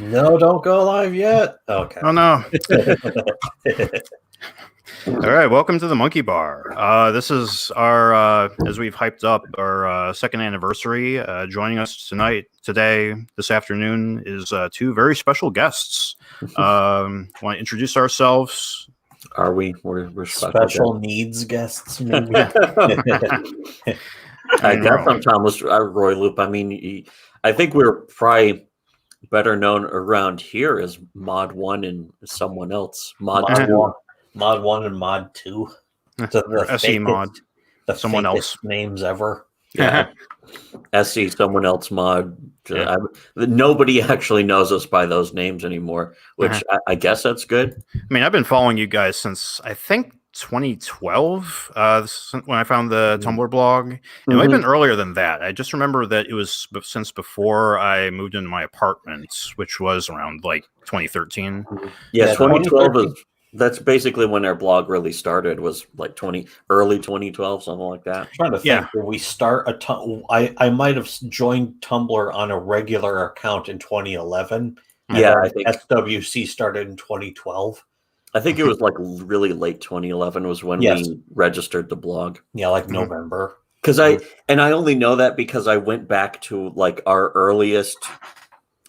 No, don't go live yet. Okay. Oh no. All right, welcome to the Monkey Bar. This is our, as we've hyped up, our second anniversary. Joining us this afternoon, is two very special guests. Want to introduce ourselves? Are we? We're special needs guests, maybe. I guess I'm Thomas Roy Loop. I mean, I think we're probably better known around here as Mod 1 and someone else. Mod 1 and Mod 2. The SE Mod. The someone else. Names ever. Yeah. SE someone else mod. Yeah. Nobody actually knows us by those names anymore, which I guess that's good. I mean, I've been following you guys since, I think, 2012 when I found the Tumblr blog. It might have been earlier than that. I just remember that it was since before I moved into my apartment, which was around like 2013. Yeah, 2012 is that's basically when our blog really started, was like early 2012, something like that. I'm trying to think, did we start I might have joined Tumblr on a regular account in 2011. Yeah, I think SWC started in 2012. I think it was like really late 2011 was when we registered the blog. Yeah, like November. Because I only know that because I went back to like our earliest,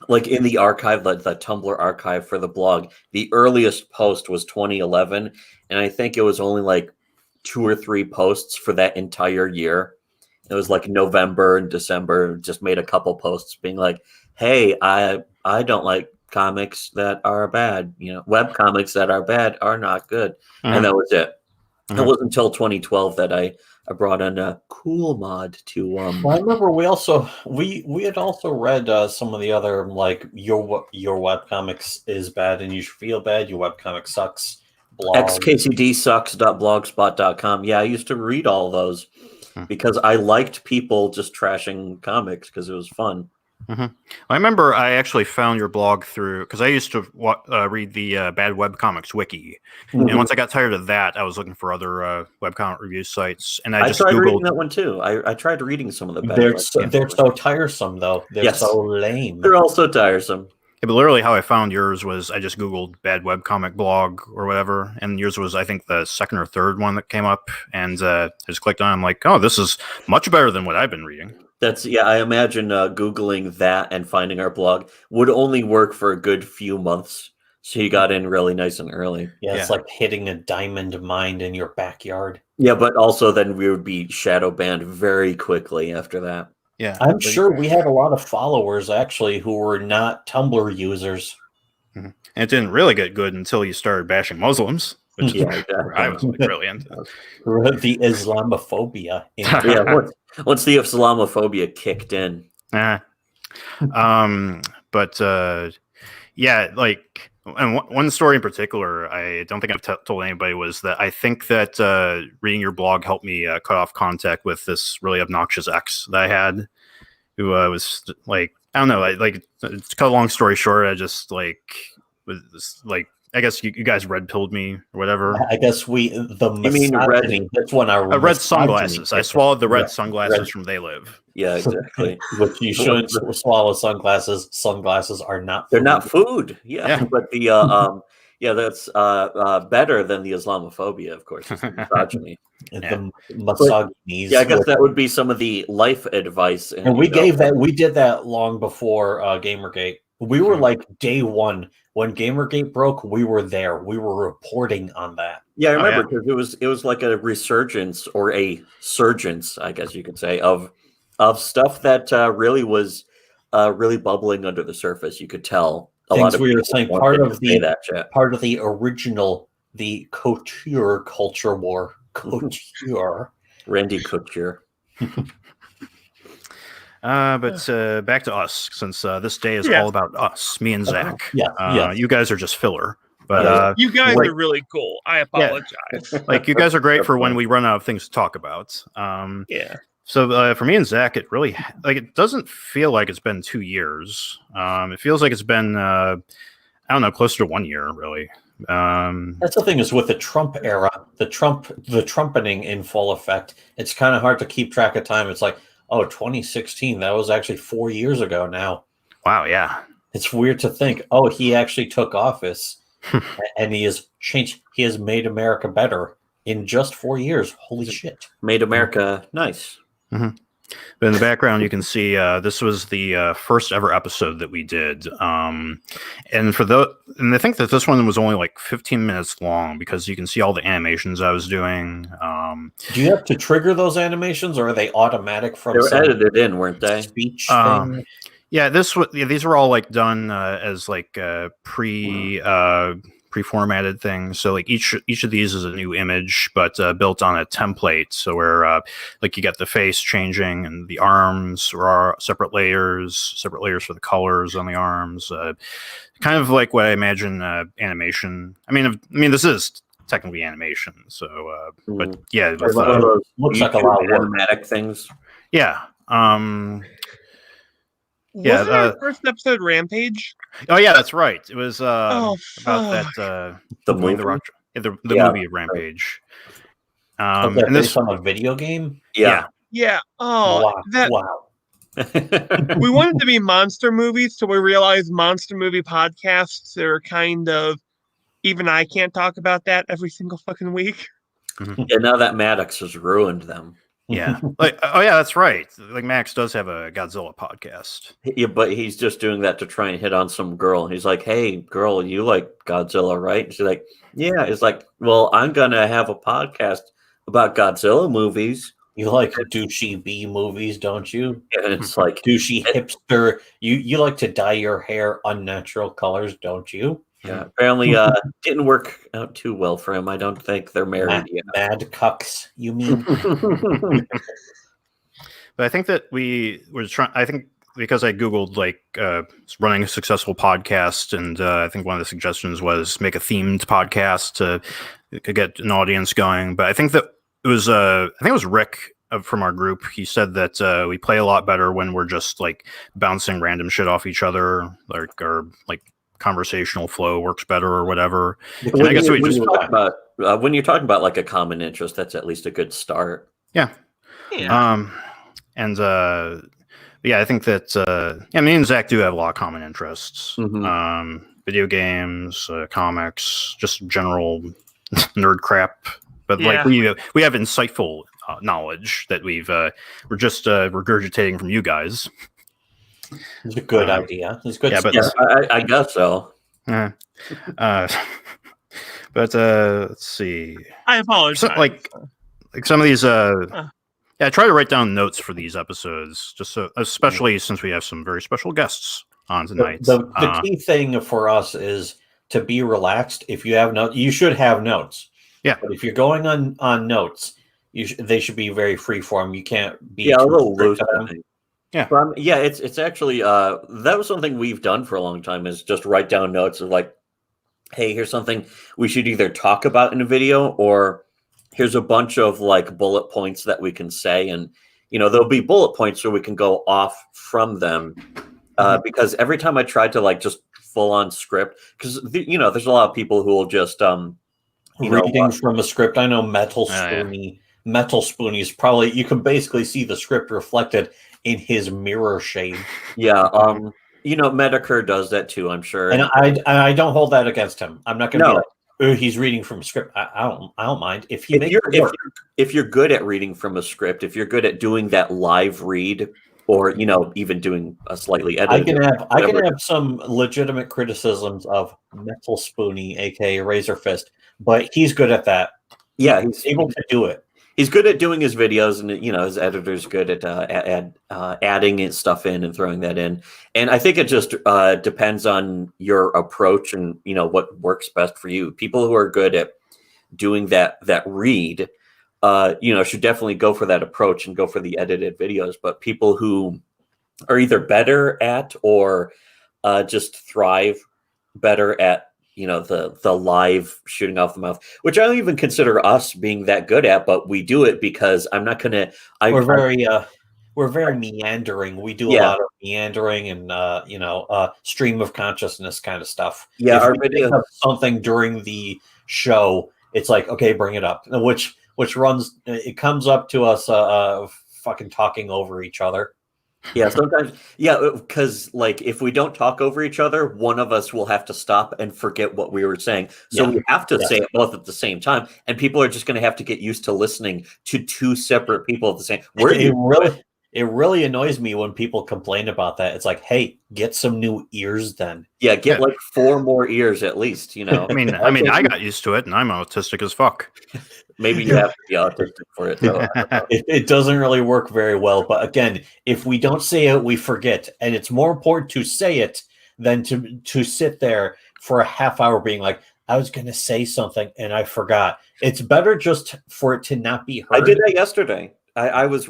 like in the archive, the Tumblr archive for the blog, the earliest post was 2011. And I think it was only like 2 or 3 posts for that entire year. It was like November and December, just made a couple posts being like, hey, I don't like comics that are bad, web comics that are bad are not good. And that was it. It wasn't until 2012 that I brought in a cool mod to well, I remember we had also read some of the other, like your webcomics is bad and you should feel bad, your webcomic sucks blogs. xkcdsucks.blogspot.com. Yeah, I used to read all those because I liked people just trashing comics because it was fun. I remember I actually found your blog because I used to read the Bad Webcomics wiki, and once I got tired of that, I was looking for other webcomic review sites, and I just tried Googled reading that one too. I tried reading some of the bad. They're so tiresome, though. They're so lame. They're also tiresome. Yeah, but literally how I found yours was I just Googled Bad Webcomic blog or whatever, and yours was, I think, the second or third one that came up, and I just clicked on it. I'm like, oh, this is much better than what I've been reading. I imagine Googling that and finding our blog would only work for a good few months. So you got in really nice and early. Yeah, it's like hitting a diamond mine in your backyard. Yeah, but also then we would be shadow banned very quickly after that. Yeah, I'm sure we had a lot of followers actually who were not Tumblr users. And it didn't really get good until you started bashing Muslims. Which I was like really into. The Islamophobia. Once the Islamophobia kicked in. And one story in particular, I don't think I've told anybody, was that I think that reading your blog helped me cut off contact with this really obnoxious ex that I had, who was like, I don't know, like to cut a long story short, I just was like, I guess you guys red-pilled me or whatever. I guess that's when I red sunglasses. I swallowed the red sunglasses from They Live. Yeah, exactly. Which you shouldn't swallow sunglasses. Sunglasses are not food. They're not food. Yeah. But the that's better than the Islamophobia, of course. It's the misogyny. The misogyny. Yeah, I guess that would be some of the life advice. And we did that long before Gamergate. We were like day one. When Gamergate broke, we were there. We were reporting on that. Yeah, I remember because it was like a resurgence or a surgence, I guess you could say, of stuff that really was really bubbling under the surface. You could tell a lot of we were saying part of the original, the couture culture war. Couture. Randy Couture. But back to us, since this day is all about us, me and Zach. You guys are just filler. But you guys are really cool. I apologize. Like, you guys are great for when we run out of things to talk about. So for me and Zach, it really it doesn't feel like it's been 2 years. It feels like it's been I don't know, closer to 1 year, really. That's the thing, is with the Trump era, the trumpeting in full effect. It's kind of hard to keep track of time. It's like, oh, 2016. That was actually 4 years ago now. Wow, yeah. It's weird to think, oh, he actually took office and he has changed. He has made America better in just 4 years. Holy shit. Made America nice. Mm-hmm. But in the background, you can see this was the first ever episode that we did, and I think that this one was only like 15 minutes long because you can see all the animations I was doing. Do you have to trigger those animations, or are they automatic from? They were edited in, weren't they? Speech thing. Yeah, these were all like done as like pre-formatted things. So like each of these is a new image, but built on a template. So where like you get the face changing and the arms are separate layers for the colors on the arms. Kind of like what I imagine animation. I mean, this is technically animation. So, but yeah, with, looks like a lot of animatic things. Yeah. Wasn't our first episode Rampage? Oh yeah, that's right. It was Oh, about fuck. that The movie? the Yeah, movie Rampage. Is that And based this, on a video game? Yeah. Yeah. Oh, Wow. we wanted to be monster movies, so we realized monster movie podcasts are kind of, even I can't talk about that every single fucking week. And now that Maddox has ruined them. yeah, like oh yeah, that's right. Like Max does have a Godzilla podcast. Yeah, but he's just doing that to try and hit on some girl. He's like, "Hey, girl, you like Godzilla, right?" And she's like, "Yeah." It's like, "Well, I'm gonna have a podcast about Godzilla movies." You like douchey B movies, don't you? And it's like, Douchey hipster. You like to dye your hair unnatural colors, don't you? yeah, apparently didn't work out too well for him. I don't think they're married yet. Mad cucks, you mean? But I think that we were trying. I think because I googled like running a successful podcast, and I think one of the suggestions was make a themed podcast to get an audience going. But I think that it was Rick from our group. He said that we play a lot better when we're just like bouncing random shit off each other, like or like conversational flow works better or whatever. And I guess when you're talking about like a common interest, that's at least a good start. Yeah. And yeah, I think that me and Zach do have a lot of common interests. Mm-hmm. Video games, comics, just general nerd crap. But like we have insightful knowledge that we're just regurgitating from you guys. It's a good idea. It's good. Yeah, but I guess so. But let's see. I apologize. So, like some of these I try to write down notes for these episodes, just so, especially since we have some very special guests on tonight. The key thing for us is to be relaxed. If you have notes, you should have notes. Yeah. But if you're going on notes, they should be very free form. You can't be a little loose. Yeah. Yeah, it's actually that was something we've done for a long time, is just write down notes of like, hey, here's something we should either talk about in a video, or here's a bunch of like bullet points that we can say, and there'll be bullet points so we can go off from them. Because every time I tried to like just full on script, because there's a lot of people who will just reading from a script. I know Metal Spoonie. Metal Spoonie is probably, you can basically see the script reflected in his mirror shade. Yeah. Medicare does that too, I'm sure. And I don't hold that against him. I'm not going to be like, oh, he's reading from a script. I don't mind if he if you're good at reading from a script, if you're good at doing that live read, or even doing a slightly edited. I can have some legitimate criticisms of Metal Spoonie, aka Razor Fist, but he's good at that. Yeah, he's able to do it. He's good at doing his videos, and his editor's good at adding stuff in and throwing that in. And I think it just depends on your approach and what works best for you. People who are good at doing that read, should definitely go for that approach and go for the edited videos. But people who are either better at or just thrive better at the live shooting off the mouth, which I don't even consider us being that good at, but we do it because I'm not gonna. We're very meandering. We do a lot of meandering and stream of consciousness kind of stuff. Yeah, if our we video pick up something during the show, it's like, okay, bring it up, which runs. It comes up to us fucking talking over each other. Yeah, sometimes, yeah, because like if we don't talk over each other, one of us will have to stop and forget what we were saying. So we have to say it both at the same time, and people are just going to have to get used to listening to two separate people at the same. It really annoys me when people complain about that. It's like, hey, get some new ears then. Yeah, get like 4 more ears at least. You know, I mean, I got used to it, and I'm autistic as fuck. maybe you have to be autistic for it, though. It doesn't really work very well. But again, if we don't say it, we forget. And it's more important to say it than to sit there for a half hour being like, I was going to say something and I forgot. It's better just for it to not be heard. I did that yesterday.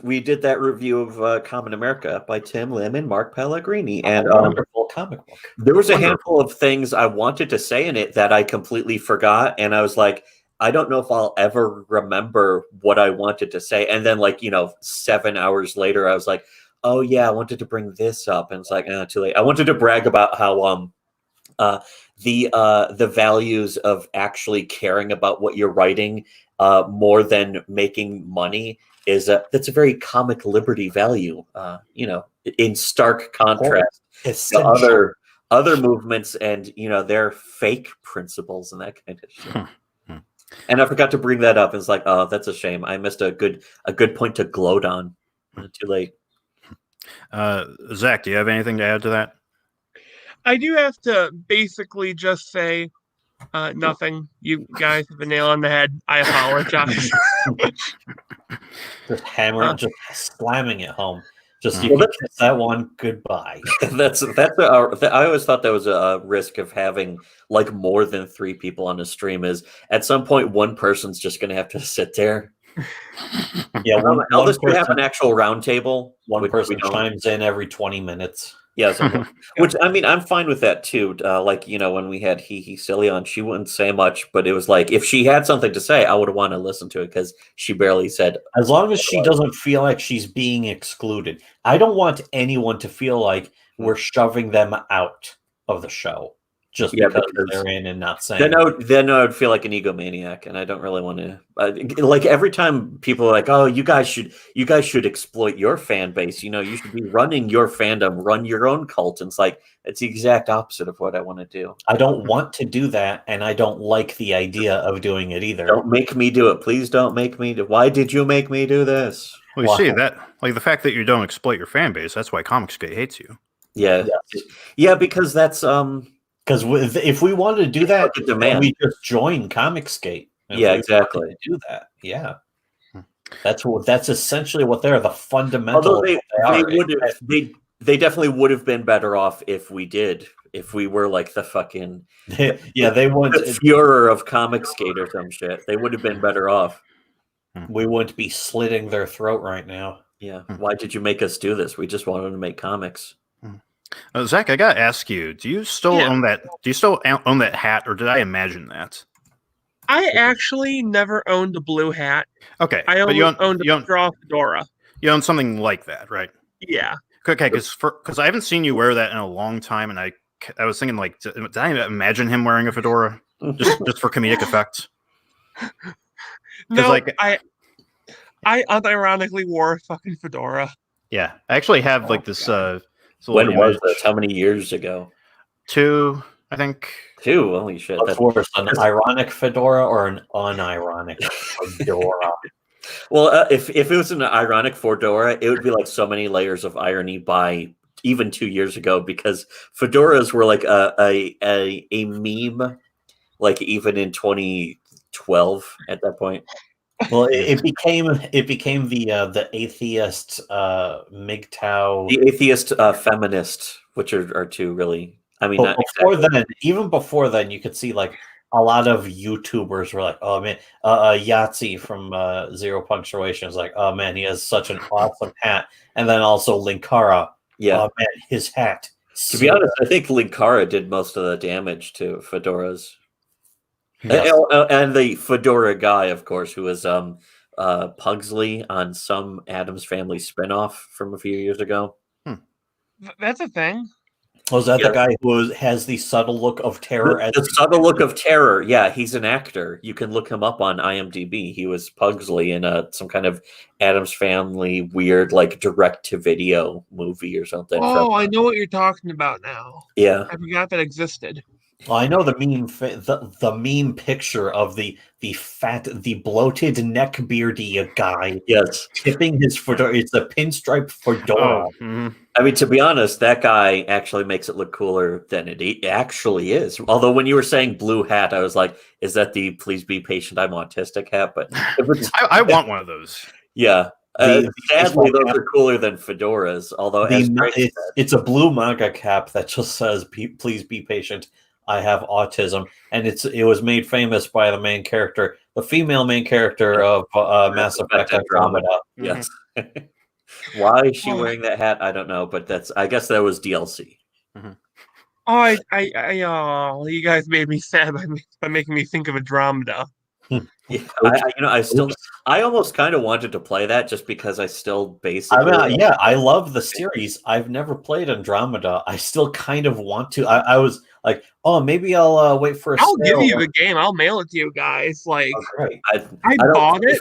We did that review of Common America by Tim Lim and Mark Pellegrini, and wonderful comic book. There was a handful of things I wanted to say in it that I completely forgot, and I was like, I don't know if I'll ever remember what I wanted to say. And then, 7 hours later, I was like, oh yeah, I wanted to bring this up, and it's like, too late. I wanted to brag about how the values of actually caring about what you're writing more than making money is that's a very comic liberty value, in stark contrast to other movements and their fake principles and that kind of shit. And I forgot to bring that up. It's like, oh, that's a shame. I missed a good point to gloat on. Too late. Zach, do you have anything to add to that? I do have to basically just say nothing. You guys have the nail on the head. I apologize. just slamming it home. Just you kiss that one goodbye. I always thought that was a risk of having more than 3 people on a stream. Is at some point one person's just going to have to sit there. Yeah, unless we have an actual round table. One person chimes in every 20 minutes. Yeah, which I mean, I'm fine with that too. When we had He Silly on, she wouldn't say much, but it was like if she had something to say, I would want to listen to it because she barely said. As long as she doesn't feel like she's being excluded, I don't want anyone to feel like we're shoving them out of the show just because they're in and not saying. Then I would feel like an egomaniac, and I don't really want to. Every time people are like, "Oh, you guys should exploit your fan base. You should be running your fandom, run your own cult." And it's like it's the exact opposite of what I want to do. I don't want to do that, and I don't like the idea of doing it either. Don't make me do it, please. Don't make me do. Why did you make me do this? Well, you see that, the fact that you don't exploit your fan base. That's why Comicsgate hates you. Yeah, because that's Because if we wanted to do that, we just join Comicsgate. Yeah, exactly. Do that, yeah. That's essentially what they're the fundamental. Although they definitely would have been better off if we did. If we were like the fucking they wouldn't the Führer of Comicsgate or some shit. They would have been better off. We wouldn't be slitting their throat right now. Yeah. Why did you make us do this? We just wanted to make comics. Zach, I gotta ask you: do you still own that? Do you still own that hat, or did I imagine that? I actually never owned a blue hat. Okay, I only owned a straw fedora. You own something like that, right? Yeah. Okay, because I haven't seen you wear that in a long time, and I was thinking did I imagine him wearing a fedora just for comedic effect? No, I unironically wore a fucking fedora. Yeah, I actually have this. When was this? How many years ago? 2, I think. 2. Holy shit! That's worse, an ironic fedora or an unironic fedora. Well, if it was an ironic fedora, it would be like so many layers of irony by even 2 years ago because fedoras were like a meme, even in 2012 at that point. Well, it became the atheist MGTOW, the atheist feminist, which are two really. I mean, even before then, you could see a lot of YouTubers were like, "Oh man, Yahtzee from Zero Punctuation is like, oh man, he has such an awesome hat," and then also Linkara, oh man, his hat. To be honest, I think Linkara did most of the damage to fedoras. Yes. And the fedora guy, of course, who was Pugsley on some Addams Family spinoff from a few years ago. That's a thing. Was that Yeah. the guy who has the subtle look of terror? The subtle look of terror. Yeah, he's an actor. You can look him up on IMDb. He was Pugsley in some kind of Addams Family weird, like direct-to-video movie or something. Oh, I know what you're talking about now. Yeah. I forgot that existed. Well, I know the meme picture of the fat, the bloated neckbeardy guy Yes. tipping his fedora. It's a pinstripe fedora. Oh, mhm. I mean, to be honest, that guy actually makes it look cooler than it actually is. Although when you were saying blue hat, I was like, is that the please be patient, I'm autistic hat? But if it's, I want one of those. yeah. Sadly, those are cooler than fedoras. Although it's a blue manga cap that just says, please be patient, I have autism. And it was made famous by the main character, the female main character of Mass Effect Andromeda. Yes. Why is she wearing that hat? I don't know, but I guess that was DLC. Oh, you guys made me sad by making me think of Andromeda. Yeah, I almost kind of wanted to play that just because I still basically. I love the series. I've never played Andromeda. I still kind of want to. I was like, oh, maybe I'll wait for a I'll sale. give you the game. I'll mail it to you guys. Like, I bought it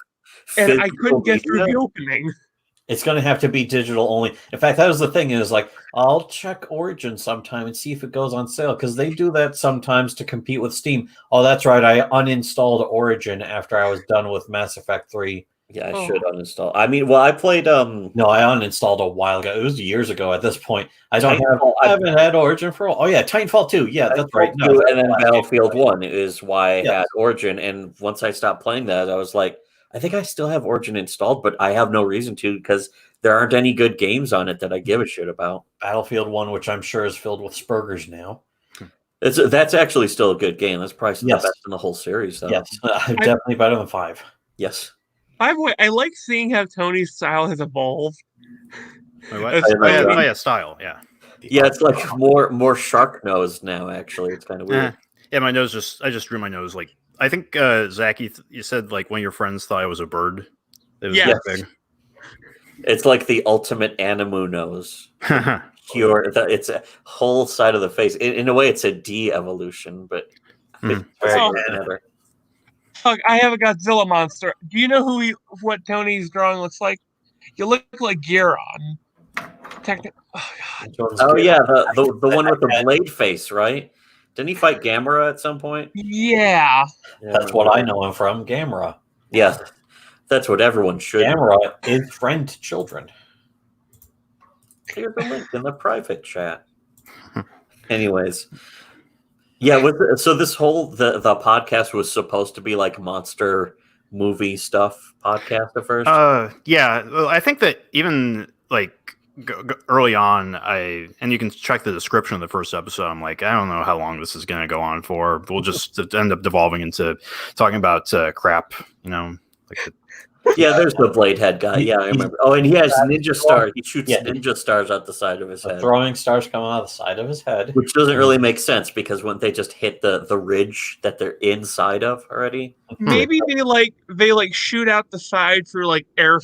and I couldn't get through the opening. It's going to have to be digital only. In fact, that was the thing. Is like, I'll check Origin sometime and see if it goes on sale because they do that sometimes to compete with Steam. Oh, that's right. I uninstalled Origin after I was done with Mass Effect 3. Yeah, I should uninstall. I mean, well, I played. No, I uninstalled a while ago. It was years ago at this point. I haven't had Origin for a while. Oh yeah, Titanfall 2. Yeah, that's right. No, and then Battlefield 1 is why I had Origin. And once I stopped playing that, I was like, I think I still have Origin installed, but I have no reason to because there aren't any good games on it that I give a shit about. Battlefield 1, which I'm sure is filled with Spurgers now. That's actually still a good game. That's probably the best in the whole series, though. Yes, definitely better than 5. Yes. I like seeing how Tony's style has evolved. Style, yeah. Yeah, it's like more shark nose now. Actually, it's kind of weird. Yeah, my nose I just drew my nose like. I think Zach, you said like one of your friends thought I was a bird. It was that big. It's like the ultimate animu nose. It's a whole side of the face. In a way, it's a de-evolution, but it's very better. Fuck, I have a Godzilla monster. Do you know what Tony's drawing looks like? You look like Giron. Oh yeah, the one with the blade face, right? Didn't he fight Gamera at some point? Yeah. That's what I know him from, Gamera. Yeah, that's what everyone should. Gamera is friend to children. Here's the link in the private chat. Anyways, yeah. So this whole the podcast was supposed to be like monster movie stuff podcast at first. Yeah. Well, I think that even like early on, and you can check the description of the first episode. I'm like, I don't know how long this is going to go on for. But we'll just end up devolving into talking about crap. There's the blade head guy. Yeah, I remember. Oh, and he has ninja star. He shoots ninja stars out the side of his head. Throwing stars coming out of the side of his head, which doesn't really make sense because wouldn't they just hit the ridge that they're inside of already? Maybe they shoot out the side through like air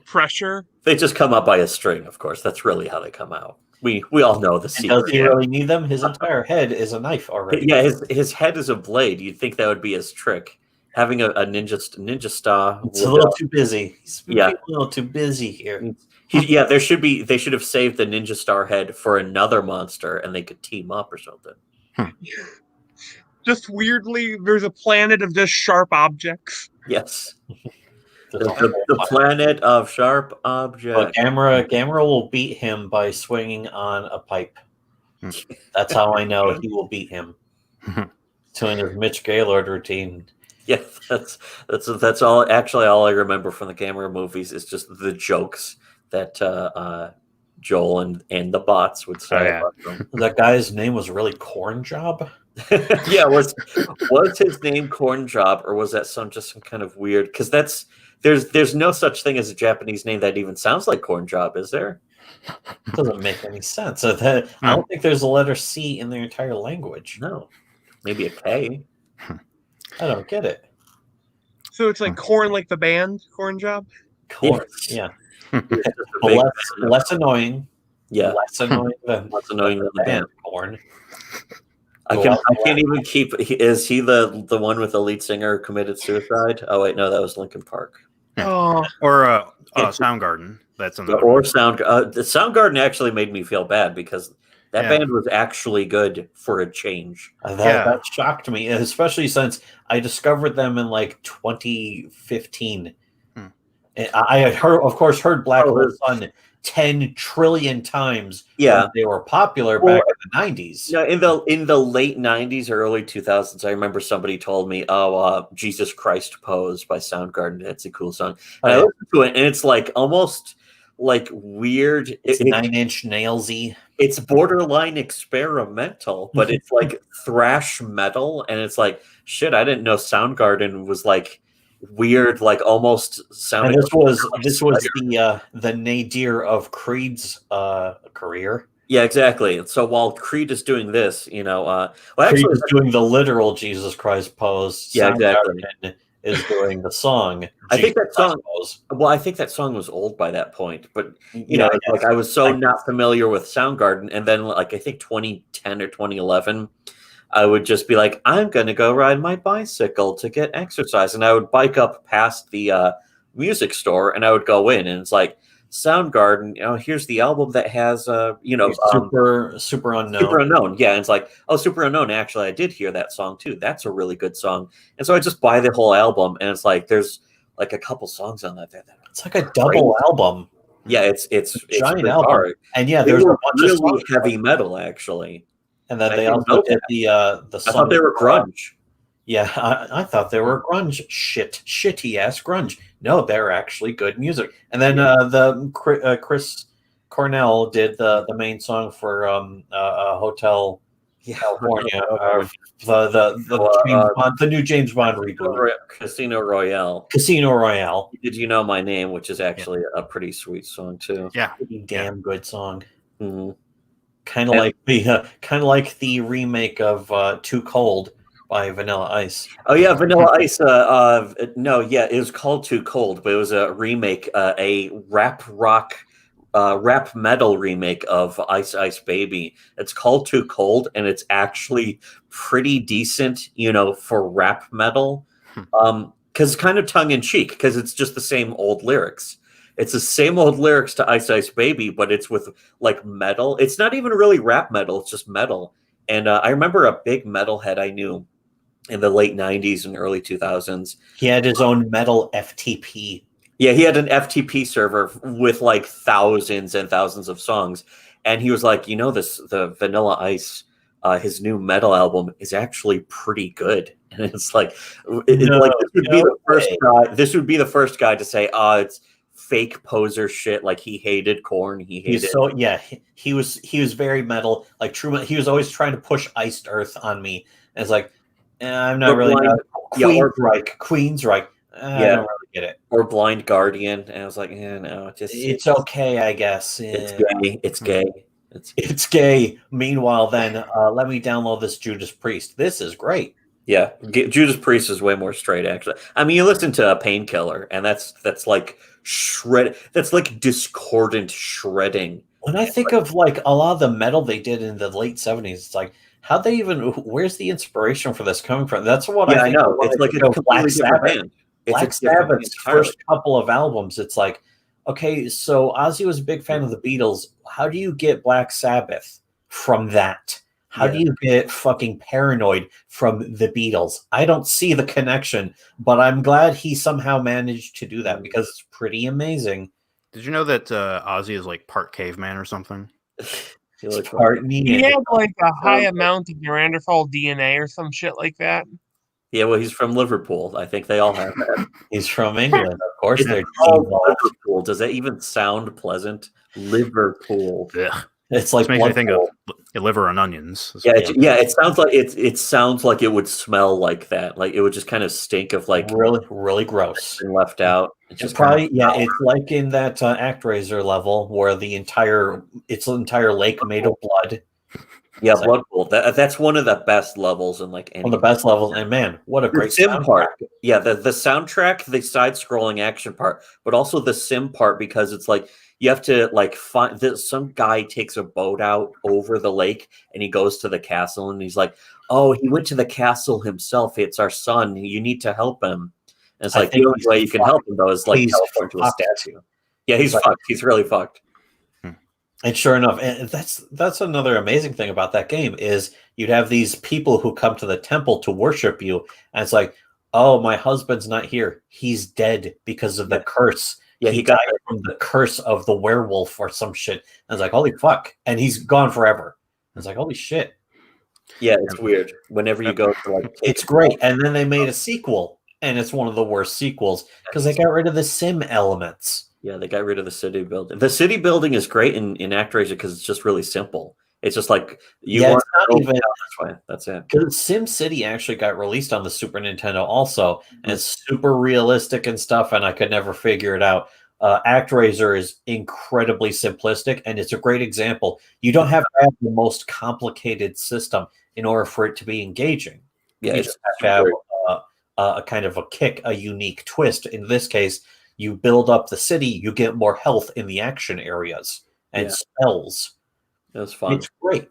pressure. They just come up by a string. Of course, that's really how they come out. We all know the secret. Does he really need them? His entire head is a knife already. Yeah, his head is a blade. You'd think that would be his trick. Having a ninja star. It's a little too busy. A little too busy here. They should have saved the ninja star head for another monster, and they could team up or something. Just weirdly, there's a planet of just sharp objects. Yes. The planet of sharp objects. But Gamera will beat him by swinging on a pipe. That's how I know he will beat him. Doing his Mitch Gaylord routine. Yeah, that's all. Actually, all I remember from the Gamera movies is just the jokes that Joel and the bots would say. About them. That guy's name was really Corn Job. Yeah, was his name Corn Job, or was that some kind of weird? Because there's no such thing as a Japanese name that even sounds like Corn Job, is there? Doesn't make any sense. I don't think there's a letter C in the entire language. No, maybe a K. I don't get it. So it's like corn, like the band Corn Job. Corn, yeah. Less annoying. Yeah, less annoying than less annoying than the band. Corn. I can't even keep. Is he the one with the lead singer who committed suicide? Oh wait, no, that was Linkin Park. Oh, Or Soundgarden. That's another Or one. the Soundgarden actually made me feel bad because that Yeah. band was actually good for a change. That shocked me, especially since I discovered them in like 2015. Hmm. And I had heard Black Hole Sun 10 trillion times when they were popular back in the 90s. No, in the late 90s or early 2000s, I remember somebody told me, Jesus Christ Pose by Soundgarden. That's a cool song. And I listened to it, and it's like almost like weird. It's 9-inch nailsy. It's borderline experimental, but it's like thrash metal, and it's like, shit, I didn't know Soundgarden was like weird, like almost sounding. And this was the nadir of Creed's career. Yeah, exactly. So while Creed is doing this, Creed is doing the literal Jesus Christ pose. Yeah, exactly. Is doing the song. I think that song. Well, I think that song was old by that point, but I was so not familiar with Soundgarden, and then like I think 2010 or 2011. I would just be like, I'm going to go ride my bicycle to get exercise. And I would bike up past the music store and I would go in and it's like, Soundgarden, here's the album that has, Super Unknown. Super Unknown. Yeah. And it's like, Super Unknown. Actually, I did hear that song too. That's a really good song. And so I just buy the whole album and it's like, there's like a couple songs on that. It's like a double album. Yeah. It's a giant album. Hard. And yeah, there's a bunch really of songs heavy metal actually. And then they also did the song. I thought they were grunge. Yeah, I thought they were grunge. Shitty ass grunge. No, they're actually good music. And then Chris Cornell did the main song for Hotel California. The new James Bond reboot. Casino Royale. Casino Royale. Did You Know My Name, which is actually a pretty sweet song too. Yeah, damn good song. Mm-hmm. Kind of like the remake of Too Cold by Vanilla Ice. Oh yeah, Vanilla Ice. It was called Too Cold, but it was a remake, a rap metal remake of Ice Ice Baby. It's called Too Cold, and it's actually pretty decent, for rap metal. Because it's kind of tongue in cheek, because it's just the same old lyrics. It's the same old lyrics to Ice Ice Baby, but it's with like metal. It's not even really rap metal. It's just metal. And I remember a big metalhead I knew in the late 90s and early 2000s. He had his own metal FTP. Yeah, he had an FTP server with like thousands and thousands of songs. And he was like, the Vanilla Ice, his new metal album is actually pretty good. And it's like, this would be the first guy to say, it's fake poser shit. Like he hated Korn. He was very metal, like true. He was always trying to push Iced Earth on me. And it's like, I'm not really Queensryche. I don't really get it. Or Blind Guardian. And I was like, no, it's okay, I guess. It's gay. It's gay. It's gay. Meanwhile, then let me download this Judas Priest. This is great. Yeah, Judas Priest is way more straight, actually. I mean, you listen to Painkiller, and that's like shred. That's like discordant shredding. When I think of like a lot of the metal they did in the late 70s, it's like, how they even? Where's the inspiration for this coming from? That's what I think. I know. It's like a Black Sabbath. Black Sabbath's first couple of albums. It's like, okay, so Ozzy was a big fan of the Beatles. How do you get Black Sabbath from that? How do you get fucking Paranoid from the Beatles? I don't see the connection, but I'm glad he somehow managed to do that because it's pretty amazing. Did you know that Ozzy is like part caveman or something? He had like a high amount of Neanderthal DNA or some shit like that. Yeah, well, he's from Liverpool. I think they all have that. He's from England, of course. They're Liverpool. Does that even sound pleasant? Liverpool. Yeah. It's like makes me think of liver and onions. It sounds like it sounds like it would smell like that. Like it would just kind of stink of like really, really gross and left out. It's just probably it's like in that ActRaiser level where the entire lake made of blood. Yeah, Blood Bowl. That's one of the best levels in like one of the best levels. And man, what a great sim part. Yeah, the soundtrack, the side-scrolling action part, but also the sim part because it's like you have to like find this. Some guy takes a boat out over the lake and he goes to the castle and he's like, "Oh, he went to the castle himself. It's our son. You need to help him." And it's I like the think only he's way you can fucked. help him though is like He's teleport to a fucked. statue. Yeah, he's Like- fucked. He's really fucked. And sure enough, and that's another amazing thing about that game is you'd have these people who come to the temple to worship you, and it's like, oh, my husband's not here. He's dead because of the curse. Yeah, he he got died from the curse of the werewolf or some shit. And it's like, holy fuck. And he's gone forever. And it's like, holy shit. Yeah, it's weird. Whenever you go to like, It's great. And then they made a sequel, and it's one of the worst sequels because they got rid of the sim elements. yeah, they got rid of the city building. The city building is great in ActRaiser because it's just really simple. It's just like you Yeah, want it's not to even- this way. That's it. Because Sim City actually got released on the Super Nintendo also, and it's super realistic and stuff, and I could never figure it out. ActRaiser is incredibly simplistic, and it's a great example. You don't have to have the most complicated system in order for it to be engaging. Yeah, You it's just have to have a kind of a kick, a unique twist. In this case, you build up the city, you get more health in the action areas and spells. it was fun. It's great.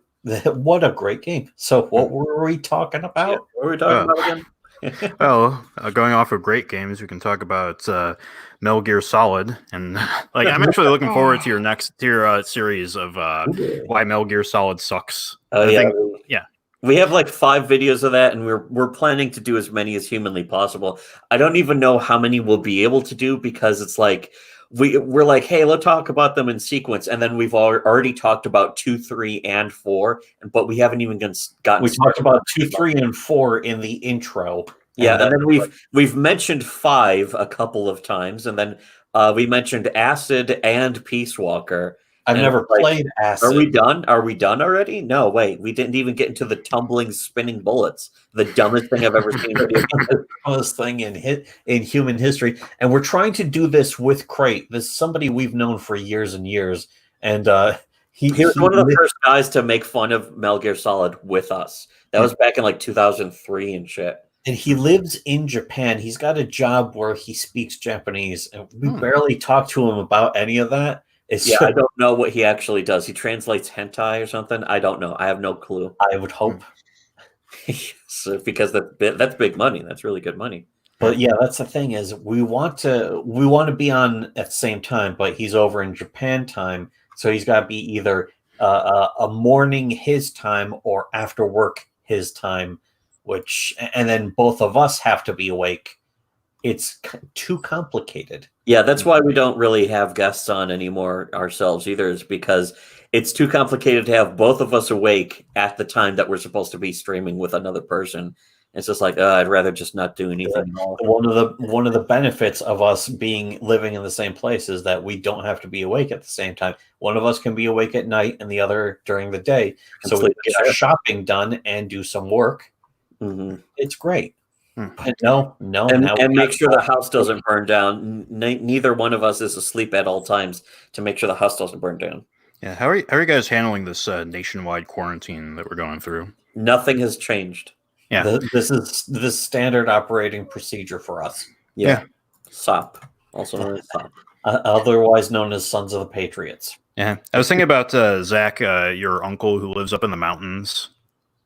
What a great game. So what were we talking about? Yeah, what were we talking about again? Well, going off of great games, we can talk about Metal Gear Solid, and like I'm actually looking forward to your series of why Metal Gear Solid sucks. Oh I yeah, think- We have like 5 videos of that, and we're planning to do as many as humanly possible. I don't even know how many we'll be able to do because it's like we're like, hey, let's talk about them in sequence, and then we've already talked about 2, 3, and 4, but we haven't even gotten. We talked about 2, 3, and 4 in the intro. Yeah, and then we've mentioned 5 a couple of times, and then we mentioned Acid and Peace Walker. I've And never like, played Acid. Are we done? Are we done already? No, wait. We didn't even get into the tumbling, spinning bullets. The dumbest thing I've ever seen. The dumbest thing in human history. And we're trying to do this with Crate. This is somebody we've known for years and years. And He was one of the first guys to make fun of Metal Gear Solid with us. That was back in like 2003 and shit. And he lives in Japan. He's got a job where he speaks Japanese. And we barely talk to him about any of that. I don't know what he actually does. He translates hentai or something. I don't know. I have no clue. I would hope. So, because that's big money. That's really good money. But yeah, that's the thing is we want to be on at the same time, but he's over in Japan time, so he's got to be either a morning his time or after work his time, and then both of us have to be awake. It's too complicated. Yeah, that's why we don't really have guests on anymore ourselves either, is because it's too complicated to have both of us awake at the time that we're supposed to be streaming with another person. It's just like, I'd rather just not do anything at all. One of the benefits of us living in the same place is that we don't have to be awake at the same time. One of us can be awake at night and the other during the day, so we can get our shopping done and do some work. Mm-hmm. It's great. But no, and make sure the house doesn't burn down. Neither one of us is asleep at all times to make sure the house doesn't burn down. Yeah, how are you guys handling this nationwide quarantine that we're going through? Nothing has changed. Yeah, this is standard operating procedure for us. Yeah. SOP, also known as SOP. Otherwise known as Sons of the Patriots. yeah. I was thinking about Zach, your uncle who lives up in the mountains.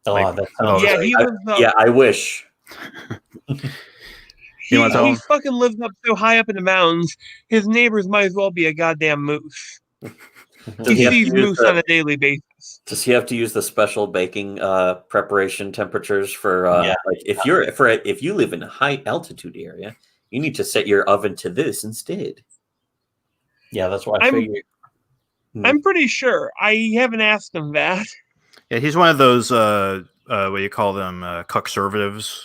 Oh, Like- that sounds Yeah, great. he lives up. Yeah, I wish. You wanna tell He him? fucking lives up so high up in the mountains. His neighbors might as well be a goddamn moose. Does He he have to sees use moose the- on a daily basis. Does he have to use the special baking preparation temperatures for Yeah. like if you live in a high altitude area, you need to set your oven to this instead. Yeah, that's why I figured. I'm pretty sure. I haven't asked him that. Yeah, he's one of those what do you call them, cuckservatives.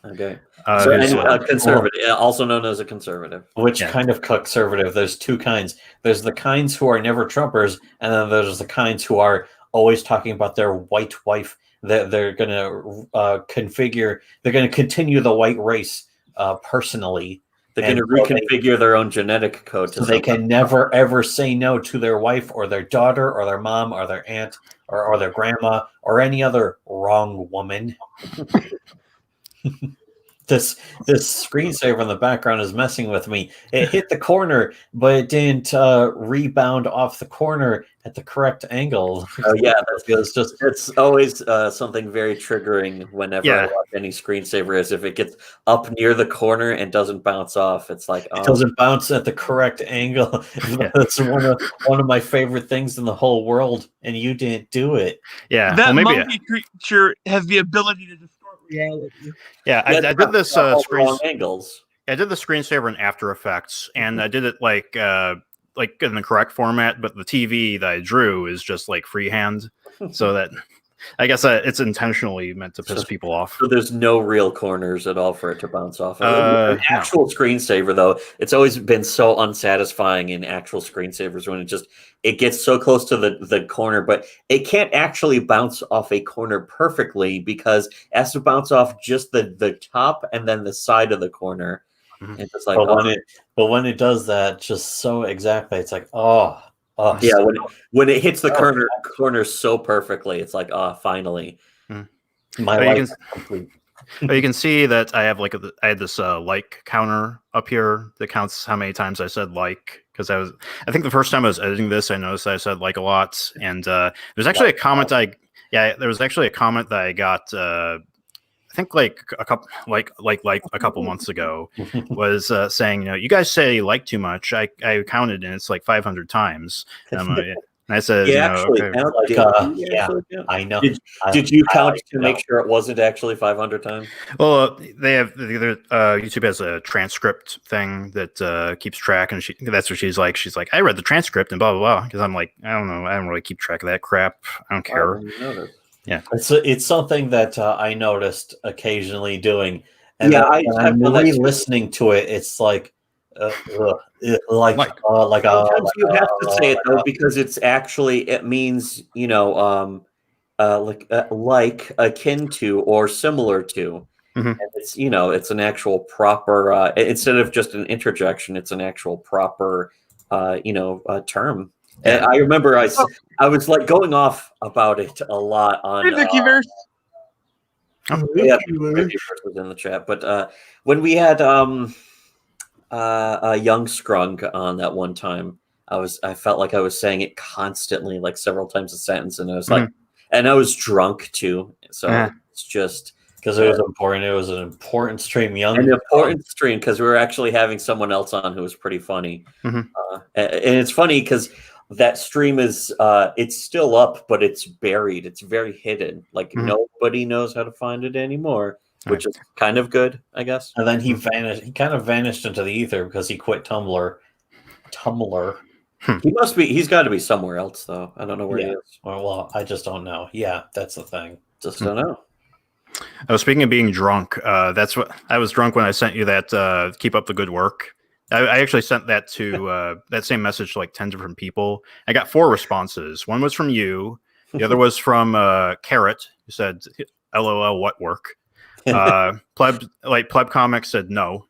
Okay. Uh, So who's, a conservative, also known as a conservative. Which Yeah. kind of conservative? There's two kinds. There's the kinds who are never Trumpers, and then there's the kinds who are always talking about their white wife. They're going to configure. They're going to continue the white race personally. They're going to reconfigure their own genetic code, So they can never ever say no to their wife or their daughter or their mom or their aunt or their grandma or any other wrong woman. this screensaver in the background is messing with me. It hit the corner, but it didn't rebound off the corner at the correct angle. Oh yeah, it's just it's always something very triggering whenever I watch any screensaver. Is if it gets up near the corner and doesn't bounce off, it's like it doesn't bounce at the correct angle. That's one of my favorite things in the whole world, and you didn't do it. Yeah, That well, maybe monkey creature has the ability to distort reality. Yeah, I did this angles. I did the screensaver in After Effects, and I did it like in the correct format, but the TV that I drew is just like freehand, so that I guess it's intentionally meant to piss people off. So there's no real corners at all for it to bounce off. An actual screensaver, though, it's always been so unsatisfying in actual screensavers when it gets so close to the corner, but it can't actually bounce off a corner perfectly because it has to bounce off just the top and then the side of the corner. Mm-hmm. It's just like, but when it does that just so exactly, it's like, yeah, when it hits the corner so perfectly, it's like, finally. My life is complete. But you can see that I have I had this like counter up here that counts how many times I said like, because I think the first time I was editing this, I noticed I said like a lot, and there's actually a comment there was actually a comment that I got. I think like a couple months ago was saying, you guys say like too much. I counted and it's like 500 times. And I said, I know. Did you count to make sure it wasn't actually 500 times? Well, they have YouTube has a transcript thing that keeps track, and that's what she's like. She's like, I read the transcript and blah blah blah. Because I'm like, I don't know, I don't really keep track of that crap. I don't care. Yeah, it's something that I noticed occasionally doing, and I'm re-listening to it. It's like, sometimes you have to say it though because it means like akin to or similar to, and it's it's an actual proper instead of just an interjection, it's an actual proper term. And I remember I was like going off about it a lot on Vickyverse. Vickyverse was in the chat, but when we had young Strunk on that one time, I felt like I was saying it constantly, like several times a sentence, and I was like, and I was drunk too, so it's just because it was important. It was an important stream, stream because we were actually having someone else on who was pretty funny, and it's funny because that stream is it's still up, but it's buried. It's very hidden. Like nobody knows how to find it anymore, which is kind of good, I guess. And then he vanished. He kind of vanished into the ether because he quit Tumblr. He's got to be somewhere else, though. I don't know where he is. Well, I just don't know. Yeah, that's the thing. Just don't know. Oh, speaking of being drunk, that's what I was drunk when I sent you that. Keep up the good work. I actually sent that to that same message to like 10 different people. I got 4 responses. One was from you. The other was from Carrot, who said, "LOL, what work?" Pleb Comics said no,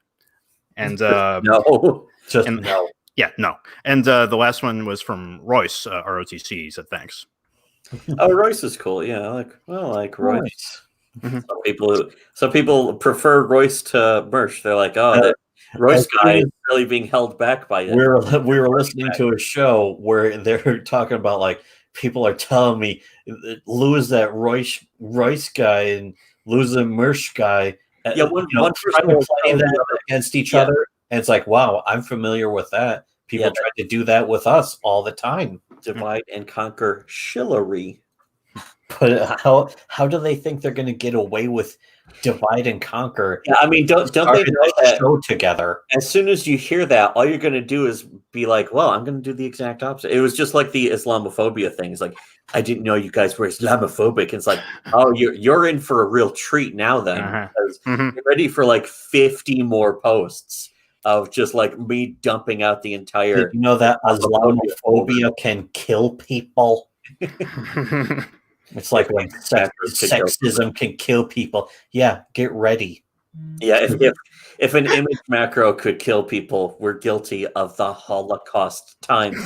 and no, just no. Yeah, no. And the last one was from Royce, ROTC. He said thanks. Oh, Royce is cool. Yeah, I like Royce. Some people prefer Royce to Mersh. They're like, that Royce guy is really being held back by it. We were listening to a show where they're talking about like people are telling me lose that Royce guy and lose the Mersh guy. Yeah, one person will play that against each other, and it's like, wow, I'm familiar with that. People try to do that with us all the time. Divide and conquer chivalry. But how do they think they're going to get away with divide and conquer? Yeah, I mean, don't they know that show together? As soon as you hear that, all you're going to do is be like, "Well, I'm going to do the exact opposite." It was just like the Islamophobia thing. It's like, I didn't know you guys were Islamophobic. And it's like, oh, you're in for a real treat now. Then because you're ready for like 50 more posts of just like me dumping out the entire. Did you know that Islamophobia can kill people? It's like when sexism can kill people. Yeah, get ready. Yeah, if an image macro could kill people, we're guilty of the Holocaust times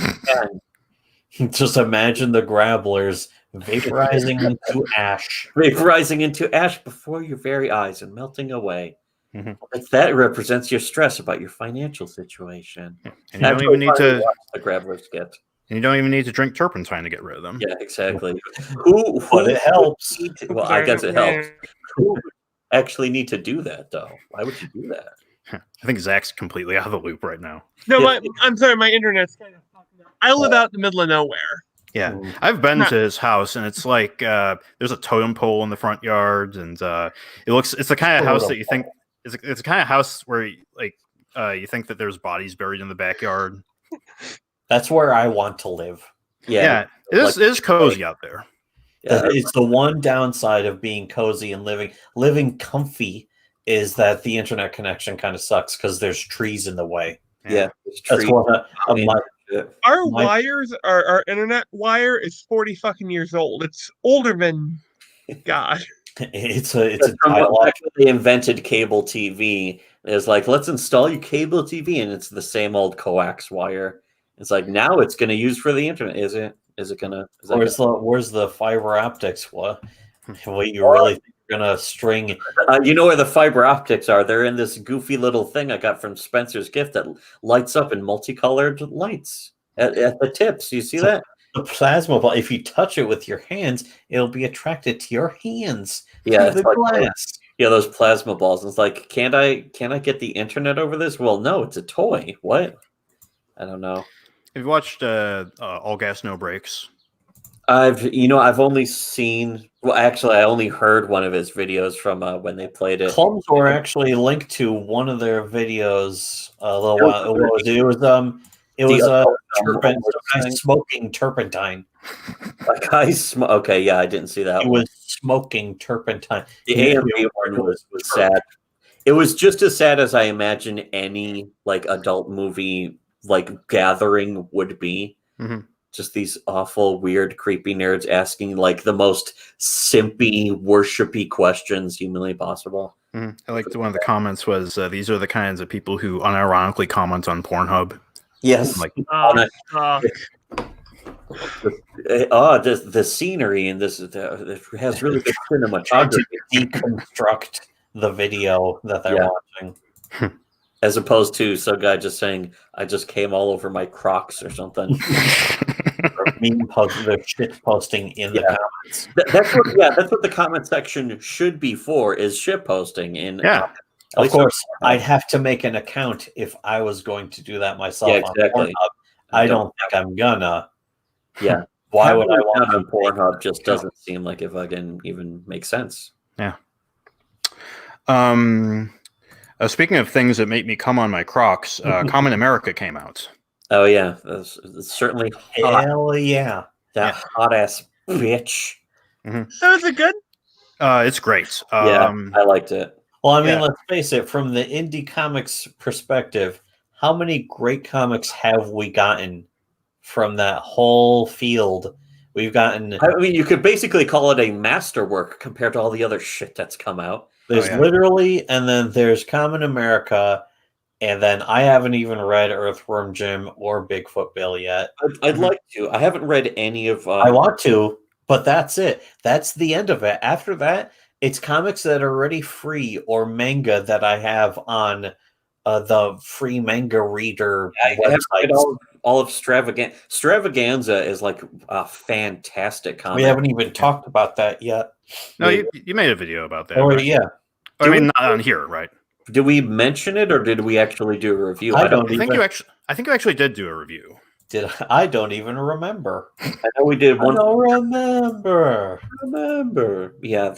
10. Just imagine the grabblers vaporizing into ash. Vaporizing into ash before your very eyes and melting away. Like that represents your stress about your financial situation. And you don't even need to the Grabbler skit. And you don't even need to drink turpentine to get rid of them. Yeah, exactly. But it helps. Well, I guess it helps. Who would actually need to do that, though? Why would you do that? I think Zach's completely out of the loop right now. No, I'm sorry, my internet's kind of fucking up. I live out in the middle of nowhere. Yeah, I've been to his house, and it's like there's a totem pole in the front yard, and it's the kind of house that you think it's the kind of house where you think that there's bodies buried in the backyard. That's where I want to live. Yeah, it is cozy out there. Yeah, it's the one downside of being cozy and living comfy is that the internet connection kind of sucks because there's trees in the way. Yeah, that's what our internet wire is 40 fucking years old. It's older than God. It's a they invented cable TV. It's like, let's install you cable TV, and it's the same old coax wire. It's like, now it's going to use for the internet. Is it going to? Where's the fiber optics? What you really think you're going to string? You know where the fiber optics are? They're in this goofy little thing I got from Spencer's gift that lights up in multicolored lights at the tips. You see that? The plasma ball. If you touch it with your hands, it'll be attracted to your hands. Yeah, the glass. Yeah, those plasma balls. And it's like, can't I get the internet over this? Well, no, it's a toy. What? I don't know. Have you watched All Gas No Brakes? I've only seen. Well, actually, I only heard one of his videos from when they played it. Clumsor actually linked to one of their videos a little while. It was smoking turpentine. Okay, yeah, I didn't see that. It was smoking turpentine. The AMA one was sad. It was just as sad as I imagine any adult movie gathering would be. Mm-hmm. Just these awful, weird, creepy nerds asking the most simpy, worshipy questions humanly possible. Mm-hmm. I liked one of the comments was these are the kinds of people who unironically comment on Pornhub. Yes, the scenery in this it has really good cinematography. To deconstruct the video that they're watching. As opposed to some guy just saying, "I just came all over my Crocs" or something. They're shit posting in the comments. That's what the comment section should be for, is shit posting. Of course, I'd have to make an account if I was going to do that myself. Yeah, exactly. On Pornhub. I don't think I'm gonna. Yeah. Why would I want on Pornhub? Just doesn't seem like it fucking even makes sense. Yeah. Speaking of things that make me come on my Crocs, Common America came out. Oh yeah, that's certainly hot. Hell yeah, that hot ass bitch. Mm-hmm. So is it good? It's great. I liked it. Well, I mean, let's face it. From the indie comics perspective, how many great comics have we gotten from that whole field? We've gotten. I mean, you could basically call it a masterwork compared to all the other shit that's come out. There's literally, and then there's Common America, and then I haven't even read Earthworm Jim or Bigfoot Bill yet. I'd like to. I haven't read any of. I want to, but that's it. That's the end of it. After that, it's comics that are already free or manga that I have on the free manga reader website. All of Stravaganza is like a fantastic comic. We haven't even talked about that yet. No, you made a video about that. Oh, right? yeah. I mean, not on here, right? Did we mention it, or did we actually do a review? I think you actually did do a review. I don't even remember. I know we did one. I don't remember. Yeah,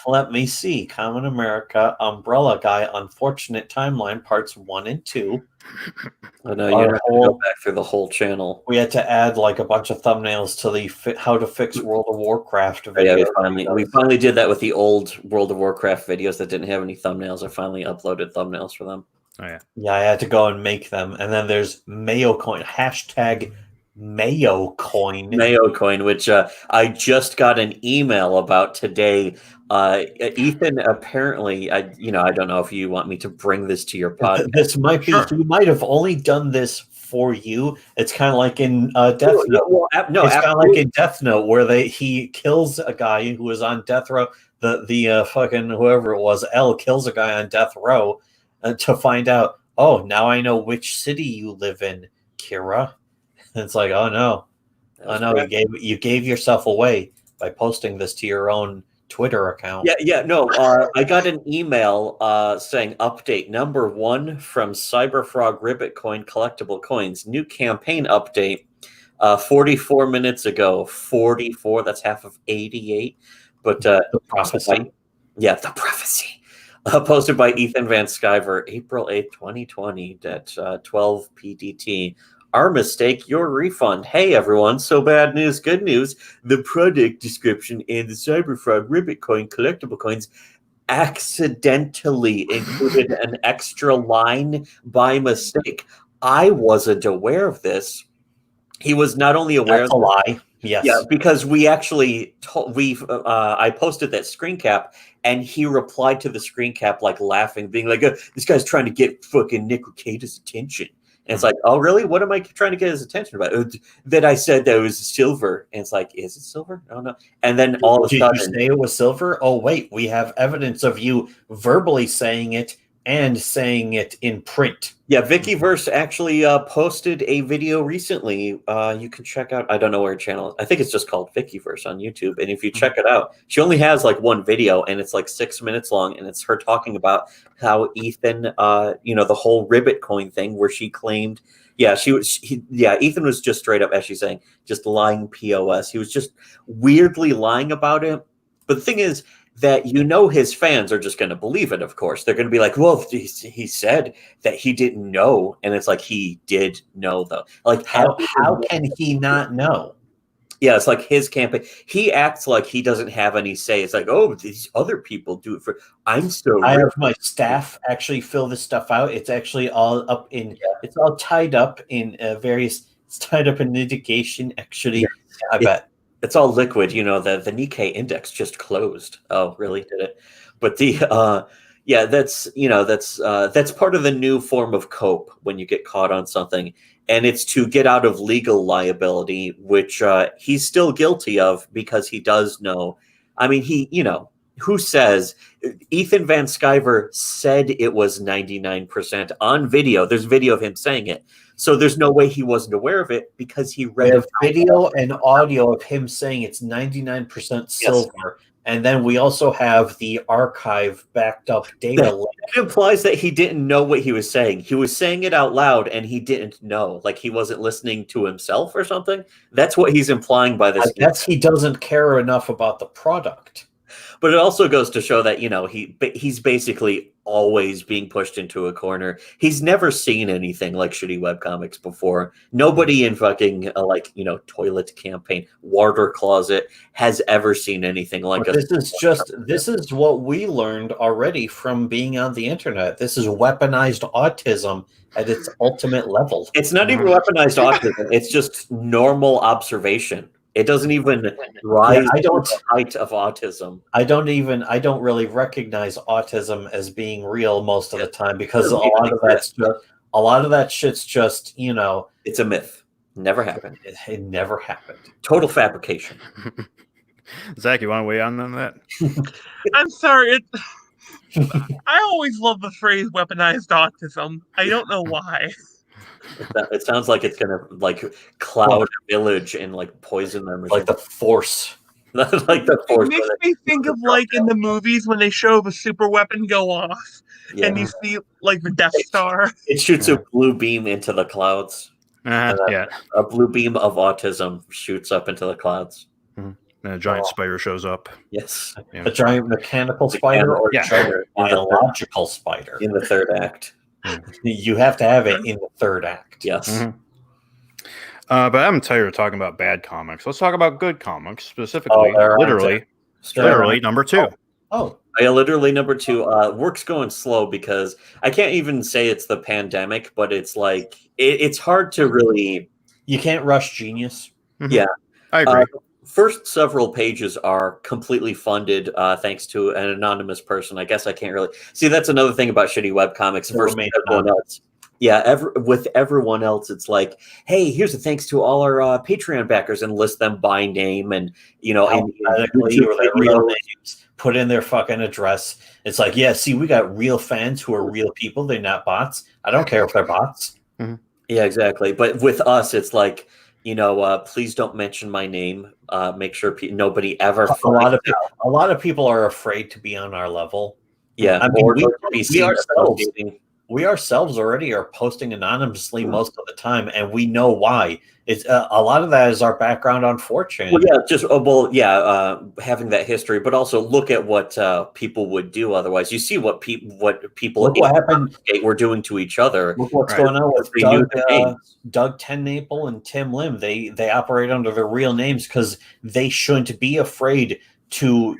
let me see. Common America, Umbrella Guy, Unfortunate Timeline, parts 1 and 2. I know you have to go back through the whole channel. We had to add a bunch of thumbnails to the how to fix World of Warcraft video. Yeah, we finally did that with the old World of Warcraft videos that didn't have any thumbnails. I finally uploaded thumbnails for them. Oh yeah. Yeah, I had to go and make them. And then there's Mayo Coin, hashtag Mayo Coin. Mayo Coin, which I just got an email about today. Ethan, apparently, I don't know if you want me to bring this to your podcast. This might be, you might have only done this for you. It's kind of like in Death Note. Well, no, it's kind of like in Death Note where he kills a guy who was on death row. The fucking whoever it was, L kills a guy on death row to find out. Oh, now I know which city you live in, Kira. And it's like, oh no, you gave yourself away by posting this to your own Twitter account. No. I got an email saying update number 1 from Cyberfrog Ribbit Coin collectible coins. New campaign update 44 minutes ago. 44, that's half of 88. But the prophecy. The prophecy. Posted by Ethan Van Sciver, April 8th, 2020 at 12 PDT. Our mistake, your refund. Hey everyone, so bad news, good news. The product description in the Cyberfrog Ribbit Coin collectible coins accidentally included an extra line by mistake. I wasn't aware of this. He was not only aware That's a lie. Yes. Yeah, because we actually I posted that screen cap, and he replied to the screen cap like laughing, being like, "This guy's trying to get fucking Nick Recade's attention." And it's like, oh, really? What am I trying to get his attention about? That I said that it was silver. And it's like, is it silver? I don't know. And then all of a sudden... Did you say it was silver? Oh, wait. We have evidence of you verbally saying it and saying it in print. Yeah, Vickyverse actually posted a video recently. You can check out, I don't know where her channel is. I think it's just called Vickyverse on YouTube. And if you check it out, she only has like one video, and it's like 6 minutes long. And it's her talking about how Ethan, the whole Ribbit Coin thing where she claimed, Ethan was just straight up, as she's saying, just lying POS. He was just weirdly lying about it. But the thing is, that his fans are just going to believe it, of course. They're going to be like, well, he said that he didn't know. And it's like, he did know, though. Like, how can he not know? Yeah, it's like his campaign. He acts like he doesn't have any say. It's like, oh, these other people do it for... I have my staff actually fill this stuff out. It's actually all up in... It's all tied up in various... It's tied up in litigation, actually. Yeah. I bet. It's all liquid, the Nikkei index just closed. Oh, really? Did it? But that's part of the new form of cope when you get caught on something, and it's to get out of legal liability, which he's still guilty of because he does know. I mean, who says Ethan Van Sciver said it was 99% on video? There's video of him saying it. So there's no way he wasn't aware of it because he read video and audio of him saying it's 99% silver. Yes. And then we also have the archive backed up data. That implies that he didn't know what he was saying. He was saying it out loud and he didn't know. Like he wasn't listening to himself or something. That's what he's implying by this. I guess he doesn't care enough about the product. But it also goes to show that, he's basically always being pushed into a corner. He's never seen anything like shitty webcomics before. Nobody in fucking, Toilet Campaign, Water Closet has ever seen anything like this. This is what we learned already from being on the internet. This is weaponized autism at its ultimate level. It's not even weaponized autism. It's just normal observation. It doesn't even rise to the height of autism. I don't really recognize autism as being real most of the time because a lot of that shit's just, it's a myth. Never happened. It never happened. Total fabrication. Zach, you want to weigh on that? I'm sorry. I always love the phrase weaponized autism. I don't know why. It sounds like it's gonna cloud a village and poison them, or like the Force. Like the Force. It makes me think of in the movies when they show the super weapon go off, and you see the Death Star. It shoots a blue beam into the clouds. A blue beam of autism shoots up into the clouds. Mm-hmm. And a giant spider shows up. Yes, a giant mechanical spider or biological spider in the third act. You have to have it in the third act. Yes. Mm-hmm. But I'm tired of talking about bad comics. Let's talk about good comics, specifically, literally number 2. Literally number 2. Work's going slow because I can't even say it's the pandemic, but it's it's hard to really... You can't rush genius. Mm-hmm. Yeah. I agree. First several pages are completely funded thanks to an anonymous person. I guess I can't really... See, that's another thing about shitty webcomics. Yeah, with everyone else, it's like, hey, here's a thanks to all our Patreon backers, and list them by name, and alphabetically or their real names, put in their fucking address. It's like, yeah, see, we got real fans who are real people. They're not bots. I don't care if they're bots. Mm-hmm. Yeah, exactly. But with us, it's like, please don't mention my name. Make sure nobody ever. A lot of people are afraid to be on our level. Yeah, I mean, we we ourselves already are posting anonymously most of the time, and we know why. It's a lot of that is our background on 4chan. Well, yeah, having that history, but also look at what people would do otherwise. You see what people what happened were doing to each other. Look what's going on with Doug Tennaple and Tim Lim. They operate under their real names because they shouldn't be afraid to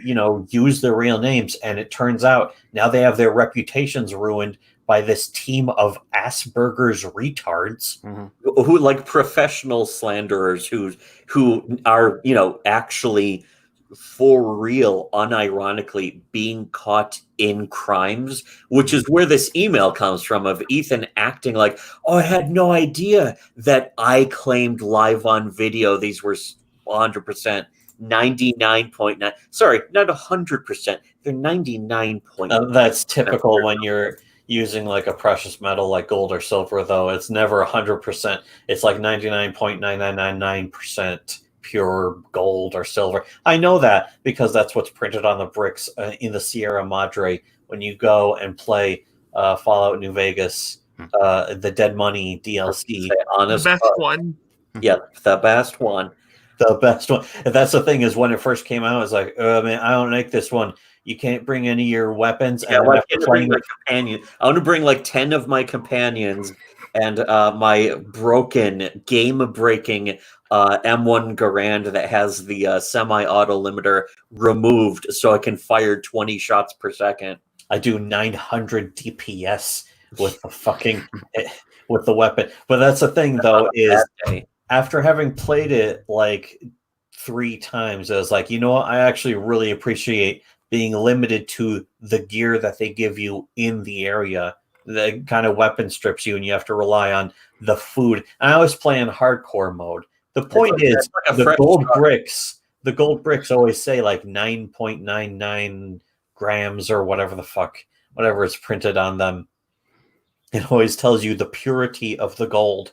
use their real names, and it turns out now they have their reputations ruined by this team of Asperger's retards who like professional slanderers who are actually for real, unironically being caught in crimes, which is where this email comes from of Ethan acting like, oh, I had no idea that I claimed live on video these were 100%. 99.9. Sorry, not 100%. They're 99.9. That's typical when you're using like a precious metal like gold or silver, though. It's never 100%. It's like 99.9999% pure gold or silver. I know that because that's what's printed on the bricks in the Sierra Madre when you go and play Fallout New Vegas, the Dead Money DLC. The best one. Yeah, the best one. The best one. And that's the thing is when it first came out, I was like, oh man, I don't like this one. You can't bring any of your weapons. Yeah, I want to bring like 10 of my companions and my game-breaking M1 Garand that has the semi-auto limiter removed so I can fire 20 shots per second. I do 900 DPS with the fucking with the weapon. But that's the thing, though, is after having played it like 3 times, I was like, you know what? I actually really appreciate being limited to the gear that they give you in the area. The kind of weapon strips you, and you have to rely on the food. And I was playing hardcore mode. The point is, the gold bricks always say like 9.99 grams or whatever is printed on them. It always tells you the purity of the gold.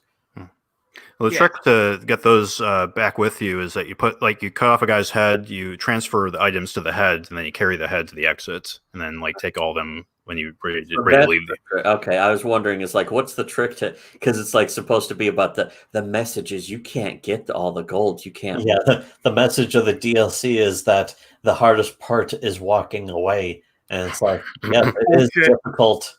Well, the trick to get those back with you is that you cut off a guy's head, you transfer the items to the head, and then you carry the head to the exits, and then take all of them when you're ready to leave. Okay, I was wondering, is like, what's the trick to? Because it's like supposed to be about the messages. You can't get all the gold. You can't. Yeah, the message of the DLC is that the hardest part is walking away, and it's like, yeah, it is difficult.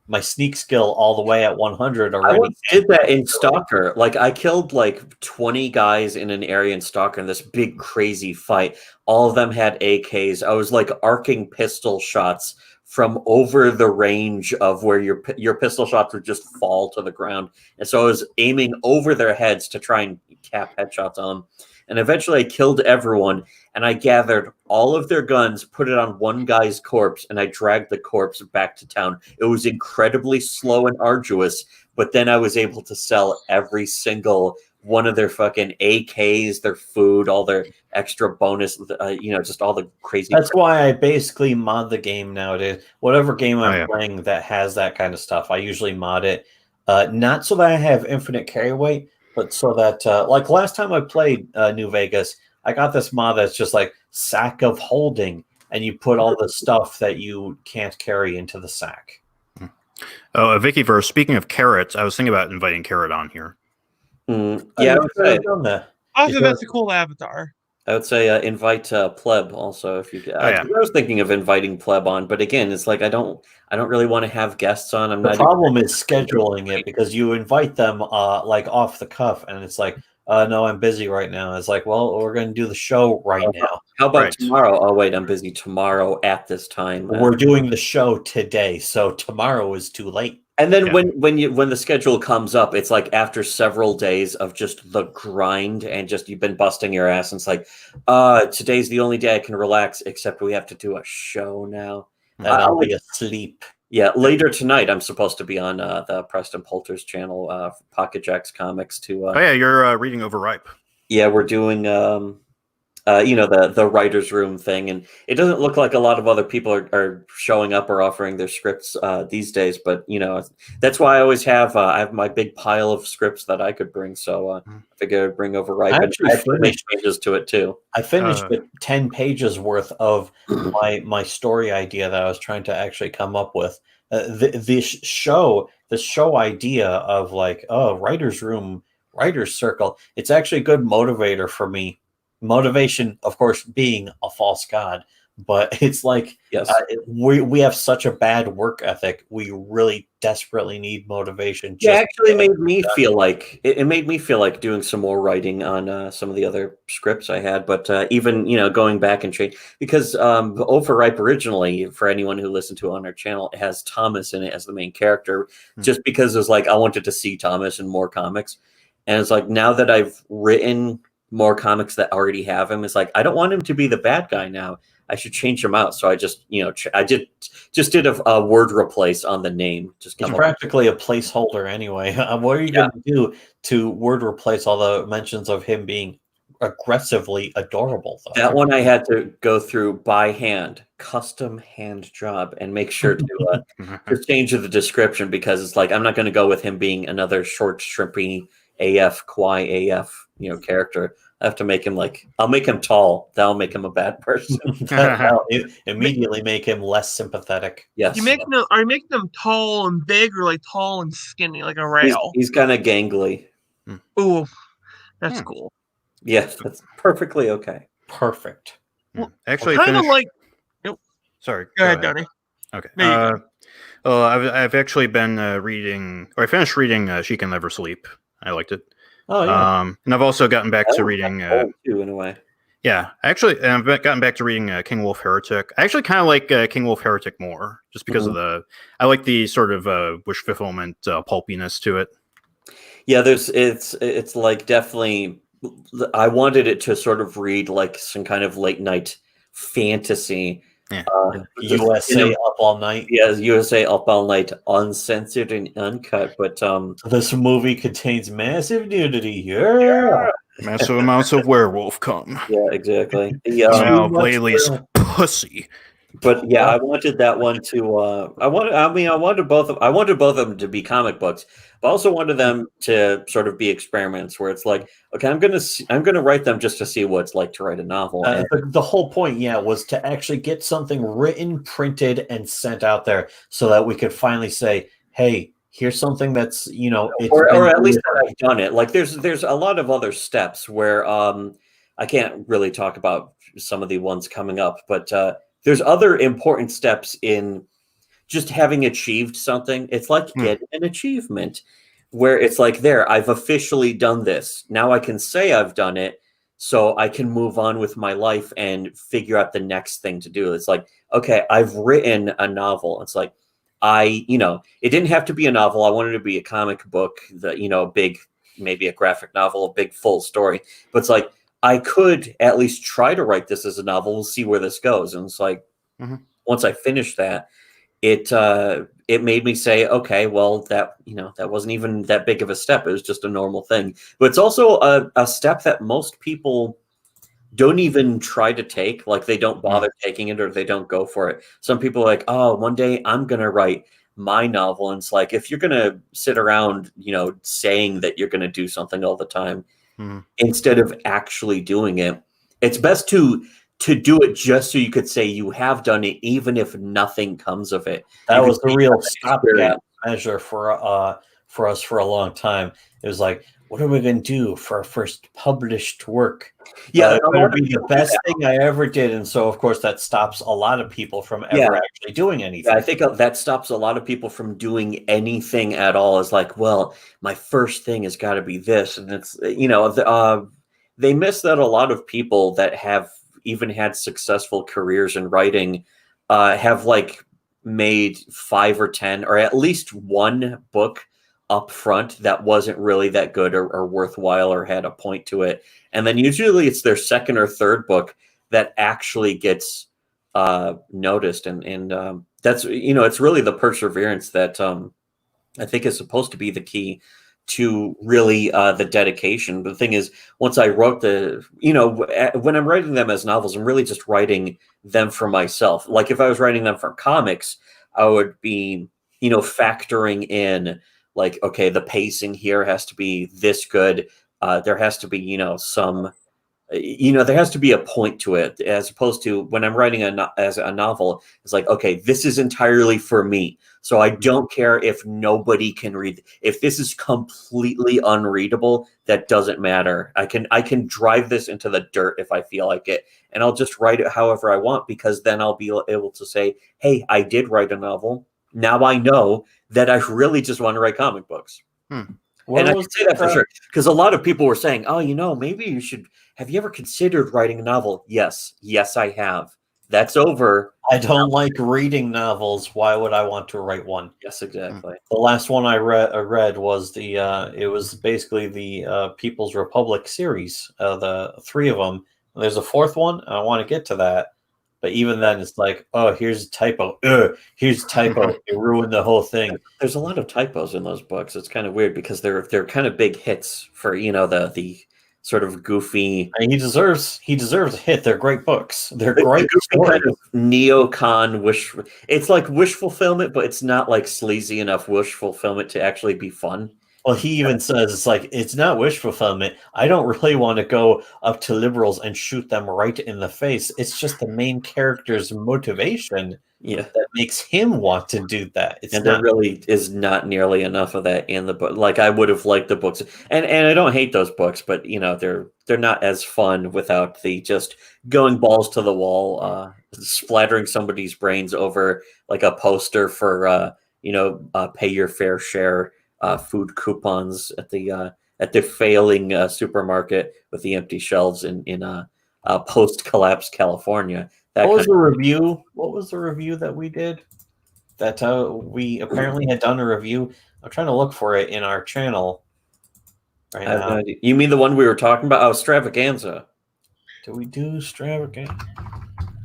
My sneak skill all the way at 100 already. I did that in Stalker. Like, I killed like 20 guys in an area in Stalker in this big crazy fight. All of them had AKs. I was like arcing pistol shots from over the range of where your pistol shots would just fall to the ground. And so I was aiming over their heads to try and cap headshots on them. And eventually I killed everyone, and I gathered all of their guns, put it on one guy's corpse, and I dragged the corpse back to town. It was incredibly slow and arduous, but then I was able to sell every single one of their fucking AKs, their food, all their extra bonus, just all the crazy. That's why I basically mod the game nowadays. Whatever game I'm playing that has that kind of stuff, I usually mod it. Not so that I have infinite carry weight, but so that, like last time I played New Vegas, I got this mod that's just like sack of holding, and you put all the stuff that you can't carry into the sack. Oh, Vickyverse, speaking of carrots, I was thinking about inviting Carrot on here. Yeah, I would say also that's a cool avatar. I would say invite Pleb also if you. I was thinking of inviting Pleb on, but again, it's like I don't really want to have guests on. The problem is scheduling it because you invite them like off the cuff, and it's like, no, I'm busy right now. It's like, well, we're going to do the show right now. How about tomorrow? Oh wait, I'm busy tomorrow at this time. We're doing the show today, so tomorrow is too late. And then when the schedule comes up, it's like after several days of just the grind and just you've been busting your ass, and it's like, today's the only day I can relax, except we have to do a show now. And I'll be asleep. Yeah, later tonight I'm supposed to be on the Preston Poulter's channel, Pocket Jacks Comics. To Oh yeah, you're reading Overripe. yeah, we're doing the writers' room thing, and it doesn't look like a lot of other people are showing up or offering their scripts these days. But that's why I have my big pile of scripts that I could bring. So I figured I'd bring Overripe. I And actually I actually make finished- changes to it too. I finished with 10 pages worth of my story idea that I was trying to actually come up with. The show idea of like, writer's room, writer's circle, it's actually a good motivator for me. Motivation, of course, being a false god, but it's like, Yes. we have such a bad work ethic. We really desperately need motivation. Yeah, actually made me feel like it made me feel like doing some more writing on some of the other scripts I had. But even going back and change, because Overripe originally, for anyone who listened to it on our channel, it has Thomas in it as the main character, just because it was like I wanted to see Thomas in more comics, and it's like now that I've written more comics that already have him, it's like I don't want him to be the bad guy now. I should change him out. So I just, I did a word replace on the name. Just It's practically a placeholder anyway. What are you going to do to word replace all the mentions of him being aggressively adorable, though? That one I had to go through by hand, custom hand job, and make sure to change the description, because it's like I'm not going to go with him being another short, shrimpy AF, Kwai AF, character. I have to make him I'll make him tall. That'll make him a bad person. That'll immediately make him less sympathetic. Yes. Are you making them tall and big, or like tall and skinny, like a rail? He's kind of gangly. Ooh, that's cool. Yes, that's perfectly okay. Perfect. Actually, kind of like. Sorry. Go ahead, Donnie. Okay. I've actually been reading, or I finished reading She Can Never Sleep. I liked it. Oh yeah. And I've also gotten back to reading. Too, in a way. Yeah, actually, I've gotten back to reading King Wolf Heretic. I actually kind of like King Wolf Heretic more, just because of I like the sort of wish fulfillment pulpiness to it. Yeah, it's like definitely. I wanted it to sort of read like some kind of late night fantasy. Yeah. USA Up All Night. Yeah, USA Up All Night, uncensored and uncut. But this movie contains massive nudity. Yeah. Massive amounts of werewolf cum. Yeah, exactly. Laylee's pussy. But yeah, I wanted that one to. I wanted both of them to be comic books, but I also wanted them to sort of be experiments where it's like, okay, I'm gonna write them just to see what it's like to write a novel. The whole point, was to actually get something written, printed, and sent out there so that we could finally say, hey, here's something that's it's or at least that I've done it. Like there's a lot of other steps where I can't really talk about some of the ones coming up, but there's other important steps in just having achieved something. It's like getting an achievement where it's like, there, I've officially done this. Now I can say I've done it, so I can move on with my life and figure out the next thing to do. It's like, okay, I've written a novel. It's like, it didn't have to be a novel. I wanted it to be a comic book, big, maybe a graphic novel, a big full story. But it's like, I could at least try to write this as a novel. We'll see where this goes. And it's like, once I finished that, it made me say, okay, well, that wasn't even that big of a step. It was just a normal thing. But it's also a step that most people don't even try to take. Like they don't bother taking it, or they don't go for it. Some people are like, oh, one day I'm going to write my novel. And it's like, if you're going to sit around, saying that you're going to do something all the time, instead of actually doing it, it's best to do it just so you could say you have done it, even if nothing comes of it. That was the real stopgap measure for us for a long time. It was like, what are we going to do for our first published work? Yeah, it would be the best thing I ever did. And so, of course, that stops a lot of people from ever actually doing anything. Yeah, I think that stops a lot of people from doing anything at all. Is like, well, my first thing has got to be this. And it's, they miss that a lot of people that have even had successful careers in writing have like made 5 or 10 or at least one book up front that wasn't really that good or worthwhile or had a point to it. And then usually it's their second or third book that actually gets noticed, and that's it's really the perseverance that I think is supposed to be the key to really the dedication. But the thing is, once I wrote when I'm writing them as novels, I'm really just writing them for myself. Like if I was writing them for comics, I would be factoring in like, okay, the pacing here has to be this good. There has to be some there has to be a point to it, as opposed to when I'm writing as a novel, it's like, okay, this is entirely for me. So I don't care if nobody can read. If this is completely unreadable, that doesn't matter. I can drive this into the dirt if I feel like it, and I'll just write it however I want, because then I'll be able to say, hey, I did write a novel. Now I know that I really just want to write comic books. And I can say that for sure, because a lot of people were saying, oh, maybe you should. Have you ever considered writing a novel? Yes, I have. That's over. I don't like reading novels. Why would I want to write one? Yes, exactly. The last one I read was it was basically the People's Republic series, the 3 of them. There's a 4th one. I want to get to that, but even then, it's like, oh, here's a typo. Here's a typo. It ruined the whole thing. There's a lot of typos in those books. It's kind of weird because they're kind of big hits for the sort of goofy. And he deserves a hit. They're great books. They're great stories. Kind of neocon wish. It's like wish fulfillment, but it's not like sleazy enough wish fulfillment to actually be fun. Well, he even says it's like, it's not wish fulfillment. I don't really want to go up to liberals and shoot them right in the face. It's just the main character's motivation that makes him want to do that. There really is not nearly enough of that in the book. Like, I would have liked the books, and I don't hate those books, but they're not as fun without the just going balls to the wall, splattering somebody's brains over like a poster for pay your fair share. Food coupons at the failing supermarket with the empty shelves in post-collapse California. What was the review that we did? That we apparently had done a review. I'm trying to look for it in our channel right now. You mean the one we were talking about? Oh, Stravaganza. Did we do Stravaganza?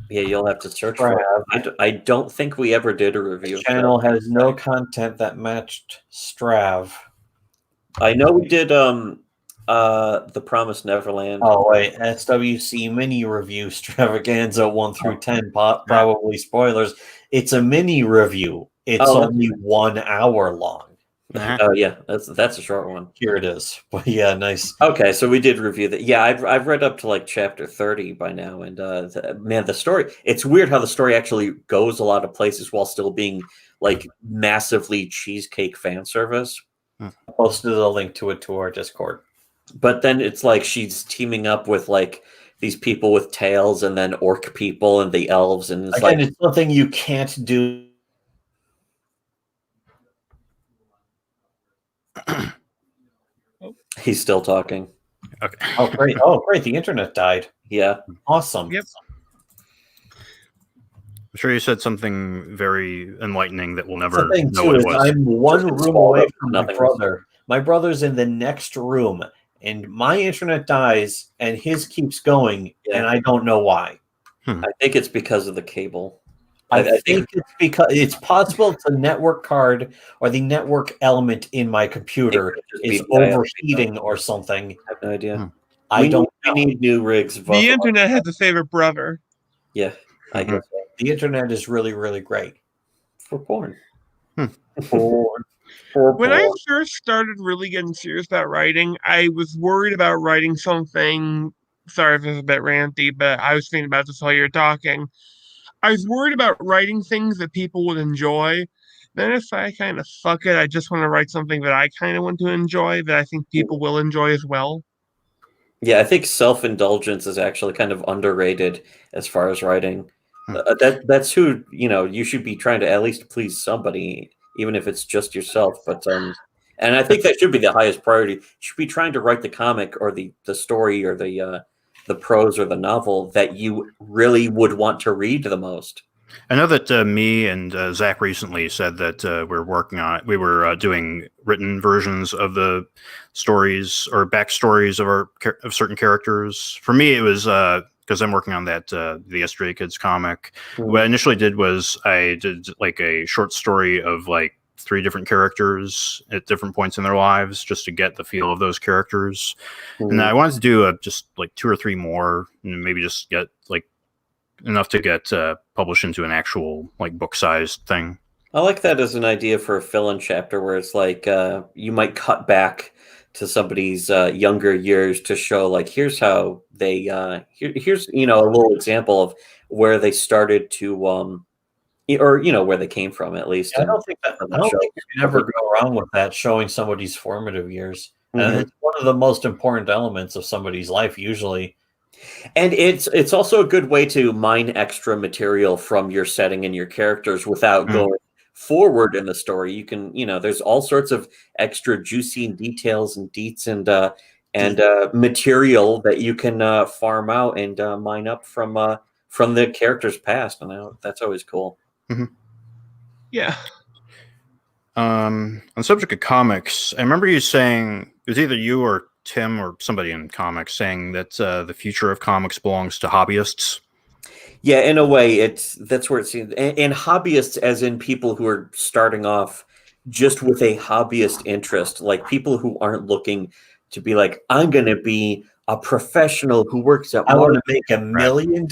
Yeah, you'll have to search for it. I don't think we ever did a review. The channel has no content that matched Strav. I know we did The Promised Neverland. Oh wait, SWC mini review Stravaganza 1 through 10. Probably spoilers. It's a mini review. It's only 1 hour long. Oh yeah, that's a short one. Here it is. But yeah, nice. Okay, so we did review that. Yeah, I've read up to like chapter 30 by now, and the story. It's weird how the story actually goes a lot of places while still being like massively cheesecake fan service. I posted a link to it to our Discord. But then it's like she's teaming up with like these people with tails, and then orc people and the elves, and it's something you can't do. He's still talking. Okay. Oh great! The internet died. Yeah. Awesome. Yep. I'm sure you said something very enlightening that we'll never The thing know too what is it was. I'm one room away from my Nothing. brother. My brother's in the next room, and my internet dies, and his keeps going, and I don't know why. I think it's because of the cable. I think it's because it's possible it's a network card or the network element in my computer is overheating or something. I have no idea. I don't know. We need new rigs. The internet has a favorite brother. Yeah, I guess so. The internet is really, really great. For porn. When I first started really getting serious about writing, I was worried about writing something. Sorry if it's a bit ranty, but I was thinking about this while you were talking. I was worried about writing things that people would enjoy. Then if I kind of fuck it, I just want to write something that I kind of want to enjoy, that I think people will enjoy as well. Yeah, I think self-indulgence is actually kind of underrated as far as writing. That's who, you should be trying to at least please somebody, even if it's just yourself. But and I think that should be the highest priority. You should be trying to write the comic or the story or the prose or the novel that you really would want to read the most. I know that me and Zach recently said that we were doing written versions of the stories or backstories of certain characters. For me, it was because I'm working on that the Stray Kids comic. Mhm. What I initially did was I did like a short story of like 3 different characters at different points in their lives, just to get the feel of those characters. And I wanted to do just like 2 or 3 more, and maybe just get like enough to get published into an actual like book-sized thing. I like that as an idea for a fill-in chapter where it's like you might cut back to somebody's younger years to show like here's how they here's a little example of where they started to or where they came from at least. I don't think you can ever go wrong with that, showing somebody's formative years. And it's one of the most important elements of somebody's life usually. And it's also a good way to mine extra material from your setting and your characters without going forward in the story. You can, there's all sorts of extra juicy details and deets and material that you can farm out and mine up from the character's past, and that's always cool. Yeah. On the subject of comics, I remember you saying, it was either you or Tim or somebody in comics saying that the future of comics belongs to hobbyists. Yeah, in a way, that's where it seems. And hobbyists, as in people who are starting off just with a hobbyist interest, like people who aren't looking to be like, I'm going to be a professional who works at. I want to make $1 million.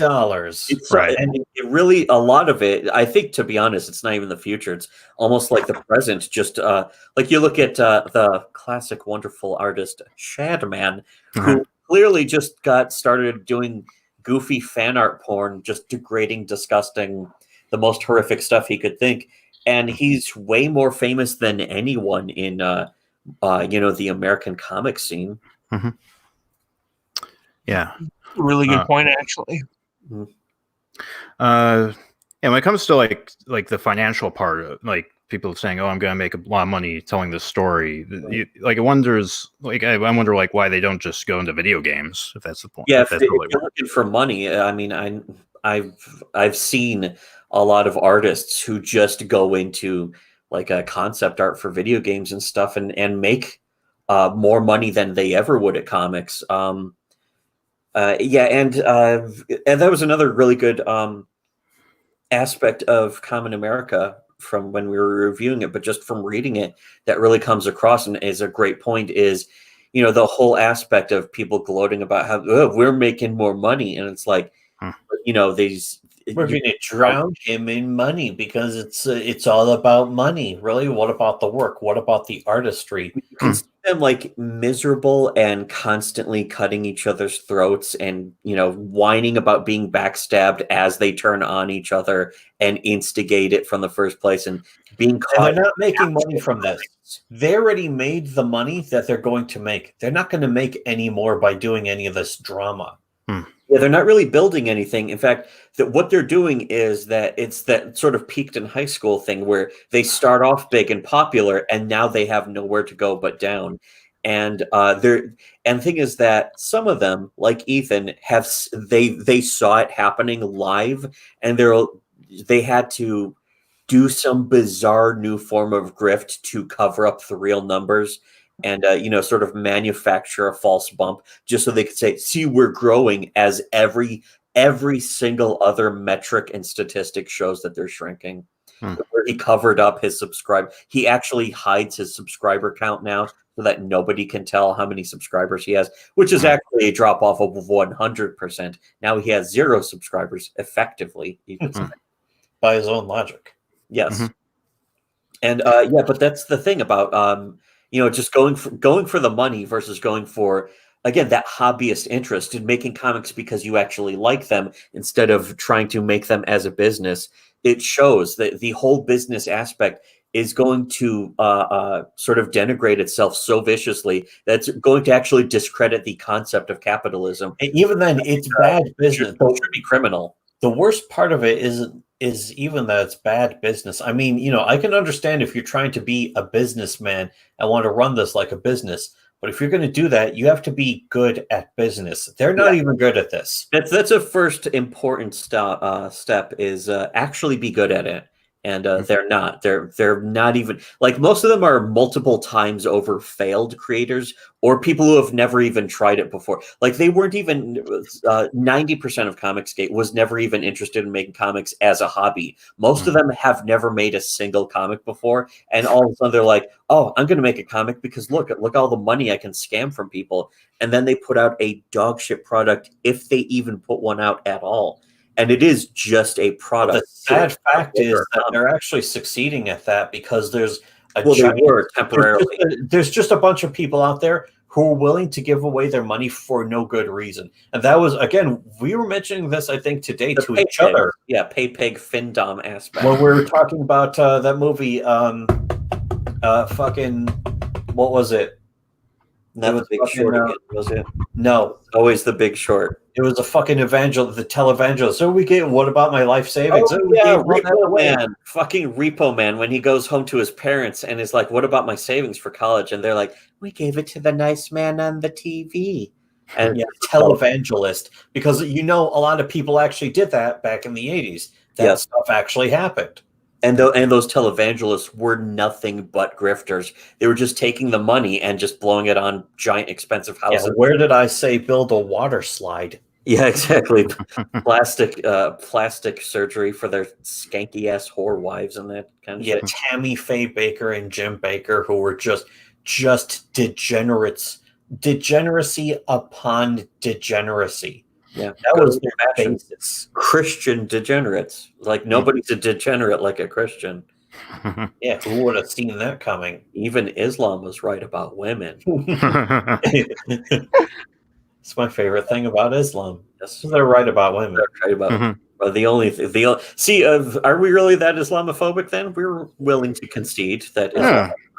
Right. And it really, a lot of it, I think, to be honest, it's not even the future. It's almost like the present. Just like you look at the classic, wonderful artist Shadman, who clearly just got started doing goofy fan art porn, just degrading, disgusting, the most horrific stuff he could think. And he's way more famous than anyone in, the American comic scene. Yeah. Really good point, actually. And when it comes to like the financial part of like people saying, "Oh, I'm going to make a lot of money telling this story," I wonder like why they don't just go into video games, if that's the point. Yeah, if you're looking for money, I mean, I've seen a lot of artists who just go into like a concept art for video games and stuff, and make more money than they ever would at comics. And that was another really good aspect of Common America from when we were reviewing it, but just from reading it, that really comes across and is a great point is, the whole aspect of people gloating about how we're making more money. And it's like, we're going to drown him in money because it's all about money. Really? What about the work? What about the artistry? You can see them like miserable and constantly cutting each other's throats and, whining about being backstabbed as they turn on each other and instigate it from the first place and being caught. And they're not making money from this. They already made the money that they're going to make. They're not going to make any more by doing any of this drama. Yeah, they're not really building anything. In fact, what they're doing is that it's that sort of peaked in high school thing where they start off big and popular, and now they have nowhere to go but down. And the thing is that some of them, like Ethan, they saw it happening live, and they had to do some bizarre new form of grift to cover up the real numbers. And, sort of manufacture a false bump just so they could say, see, we're growing, as every single other metric and statistic shows that they're shrinking. Where he covered up his he actually hides his subscriber count now so that nobody can tell how many subscribers he has, which is actually a drop off of 100%. Now he has 0 subscribers effectively, you could say. By his own logic. Yes. And but that's the thing about just going for the money versus going for, again, that hobbyist interest in making comics because you actually like them instead of trying to make them as a business. It shows that the whole business aspect is going to sort of denigrate itself so viciously that's going to actually discredit the concept of capitalism. And even then, it's bad business. It should be criminal. The worst part of it is even that it's bad business. I mean, I can understand if you're trying to be a businessman and want to run this like a business, but if you're going to do that, you have to be good at business. They're not even good at this. That's a first important step is actually be good at it. And they're not. They're not even like most of them are multiple times over failed creators or people who have never even tried it before. Like they weren't even 90% of Comicsgate was never even interested in making comics as a hobby. Most of them have never made a single comic before, and all of a sudden they're like, "Oh, I'm going to make a comic because look all the money I can scam from people." And then they put out a dog shit product if they even put one out at all. And it is just a product. The sad fact is that they're actually succeeding at that because there's they were temporarily. There's just a bunch of people out there who are willing to give away their money for no good reason. And that was, again, we were mentioning this, I think, today to each other. Yeah, pay pig findom aspect. When we were talking about that movie, fucking, what was it? Not The Big Short again, was it? No. Always The Big Short. It was a fucking the televangelist. So we get, what about my life savings? Oh, yeah, Repo Man. Fucking Repo Man when he goes home to his parents and is like, what about my savings for college? And they're like, we gave it to the nice man on the TV. And yeah, televangelist. Because, a lot of people actually did that back in the 80s. That stuff actually happened. And those televangelists were nothing but grifters. They were just taking the money and just blowing it on giant expensive houses. Yeah, where did I say build a water slide? Yeah, exactly. plastic surgery for their skanky ass whore wives and that kind of thing. Tammy Faye Baker and Jim Baker, who were just degenerates. Degeneracy upon degeneracy. Yeah, that was their basis. Christian degenerates. Like nobody's a degenerate like a Christian. Yeah, who would have seen that coming? Even Islam was right about women. It's my favorite thing about Islam. Yes, they're right about women. They're right about see, are we really that Islamophobic? Then we're willing to concede that.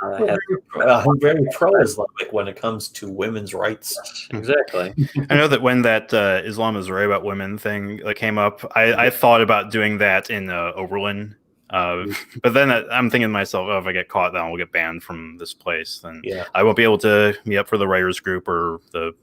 I'm very pro-Islamic when it comes to women's rights. Exactly. I know that when that Islam is right about women thing came up, I thought about doing that in Oberlin. But then I'm thinking to myself, if I get caught, then I'll get banned from this place. Then I won't be able to meet up for the writers group or the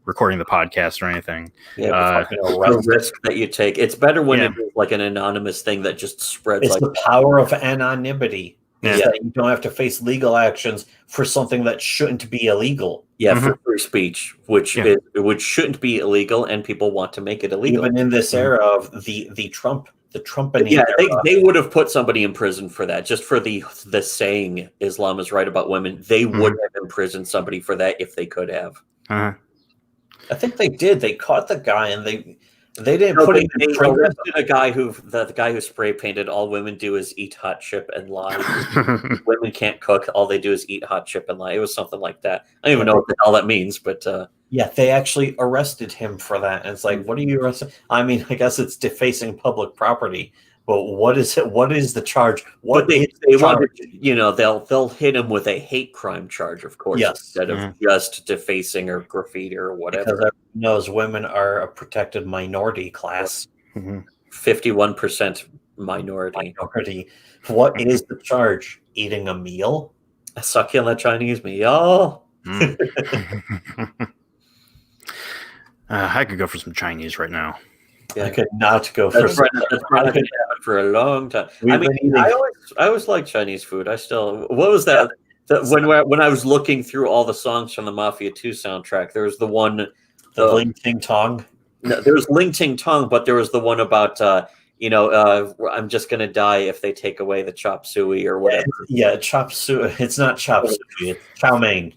recording the podcast or anything. Yeah, the risk that you take. It's better when it's like an anonymous thing that just spreads. It's the power of anonymity. Is that you don't have to face legal actions for something that shouldn't be illegal. Yeah, for free speech, which shouldn't be illegal, and people want to make it illegal. Even in this era of the Trumpany. Yeah, they would have put somebody in prison for that, just for the saying Islam is right about women. They would have imprisoned somebody for that if they could have. I think they did. They caught the guy and they didn't put him in prison. The guy who spray painted "All women do is eat hot chip and lie." Women can't cook; all they do is eat hot chip and lie. It was something like that. I don't even know what the hell that means, but they actually arrested him for that. And it's like, what are you arresting? I mean, I guess it's defacing public property, but what is it? What is the charge? They'll hit him with a hate crime charge, of course, instead of just defacing or graffiti or whatever. Because everyone knows women are a protected minority class. 51% minority. What is the charge? Eating a meal? A succulent Chinese meal. I could go for some Chinese right now. Yeah. I could not go for for a long time. I always liked Chinese food. What was that? When I was looking through all the songs from the Mafia 2 soundtrack, there was the one, the Ling Ting Tong. No, there was Ling Ting Tong, but there was the one about I'm just gonna die if they take away the chop suey or whatever. Yeah, chop suey. It's not chop suey. It's chow mein.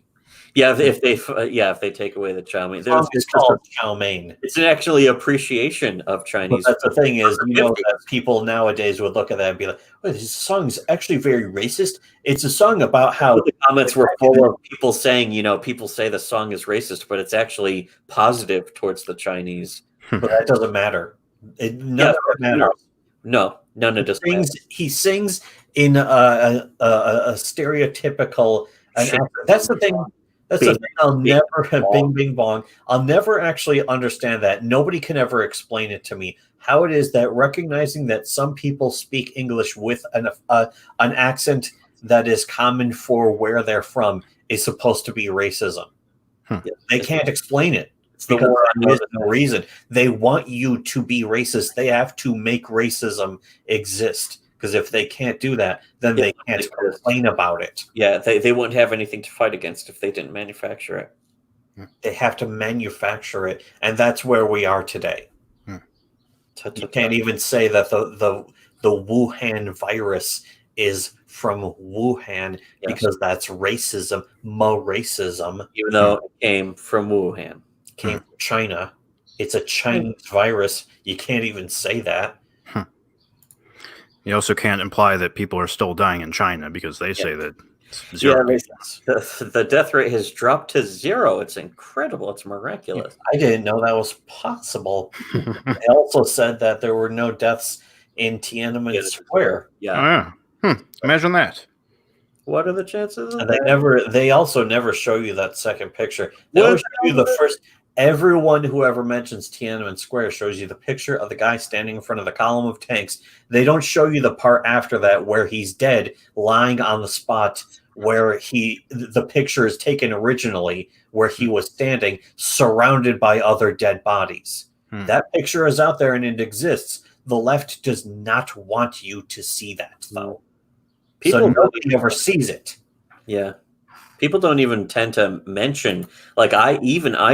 Yeah, if they take away the chow mein, it's called chow mein. It's an actually appreciation of Chinese. But that's the thing is, that people nowadays would look at that and be like, "Oh, this song's actually very racist." It's a song about how the comments were full of people saying, people say the song is racist, but it's actually positive towards the Chinese. But that doesn't matter. None of it matters. No, none of it. He sings in a stereotypical. That's the thing. That's the thing I'll never have Bing Bing Bong. I'll never actually understand that. Nobody can ever explain it to me. How it is that recognizing that some people speak English with an accent that is common for where they're from is supposed to be racism. They can't explain it. Because there is no reason. They want you to be racist. They have to make racism exist Because if they can't do that, then Yeah, they can't complain about it. Yeah, they wouldn't have anything to fight against if they didn't manufacture it. They have to manufacture it, and that's where we are today. You can't even say that the Wuhan virus is from Wuhan because that's racism, racism. Even though it came from Wuhan. Came from China. It's a Chinese virus. You can't even say that. You also can't imply that people are still dying in China because they say that it's 0 cases. The death rate has dropped to 0. It's incredible. It's miraculous. I didn't know that was possible. They also said that there were no deaths in Tiananmen Square. Yeah. Imagine that. What are the chances? And they also never show you that second picture. They always show you the first. Everyone who ever mentions Tiananmen Square shows you the picture of the guy standing in front of the column of tanks. They don't show you the part after that where he's dead, lying on the spot where the picture is taken originally, where he was standing, surrounded by other dead bodies. That picture is out there and it exists. The left does not want you to see that, though. So nobody ever sees it. Yeah. People don't even tend to mention, like I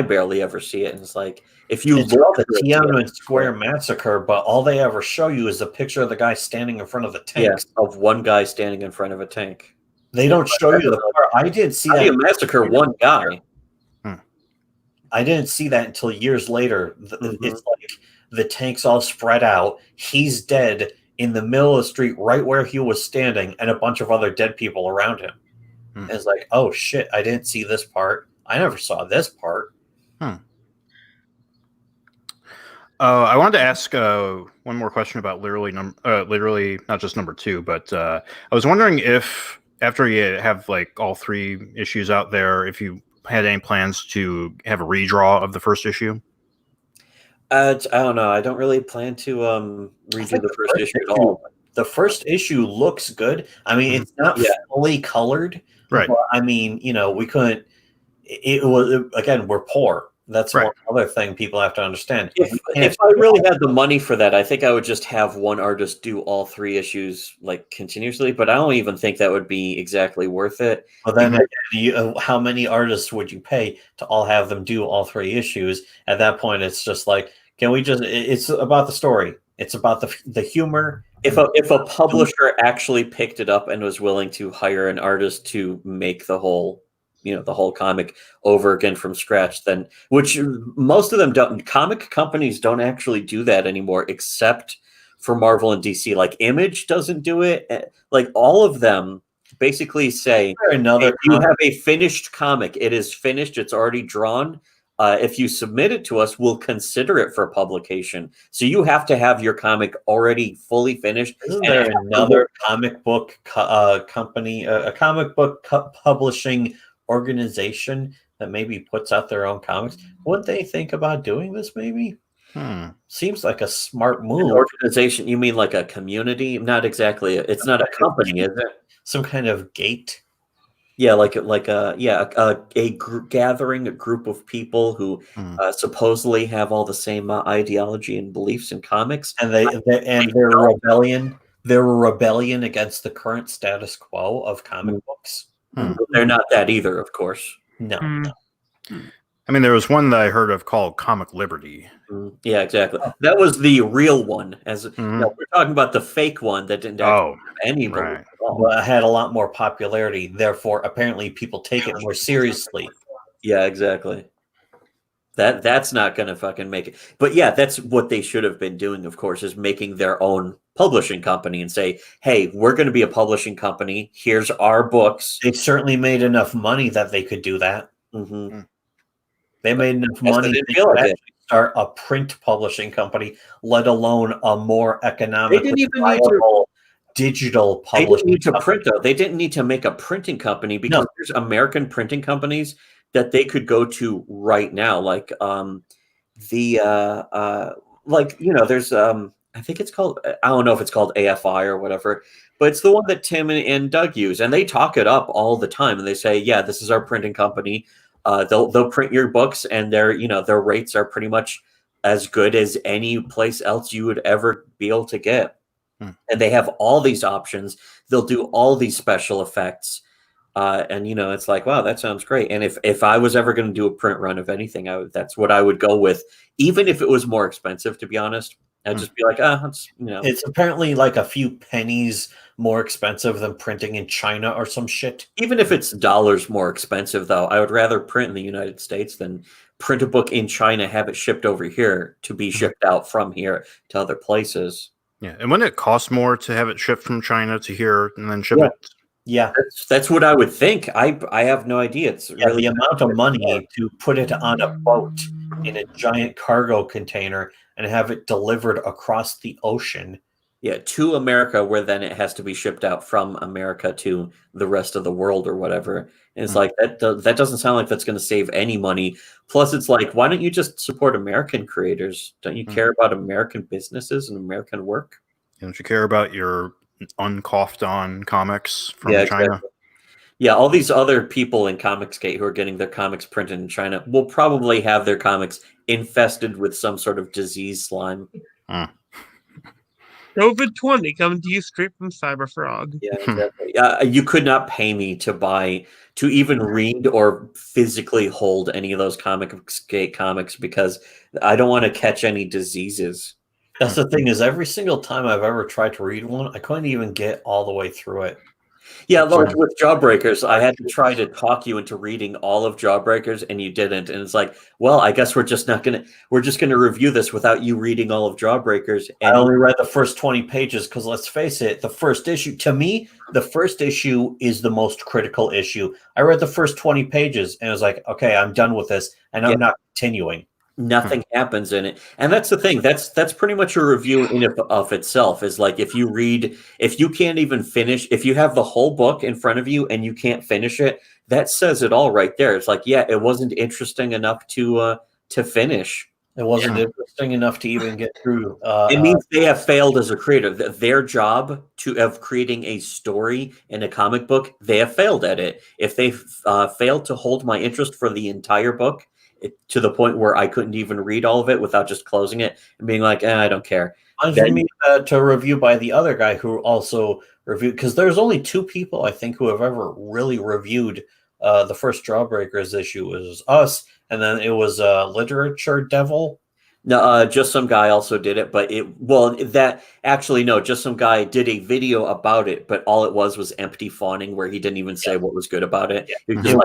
barely ever see it. And it's like, if you look at the Tiananmen Square massacre, but all they ever show you is a picture of the guy standing in front of the tank. Yeah, of one guy standing in front of a tank. They don't show you the part. I didn't see that. How do you massacre one guy? I didn't see that until years later. It's like the tank's all spread out. He's dead in the middle of the street, right where he was standing, and a bunch of other dead people around him. And it's like, oh shit, I didn't see this part. I never saw this part. I wanted to ask one more question about literally not just number 2, but I was wondering if after you have like all 3 issues out there, if you had any plans to have a redraw of the first issue. I don't know. I don't really plan to redo the first issue at all. The first issue looks good. I mean, it's not fully colored. Right. But, I mean, we couldn't. It was again. We're poor. That's one other thing people have to understand. If I really had the money for that, I think I would just have one artist do all 3 issues like continuously. But I don't even think that would be exactly worth it. Well, then, how many artists would you pay to all have them do all 3 issues? At that point, it's just like, can we just? It's about the story. It's about the humor. If a publisher actually picked it up and was willing to hire an artist to make the whole comic over again from scratch, then, which most of them don't, comic companies don't actually do that anymore, except for Marvel and DC. Like Image doesn't do it. Like all of them basically say, if you have a finished comic, it is finished, it's already drawn. If you submit it to us, we'll consider it for publication. So you have to have your comic already fully finished. Isn't there another comic book company, a comic book publishing organization that maybe puts out their own comics? Wouldn't they think about doing this maybe? Seems like a smart move. An organization? You mean like a community? Not exactly. It's not a company, is it? Some kind of gate. Yeah, gathering, a group of people who supposedly have all the same ideology and beliefs in comics, and they're rebellion. They're a rebellion against the current status quo of comic books. They're not that either, of course. No. I mean, there was one that I heard of called Comic Liberty. Yeah, exactly. That was the real one. We're talking about the fake one that didn't have any belief. Well, it had a lot more popularity. Therefore, apparently, people take it more seriously. Yeah, exactly. That's not going to fucking make it. But yeah, that's what they should have been doing, of course, is making their own publishing company and say, hey, we're going to be a publishing company. Here's our books. They certainly made enough money that they could do that. They made enough money to start a print publishing company, let alone a more economically viable digital publishing. They didn't need to print, though. They didn't need to make a printing company because there's American printing companies that they could go to right now. Like there's I think it's called, I don't know if it's called AFI or whatever, but it's the one that Tim and Doug use, and they talk it up all the time, and they say, yeah, this is our printing company. They'll print your books, and their rates are pretty much as good as any place else you would ever be able to get. And they have all these options. They'll do all these special effects. And it's like, wow, that sounds great. And if I was ever going to do a print run of anything, that's what I would go with, even if it was more expensive. To be honest, I'd just be like, it's apparently like a few pennies more expensive than printing in China or some shit. Even if it's dollars more expensive, though, I would rather print in the United States than print a book in China, have it shipped over here to be shipped out from here to other places. Yeah, and wouldn't it cost more to have it shipped from China to here and then ship it? Yeah, that's what I would think. I have no idea. It's really the amount of money to put it on a boat in a giant cargo container and have it delivered across the ocean. Yeah, to America, where then it has to be shipped out from America to the rest of the world or whatever. And it's like that doesn't sound like that's going to save any money. Plus, it's like, why don't you just support American creators? Don't you care about American businesses and American work? Don't you care about your uncoughed on comics from China? Exactly. Yeah, all these other people in Comicsgate who are getting their comics printed in China will probably have their comics infested with some sort of disease slime. COVID-20 coming to you straight from Cyberfrog. Yeah, exactly. You could not pay me to even read or physically hold any of those Comicsgate comics because I don't want to catch any diseases. That's the thing is every single time I've ever tried to read one, I couldn't even get all the way through it. Yeah, like with Jawbreakers, I had to try to talk you into reading all of Jawbreakers, and you didn't. And it's like, well, I guess we're just gonna review this without you reading all of Jawbreakers. And I only read the first 20 pages because let's face it, the first issue is the most critical issue. I read the first 20 pages and I was like, okay, I'm done with this, and I'm not continuing. Nothing happens in it. And that's the thing. That's pretty much a review in of itself, is like, if you can't even finish, if you have the whole book in front of you and you can't finish it, that says it all right there. It's like, yeah, it wasn't interesting enough to finish. It wasn't interesting enough to even get through. It means they have failed as a creator. Their job of creating a story in a comic book, they have failed at it. If they failed to hold my interest for the entire book, to the point where I couldn't even read all of it without just closing it and being like, I don't care. Me to review by the other guy who also reviewed, because there's only two people I think who have ever really reviewed the first Jawbreakers issue. It was us, and then it was Literature Devil. No, just some guy also did it, but just some guy did a video about it, but all it was empty fawning where he didn't even say what was good about it. My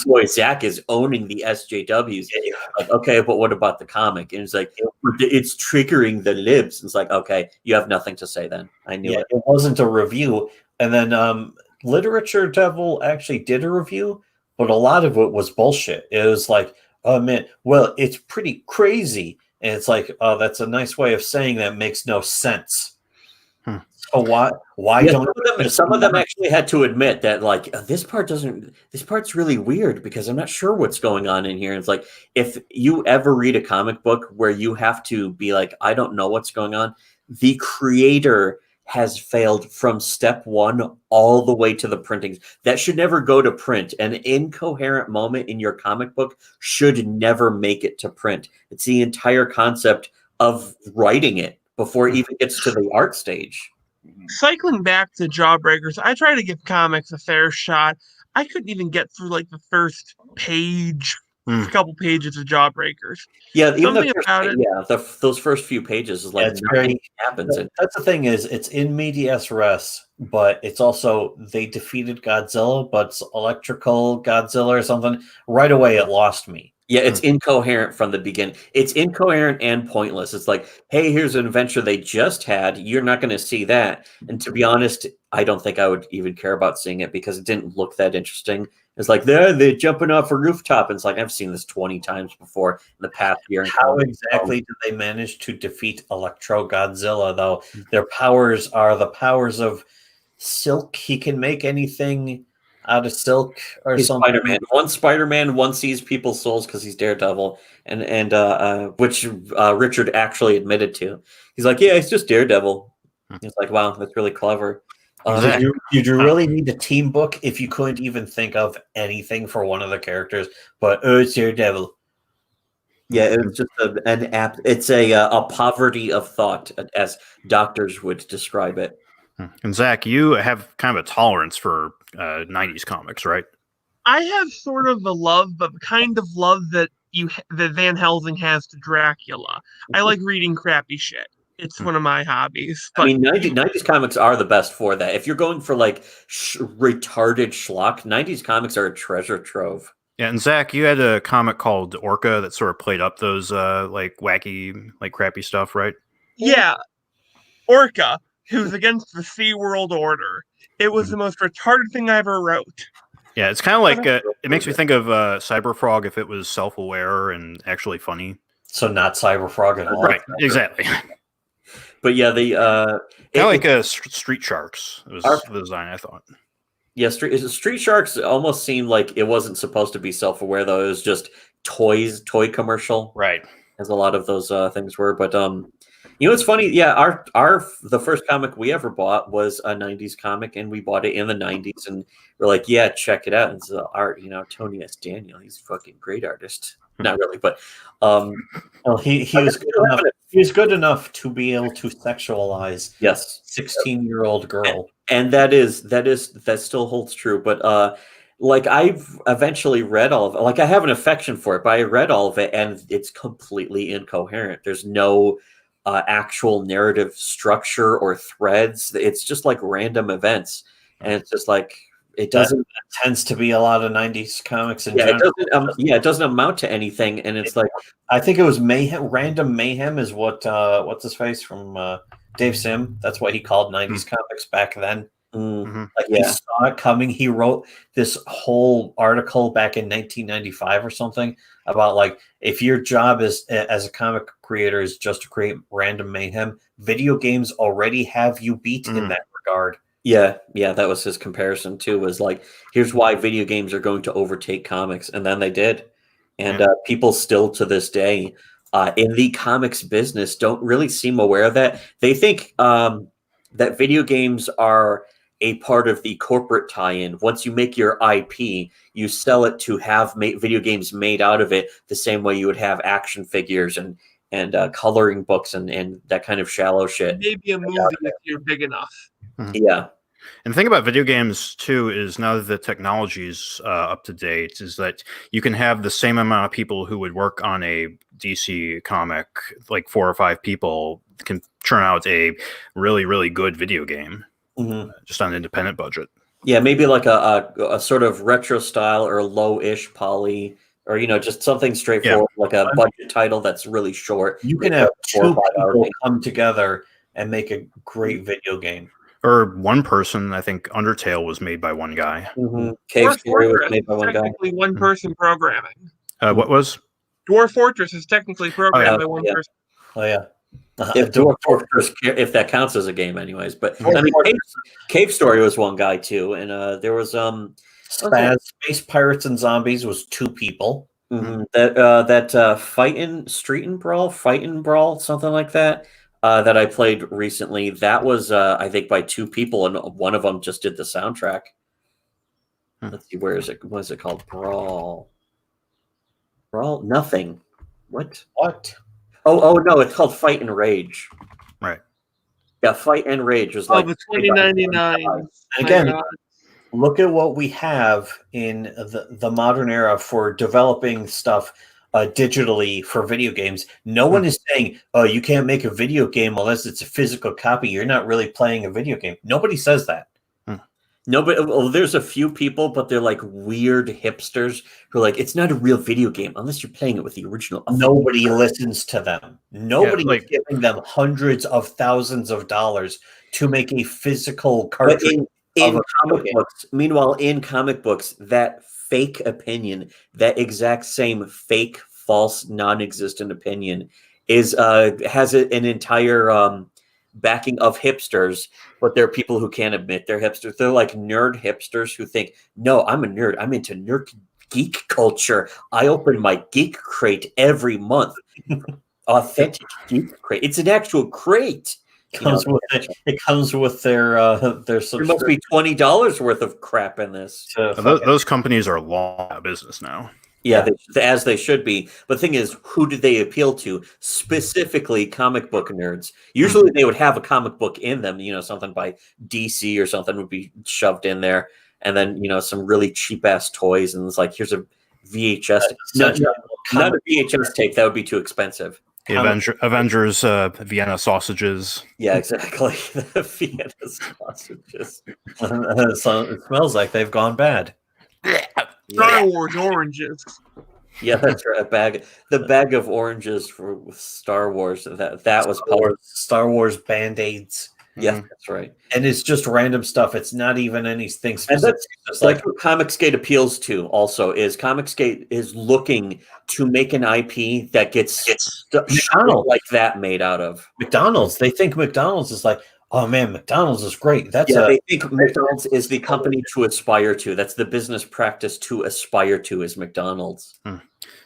boy Zach is owning the SJWs. Like, okay, but what about the comic? And it's like, it's triggering the libs. It's like, okay, you have nothing to say then. I knew it. It wasn't a review. And then Literature Devil actually did a review, but a lot of it was bullshit. It was like, oh man, well, it's pretty crazy. And it's like, oh, that's a nice way of saying that makes no sense. So why don't some of them actually had to admit that, like, this part's really weird because I'm not sure what's going on in here. And it's like, if you ever read a comic book where you have to be like, I don't know what's going on, the creator has failed from step one all the way to the printing. That should never go to print. An incoherent moment in your comic book should never make it to print. It's the entire concept of writing it before it even gets to the art stage. Cycling back to Jawbreakers, I try to give comics a fair shot. I couldn't even get through like the first page, couple pages of Jawbreakers. Yeah, even those first few pages is like nothing happens. That's the thing is, it's in medias res, but it's also they defeated Godzilla, but it's electrical Godzilla or something. Right away, it lost me. Yeah, it's incoherent from the beginning. It's incoherent and pointless. It's like, hey, here's an adventure they just had. You're not going to see that. And to be honest, I don't think I would even care about seeing it because it didn't look that interesting. It's like, they're jumping off a rooftop. And it's like, I've seen this 20 times before in the past year. How exactly did they manage to defeat Electro Godzilla, though? Their powers are the powers of silk. He can make anything out of silk or something. Spider-Man, one sees people's souls because he's Daredevil, and which Richard actually admitted to. He's like, yeah, he's just Daredevil. He's like, wow, that's really clever. Did you really need a team book if you couldn't even think of anything for one of the characters? But it's Daredevil. Yeah, it was just an app. It's a poverty of thought, as doctors would describe it. And Zach, you have kind of a tolerance for 90s comics, right? I have sort of a love, but the kind of love that that Van Helsing has to Dracula. I like reading crappy shit. It's one of my hobbies. I But mean, 90s comics are the best for that. If you're going for like retarded schlock, 90s comics are a treasure trove. Yeah, and Zach, you had a comic called Orca that sort of played up those like wacky, like crappy stuff, right? yeah, Orca, who's against the Sea World Order. It was the most retarded thing I ever wrote. Yeah, it's kind of like it makes me think of Cyberfrog if it was self-aware and actually funny. So not Cyberfrog at all. Right, exactly. But yeah, the kind of like Street Sharks was the design, I thought. Yeah, Street Sharks almost seemed like it wasn't supposed to be self-aware, though. It was just toy commercial, right? As a lot of those things were. But it's funny. Yeah, the first comic we ever bought was a '90s comic, and we bought it in the '90s, and we're like, yeah, check it out. And it's art. Tony S. Daniel, he's a fucking great artist. Not really, but well, he was good enough. He was good enough to be able to sexualize 16-year-old girl. And that still holds true. But like I've eventually read all of it. Like I have an affection for it, but I read all of it and it's completely incoherent. There's no actual narrative structure or threads. It's just like random events. And it's just like it doesn't. That tends to be a lot of 90s comics in general. It doesn't amount to anything. And it's like I think it was mayhem. Random mayhem is what's his face from Dave Sim. That's what he called 90s comics back then. Like he saw it coming. He wrote this whole article back in 1995 or something about like if your job is as a comic creator is just to create random mayhem, video games already have you beat in that regard. Yeah, that was his comparison too. Was like, here's why video games are going to overtake comics, and then they did. And people still to this day in the comics business don't really seem aware of that. They think that video games are a part of the corporate tie-in. Once you make your IP, you sell it to have video games made out of it the same way you would have action figures and coloring books and that kind of shallow shit. Maybe a movie if you're big enough. Yeah. And the thing about video games, too, is now that the technology's up to date, is that you can have the same amount of people who would work on a DC comic, like 4 or 5 people, can churn out a really, really good video game just on an independent budget. Yeah, maybe like a sort of retro style or low-ish poly, or just something straightforward, like a budget title that's really short. You can have 2 people come together and make a great video game. Or one person. I think Undertale was made by one guy. Cave Story was made by one guy. Technically, one person programming. What was? Dwarf Fortress is technically programmed by one person. Oh yeah. If Dwarf Fortress, if that counts as a game, anyways. But I mean, Cave Story was one guy too, and there was Space Pirates and Zombies was 2 people. That Fight and Brawl, something like that. That I played recently, that was I think by 2 people, and one of them just did the soundtrack. Let's see, where is it? What is it called? Brawl, nothing. What? Oh no, it's called Fight and Rage. Right. Yeah, Fight and Rage was like the 2099. Again, look at what we have in the modern era for developing stuff digitally for video games. No one is saying, oh, you can't make a video game unless it's a physical copy. You're not really playing a video game. Nobody says that. No, but there's a few people, but they're like weird hipsters who are like, it's not a real video game unless you're playing it with the original. Nobody listens to them. Nobody is giving them hundreds of thousands of dollars to make a physical cartridge. In comic books, meanwhile, in comic books, that fake opinion, that exact same fake, false, non-existent opinion has an entire backing of hipsters, but there are people who can't admit they're hipsters. They're like nerd hipsters who think, no, I'm a nerd. I'm into nerd geek culture. I open my geek crate every month. Authentic geek crate. It's an actual crate. It comes with their subscription. There must be $20 worth of crap in this. Those companies are long out of business now. Yeah, as they should be. But the thing is, who did they appeal to? Specifically, comic book nerds. Usually, they would have a comic book in them. Something by DC or something would be shoved in there, and then some really cheap ass toys. And it's like, here's a VHS. Not a VHS tape. That would be too expensive. The Avengers Vienna sausages. Yeah, exactly. The Vienna sausages. So it smells like they've gone bad. Star Wars oranges. Yeah, that's right. The bag of oranges for Star Wars. That was Star Wars Band-Aids. Yeah, that's right. And it's just random stuff. It's not even anything specific. And that's like what Comicsgate appeals to. Also, is Comicsgate is looking to make an IP that gets McDonald's like that made out of McDonald's. They think McDonald's is like, oh man, McDonald's is great. They think McDonald's is the company to aspire to. That's the business practice to aspire to is McDonald's.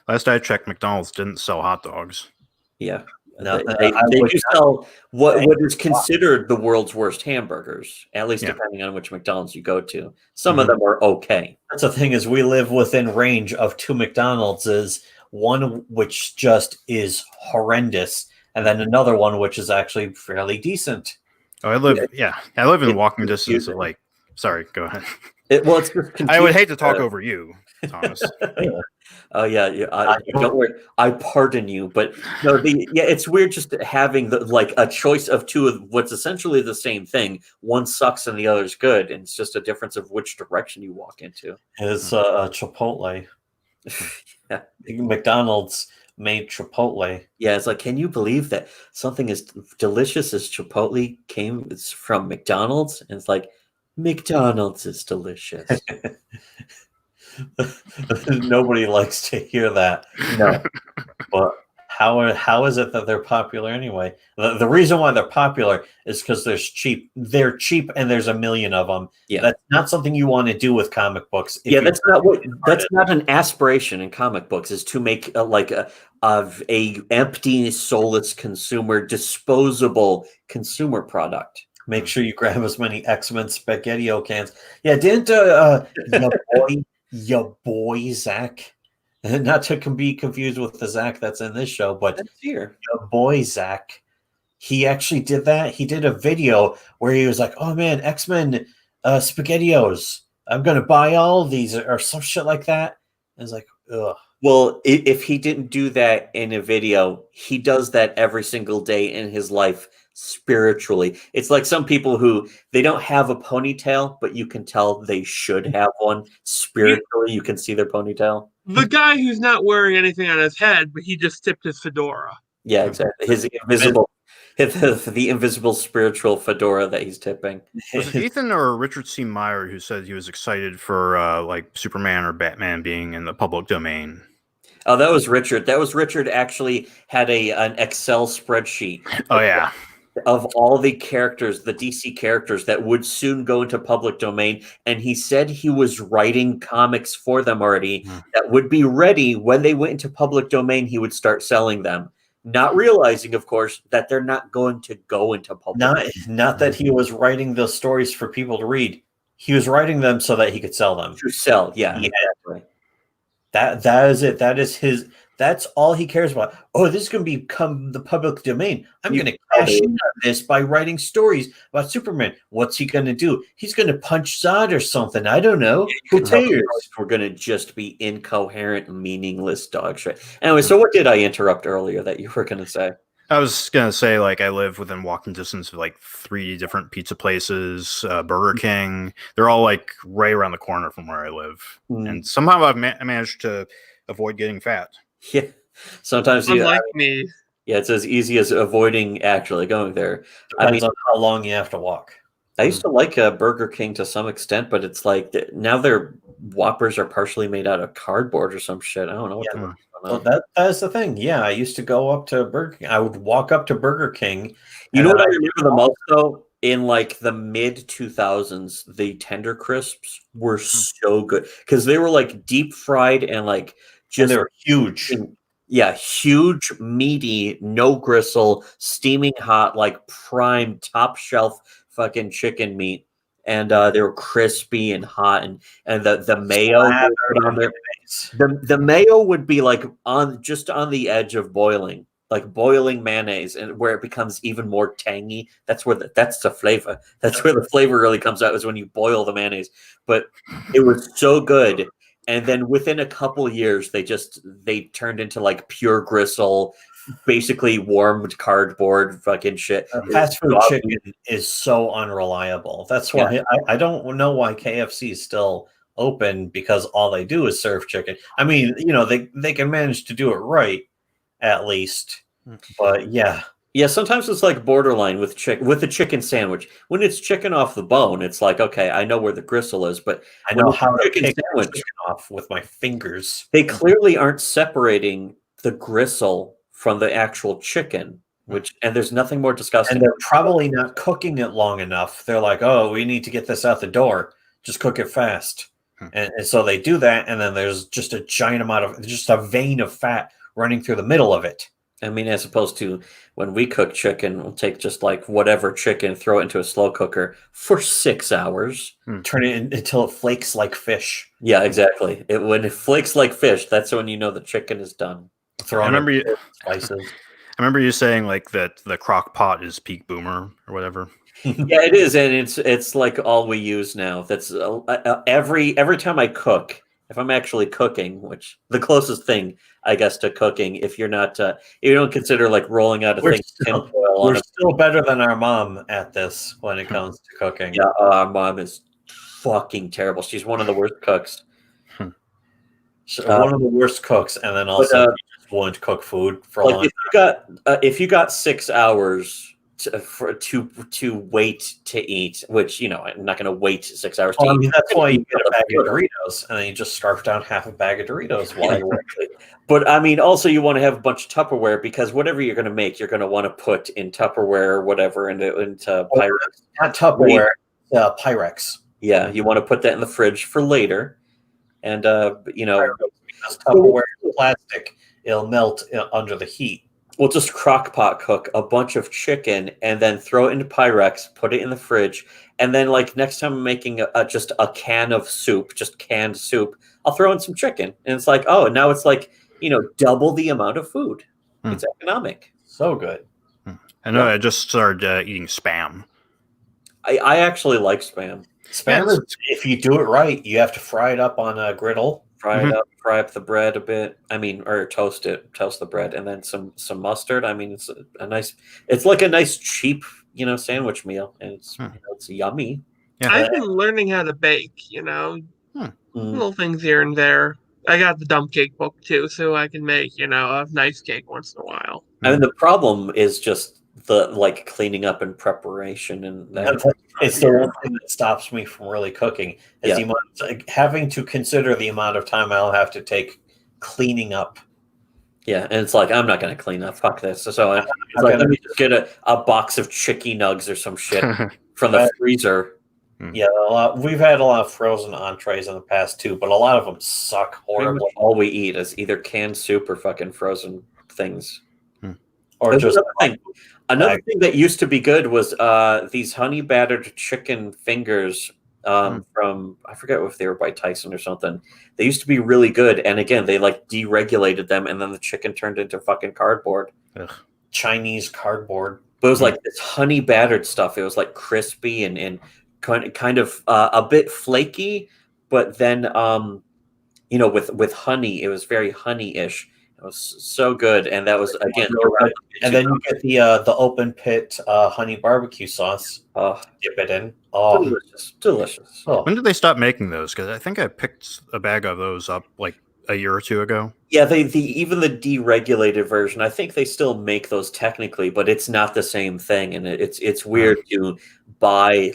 Last I checked, McDonald's didn't sell hot dogs. Yeah. No, they do sell what is considered the world's worst hamburgers, at least depending on which McDonald's you go to. Some of them are okay. That's the thing is we live within range of 2 McDonald's, one which just is horrendous, and then another one which is actually fairly decent. Oh, I live in walking distance of like. Sorry, go ahead. It's I would hate to talk over you, Thomas. Oh yeah. Don't worry. I pardon you, but no. It's weird just having a choice of two of what's essentially the same thing. One sucks and the other's good, and it's just a difference of which direction you walk into. It's Chipotle. Yeah. McDonald's made Chipotle. Yeah, it's like, can you believe that something as delicious as Chipotle came from McDonald's? And it's like, McDonald's is delicious. Nobody likes to hear that. No. But how is it that they're popular anyway? The reason why they're popular is because they're cheap. They're cheap, and there's a million of them. Yeah, that's not something you want to do with comic books. That's not an aspiration in comic books. Is to make a empty, soulless consumer, disposable consumer product. Make sure you grab as many X-Men SpaghettiO cans. Yeah, didn't your boy Zach? Not to be confused with the Zach that's in this show, but your boy Zach, he actually did that. He did a video where he was like, "Oh man, X-Men SpaghettiOs. I'm gonna buy all of these," or some shit like that. I was like, ugh. Well, if he didn't do that in a video, he does that every single day in his life spiritually. It's like some people who they don't have a ponytail, but you can tell they should have one. Spiritually, you can see their ponytail. The guy who's not wearing anything on his head, but he just tipped his fedora. Yeah, exactly. His invisible, the invisible spiritual fedora that he's tipping. Was it Ethan or Richard C. Meyer who said he was excited for like Superman or Batman being in the public domain? Oh, that was Richard. Actually had an Excel spreadsheet. Oh yeah. Of all the characters, the DC characters that would soon go into public domain, and he said he was writing comics for them already that would be ready when they went into public domain. He would start selling them, not realizing, of course, that they're not going to go into public. Not that he was writing those stories for people to read. He was writing them so that he could sell them. To sell, yeah. Exactly. That is it. That is his. That's all he cares about. Oh, this is going to become the public domain. I'm going to cash in on this by writing stories about Superman. What's he going to do? He's going to punch Zod or something. I don't know. Who cares? We're going to just be incoherent, meaningless dog shit. Anyway, so what did I interrupt earlier that you were going to say? I was going to say, like, I live within walking distance of like 3 different pizza places, Burger King. They're all like right around the corner from where I live. And somehow I've managed to avoid getting fat. Yeah, sometimes unlike me. Yeah, it's as easy as avoiding actually going there. Depends on how long you have to walk. I used to like Burger King to some extent, but it's like now their Whoppers are partially made out of cardboard or some shit. I don't know what Well, that's the thing. Yeah, I used to go up to Burger King. I would walk up to Burger King. You know what I remember the most though? In like the mid 2000s, the Tender Crisps were so good because they were like deep fried and like. Just they're huge. Yeah, huge, meaty, no gristle, steaming hot, like prime, top shelf fucking chicken meat. And they were crispy and hot, and the mayo on there. mayonnaise. The mayo would be like just on the edge of boiling, like boiling mayonnaise, and where it becomes even more tangy. That's the flavor. That's where the flavor really comes out, is when you boil the mayonnaise. But it was so good. And then within a couple of years, they turned into like pure gristle, basically warmed cardboard fucking shit. Fast food chicken is so unreliable. That's why I don't know why KFC is still open, because all they do is serve chicken. I mean, they can manage to do it right, at least. But yeah. Yeah, sometimes it's like borderline with the chicken sandwich. When it's chicken off the bone, it's like, okay, I know where the gristle is, but I know how to pick the chicken off with my fingers. They clearly aren't separating the gristle from the actual chicken, and there's nothing more disgusting. And they're probably not cooking it long enough. They're like, oh, we need to get this out the door. Just cook it fast. And so they do that, and then there's just a giant amount of, just a vein of fat running through the middle of it. I mean, as opposed to when we cook chicken, we'll take just like whatever chicken, throw it into a slow cooker for 6 hours. Turn it until it flakes like fish. Yeah, exactly. When it flakes like fish, that's when you know the chicken is done. I remember spices. I remember you saying like that the crock pot is peak boomer or whatever. Yeah, it is, and it's like all we use now. That's every time I cook. If I'm actually cooking, which the closest thing, I guess, to cooking, if you're not, you don't consider like rolling out a thing. We're still better than our mom at this when it comes to cooking. Yeah, our mom is fucking terrible. She's one of the worst cooks. One of the worst cooks, and then also she just won't cook food for long. If you got 6 hours to wait to eat, which I'm not going to wait 6 hours to eat. I mean, that's why you get a bag of Doritos, and then you just scarf down half a bag of Doritos while you're waiting. But I mean, also you want to have a bunch of Tupperware, because whatever you're going to make, you're going to want to put in Tupperware or whatever into Pyrex. Not Tupperware, Pyrex. Yeah, you want to put that in the fridge for later, and because Tupperware is plastic, it'll melt under the heat. We'll just crock pot cook a bunch of chicken and then throw it into Pyrex, put it in the fridge, and then like next time I'm making just a can of soup, just canned soup, I'll throw in some chicken, and it's like, oh, now it's like double the amount of food. It's economic. So good. I know. I just started eating Spam. I actually like Spam. Spam is, if you do it right, you have to fry it up on a griddle. Fry up the bread a bit. I mean, or toast the bread, and then some mustard. I mean, it's like a nice cheap, sandwich meal, and it's yummy. Yeah. I've been learning how to bake, little things here and there. I got the dump cake book too, so I can make, a nice cake once in a while. I mean, the problem is just the cleaning up and preparation, and it's the one thing that stops me from really cooking is having to consider the amount of time I'll have to take cleaning up. Yeah, and it's like, I'm not going to clean up. Fuck this. So let me just get a box of chicky nugs or some shit from the freezer. Yeah, we've had a lot of frozen entrees in the past too, but a lot of them suck horribly. All we eat is either canned soup or fucking frozen things. Or just another thing that used to be good was these honey battered chicken fingers from, I forget if they were by Tyson or something. They used to be really good, and again, they deregulated them, and then the chicken turned into fucking cardboard. Ugh. Chinese cardboard. But it was like this honey battered stuff. It was like crispy and kind of a bit flaky, but then with honey, it was very honey-ish. It was so good, and that was again. And then you get the open pit honey barbecue sauce. Dip it in. Oh, delicious. Oh. When did they stop making those? Because I think I picked a bag of those up like a year or two ago. Yeah, even the deregulated version, I think they still make those technically, but it's not the same thing, and it's weird to buy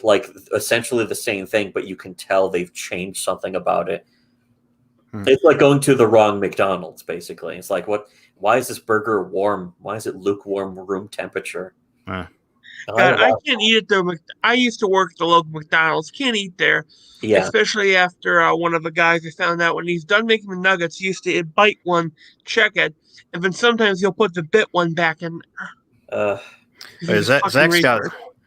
essentially the same thing, but you can tell they've changed something about it. It's like going to the wrong McDonald's, basically. It's like, why is this burger warm? Why is it lukewarm room temperature? I can't eat it though. I used to work at the local McDonald's. Can't eat there. Yeah. Especially after one of the guys I found out when he's done making the nuggets, he used to bite one, check it, and then sometimes he'll put the bit one back in.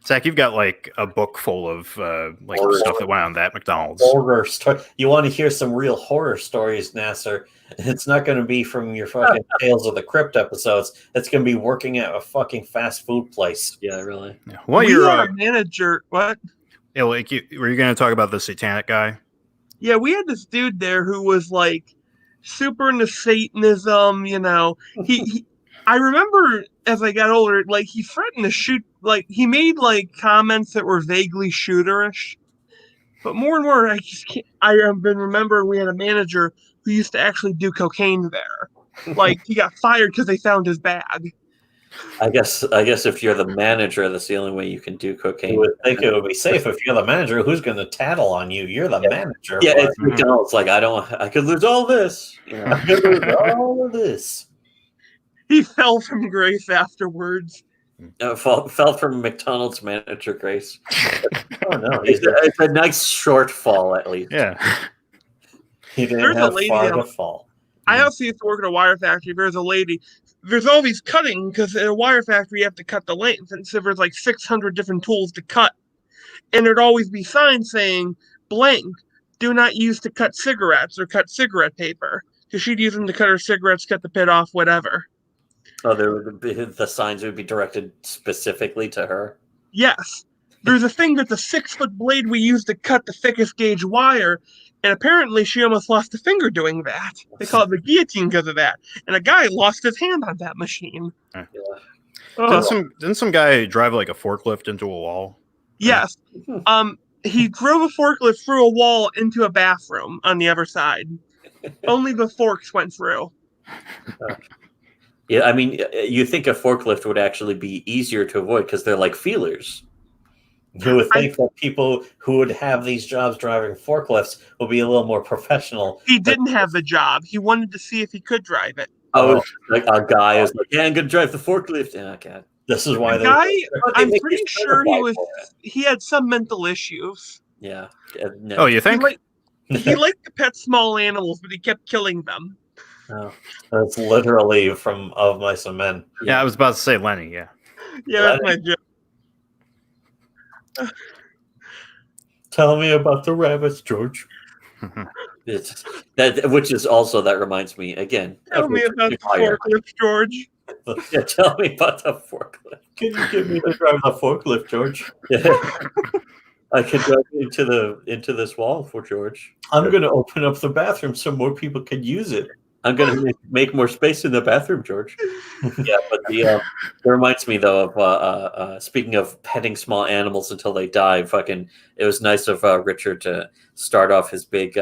Zach, you've got like a book full of like Horror. stuff that went on that McDonald's. Horror story. You want to hear some real horror stories, Nasser? It's not going to be from your fucking Tales of the Crypt episodes. It's going to be working at a fucking fast food place. Yeah, really. Yeah. Well, we you're had a manager. What? yeah, like were you going to talk about the satanic guy? Yeah, we had this dude there who was like super into Satanism. You know, I remember as I got older, like he threatened to shoot. Like he made like comments that were vaguely shooterish. But more and more, I just can't, I have been remembering we had a manager who used to actually do cocaine there. Like he got fired because they found his bag. I guess if you're the manager, that's the only way you can do cocaine. You would think it would be safe if you're the manager. Who's going to tattle on you? You're the manager. Yeah, but it's McDonald's. Like I could lose all this. You know? I could lose all of this. He fell from grace afterwards. Fell from McDonald's manager grace. Oh no, It's a nice short fall, at least. Yeah. he didn't There's a have lady far on- to fall. I also used to work at a wire factory. There's a lady. There's all these cutting because at a wire factory you have to cut the length, and so there's like 600 different tools to cut, and there'd always be signs saying blank, do not use to cut cigarettes or cut cigarette paper, because she'd use them to cut her cigarettes, cut the pit off, whatever. Oh, the signs would be directed specifically to her. Yes, there's a thing that's a 6-foot blade we use to cut the thickest gauge wire. And apparently she almost lost a finger doing that. They call it the guillotine because of that. And a guy lost his hand on that machine. Yeah. Oh, Didn't some guy drive like a forklift into a wall? yes. He drove a forklift through a wall into a bathroom on the other side. Only the forks went through. Yeah, I mean, you think a forklift would actually be easier to avoid because they're like feelers. You would think that people who would have these jobs driving forklifts would be a little more professional. He didn't have the job. He wanted to see if he could drive it. Oh, like a guy is like, yeah, I'm gonna drive the forklift. Yeah, okay. This is why The guy, I'm make pretty you sure certified for he had some mental issues. Yeah. No. Oh, you think? He liked to pet small animals, but he kept killing them. Oh. That's literally from Of Mice and Men. Yeah, I was about to say Lenny. Yeah. Yeah, that's my joke. Tell me about the rabbits, George. It's that, which is also that reminds me again. Tell of me Richard about the Pryor. forklift, George. Yeah, tell me about the forklift. Can you give me the drive the forklift, George? Yeah. I could go into this wall for George. I'm going to open up the bathroom so more people can use it. I'm gonna make more space in the bathroom, George. Yeah, but that reminds me though of speaking of petting small animals until they die. Fucking, it was nice of Richard to start off his big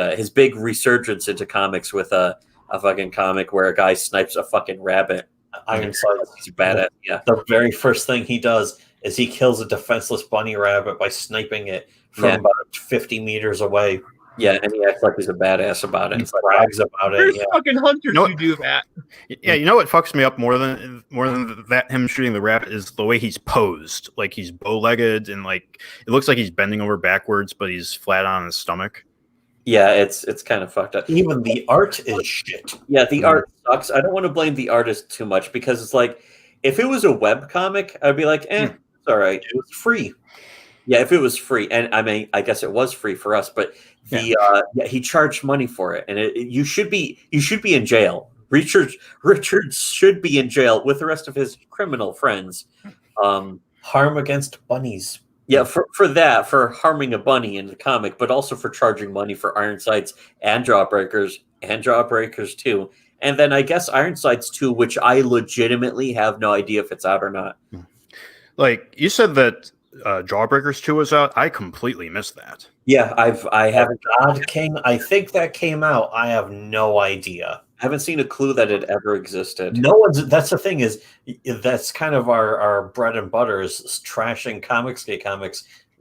resurgence into comics with a fucking comic where a guy snipes a fucking rabbit. Ironsides. He's badass. Yeah, The very first thing he does is he kills a defenseless bunny rabbit by sniping it from about 50 meters away. yeah, and he acts like he's a badass about it. He brags about it. There's Yeah. fucking hunters No. who do that. Yeah, you know what fucks me up more than that him shooting the rabbit is the way he's posed. Like he's bow-legged and like it looks like he's bending over backwards, but he's flat on his stomach. Yeah, it's kind of fucked up. Even the art is shit. Yeah, the art sucks. I don't want to blame the artist too much because it's like if it was a web comic, I'd be like, it's all right. It was free. Yeah, if it was free, and I mean, I guess it was free for us, but he charged money for it, and you should be in jail. Richard should be in jail with the rest of his criminal friends. Harm against bunnies. Yeah, for harming a bunny in the comic, but also for charging money for Ironsides and Jawbreakers 2. And then I guess Ironsides 2, which I legitimately have no idea if it's out or not. Like you said that Jawbreakers 2 was out. I completely missed that. Yeah, I haven't God King. I think that came out. I have no idea. seen a clue that it ever existed. No one's. That's the thing is, that's kind of our bread and butter is trashing comics.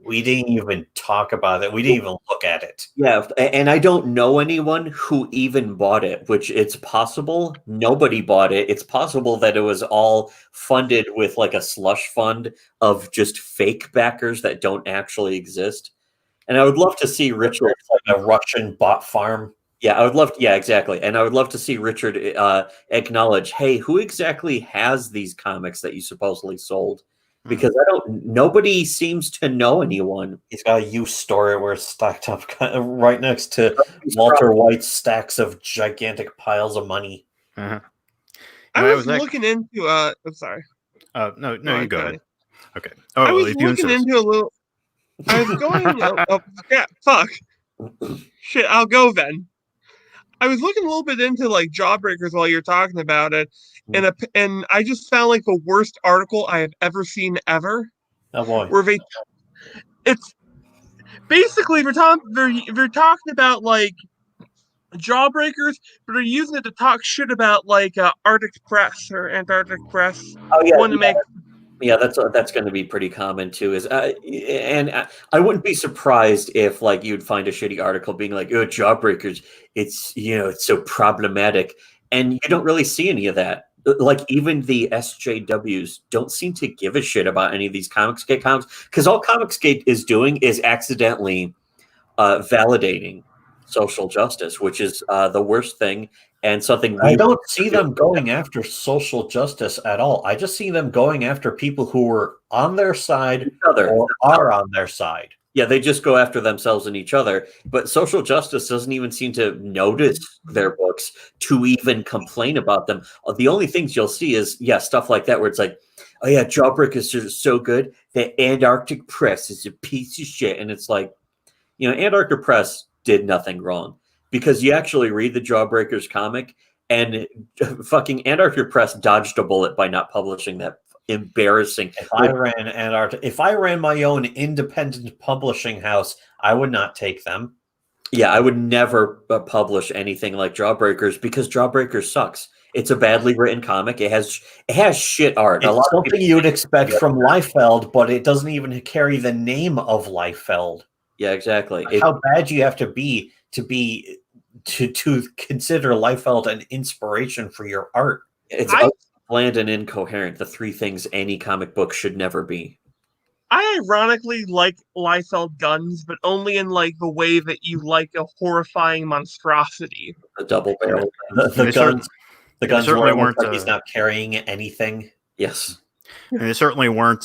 We didn't even talk about it. We didn't even look at it. Yeah, and I don't know anyone who even bought it, which it's possible nobody bought it. It's possible that it was all funded with like a slush fund of just fake backers that don't actually exist. And I would love to see Richard, Like a Russian bot farm. yeah, I would love to, yeah, exactly. And I would love to see Richard acknowledge, hey, who exactly has these comics that you supposedly sold? because nobody seems to know anyone. He's got a youth store where it's stacked up right next to Walter White's stacks of gigantic piles of money. Uh-huh. I was looking into I'm sorry. No, you go ahead. Okay. Oh, I was looking into a little. I was going. Yeah, fuck. Shit, I'll go then. I was looking a little bit into like Jawbreakers while you're talking about it, and I just found like the worst article I have ever seen ever. Oh boy. Where it's basically they're talking about like Jawbreakers, but they're using it to talk shit about like Arctic Press or Antarctic Press. Oh yeah, to make. Yeah, that's going to be pretty common too. And I wouldn't be surprised if like you'd find a shitty article being like, "Oh, Jawbreakers, it's it's so problematic," and you don't really see any of that. Like even the SJWs don't seem to give a shit about any of these Comicsgate comics because all Comicsgate is doing is accidentally validating social justice, which is the worst thing. And something I don't see them going after social justice at all. I just see them going after people who were on their side or are on their side. Yeah, they just go after themselves and each other. But social justice doesn't even seem to notice their books to even complain about them. The only things you'll see is, stuff like that where it's like, oh yeah, Jawbreakers is so good that Antarctic Press is a piece of shit. And it's like, Antarctic Press did nothing wrong. Because you actually read the Jawbreakers comic, and fucking Antarctic Press dodged a bullet by not publishing that embarrassing. If I ran my own independent publishing house, I would not take them. Yeah, I would never publish anything like Jawbreakers because Jawbreakers sucks. It's a badly written comic. It has shit art. It's something you'd expect from Liefeld, but it doesn't even carry the name of Liefeld. Yeah, exactly. How bad you have to consider Liefeld an inspiration for your art. It's bland and incoherent. The three things any comic book should never be. I ironically like Liefeld guns, but only in like the way that you like a horrifying monstrosity. The double barrel. The guns certainly weren't like he's not carrying anything. Yes. And they certainly weren't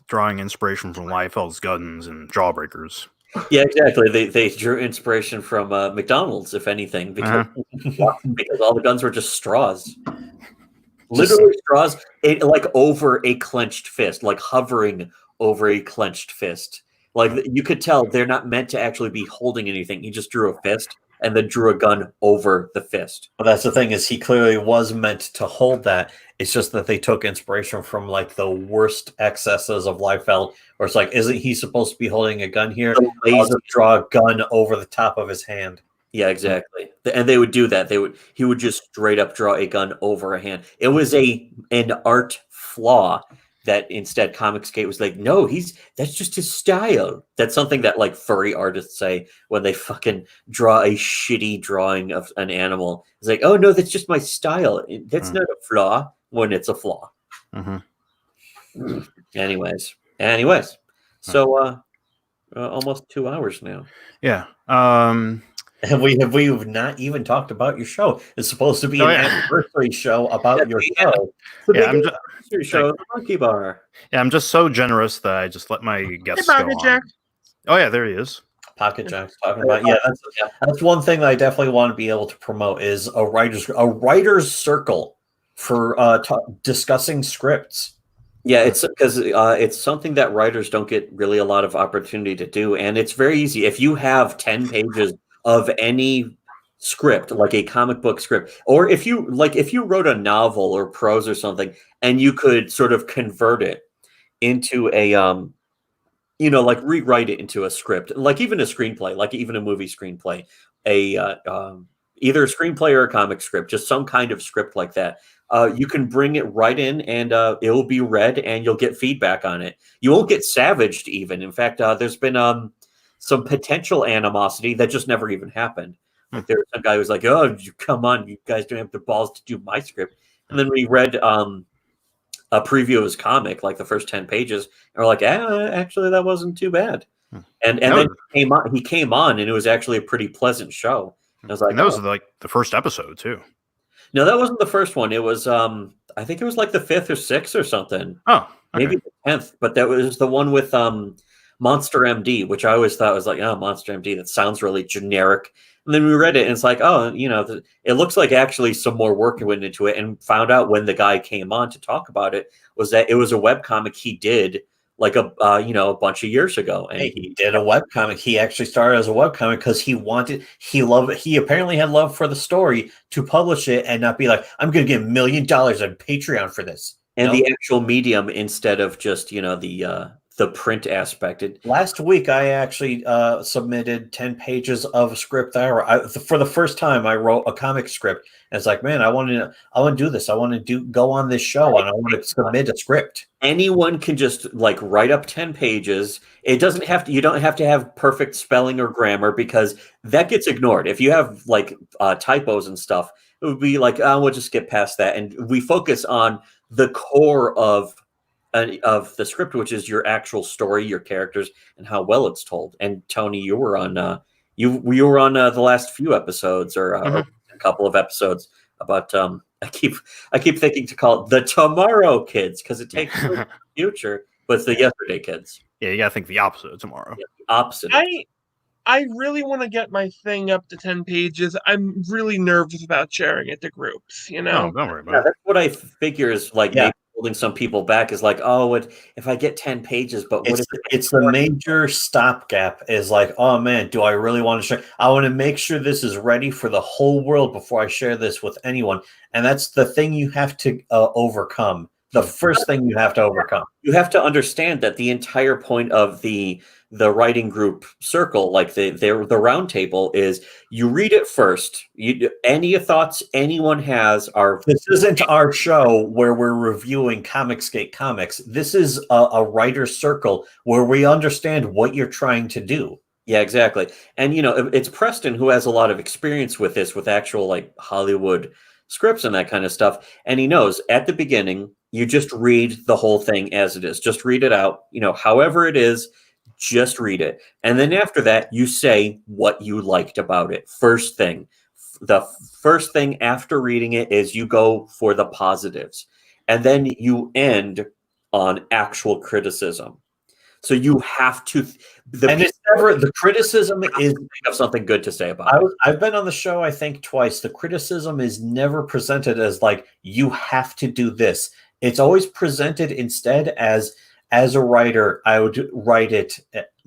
drawing inspiration from Liefeld's guns and Jawbreakers. Yeah, exactly. They drew inspiration from McDonald's, if anything, because all the guns were just straws. Literally straws, like over a clenched fist, like hovering over a clenched fist. Like you could tell they're not meant to actually be holding anything. He just drew a fist and then drew a gun over the fist. Well, that's the thing is he clearly was meant to hold that. It's just that they took inspiration from like the worst excesses of Liefeld, where it's like, isn't he supposed to be holding a gun here? I'll just draw a gun over the top of his hand. Yeah, exactly. And they would do that. He would just straight up draw a gun over a hand. It was an art flaw that instead Comicsgate was like, no, that's just his style. That's something that like furry artists say when they fucking draw a shitty drawing of an animal. It's like, oh no, that's just my style. That's not a flaw when it's a flaw. Mm-hmm. Anyways. So almost 2 hours now. Yeah. And we've not even talked about your show. It's supposed to be an anniversary show about your show. Show the Monkey Bar. Yeah, I'm just so generous that I just let my guests go on. Jack. Oh yeah, there he is. Pocket Jack's talking about. Yeah, that's one thing that I definitely want to be able to promote is a writers circle for discussing scripts. Yeah, it's because it's something that writers don't get really a lot of opportunity to do, and it's very easy. If you have 10 pages of any script, like a comic book script, or if you wrote a novel or prose or something, and you could sort of convert it into a like rewrite it into a script, like even a screenplay, like even a movie screenplay, either a screenplay or a comic script, just some kind of script like that. You can bring it right in and it will be read and you'll get feedback on it. You won't get savaged even. In fact, there's been some potential animosity that just never even happened. Like there was some guy who was like, oh, come on, you guys don't have the balls to do my script. And then we read a preview of his comic, like the first 10 pages, and we're like, actually, that wasn't too bad. And then he came on, and it was actually a pretty pleasant show. I was like, and that was like the first episode too. No, that wasn't the first one. It was, I think it was like the 5th or 6th or something. Oh, maybe the 10th, but that was the one with Monster MD, which I always thought was like, oh, Monster MD, that sounds really generic. And then we read it, and it's like, oh, it looks like actually some more work went into it, and found out when the guy came on to talk about it was that it was a webcomic he did like a bunch of years ago. And he did a webcomic. He actually started as a webcomic because he apparently had love for the story to publish it and not be like, I'm going to get $1 million on Patreon for this. And the actual medium instead of just, the print aspect. Last week, I actually submitted 10 pages of a script. For the first time, I wrote a comic script. And it's like, man, I want to do this. I want to go on this show, and I want to submit a script. Anyone can just like write up 10 pages. You don't have to have perfect spelling or grammar, because that gets ignored. If you have like typos and stuff, it would be like, we'll just get past that. And we focus on the core of the script, which is your actual story, your characters, and how well it's told. And Tony, you were on the last few episodes, or a couple of episodes about I keep thinking to call it the Tomorrow Kids, because it takes place in the future, but it's the Yesterday Kids. Yeah, you gotta think the opposite of tomorrow. Yeah, the opposite. I really want to get my thing up to 10 pages. I'm really nervous about sharing it to groups, Oh, don't worry about it. That's what I figure is like maybe holding some people back is like, oh, if I get 10 pages, but what it's the major stopgap is like, oh man, do I really want to share? I want to make sure this is ready for the whole world before I share this with anyone. And that's the thing you have to overcome. The first thing you have to overcome. You have to understand that the entire point of the writing group circle, like the round table, is you read it first. Any thoughts anyone has are. This isn't our show where we're reviewing Comicsgate comics. This is a writer's circle where we understand what you're trying to do. Yeah, exactly. And it's Preston who has a lot of experience with this, with actual like Hollywood scripts and that kind of stuff. And he knows at the beginning, you just read the whole thing as it is. Just read it out, however it is, just read it. And then after that, you say what you liked about it. First thing. The first thing after reading it is you go for the positives. And then you end on actual criticism. So you have to. The criticism is have something good to say about it. I've been on the show, I think, twice. The criticism is never presented as like, you have to do this. It's always presented instead as a writer, I would write it.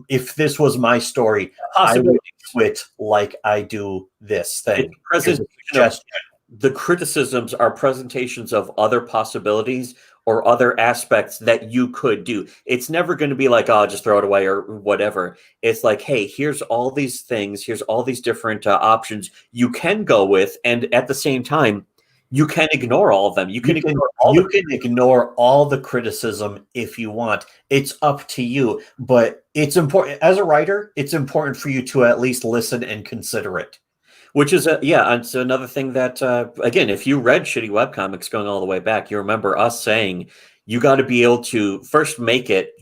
If this was my story, I would do it like I do this thing. The criticisms are presentations of other possibilities or other aspects that you could do. It's never going to be like, oh, just throw it away or whatever. It's like, hey, here's all these things. Here's all these different options you can go with. And at the same time, you can ignore all of them. You can ignore all the criticism if you want. It's up to you. But it's important as a writer. It's important for you to at least listen and consider it. Which is it's another thing that again, if you read shitty webcomics going all the way back, you remember us saying you got to be able to first make it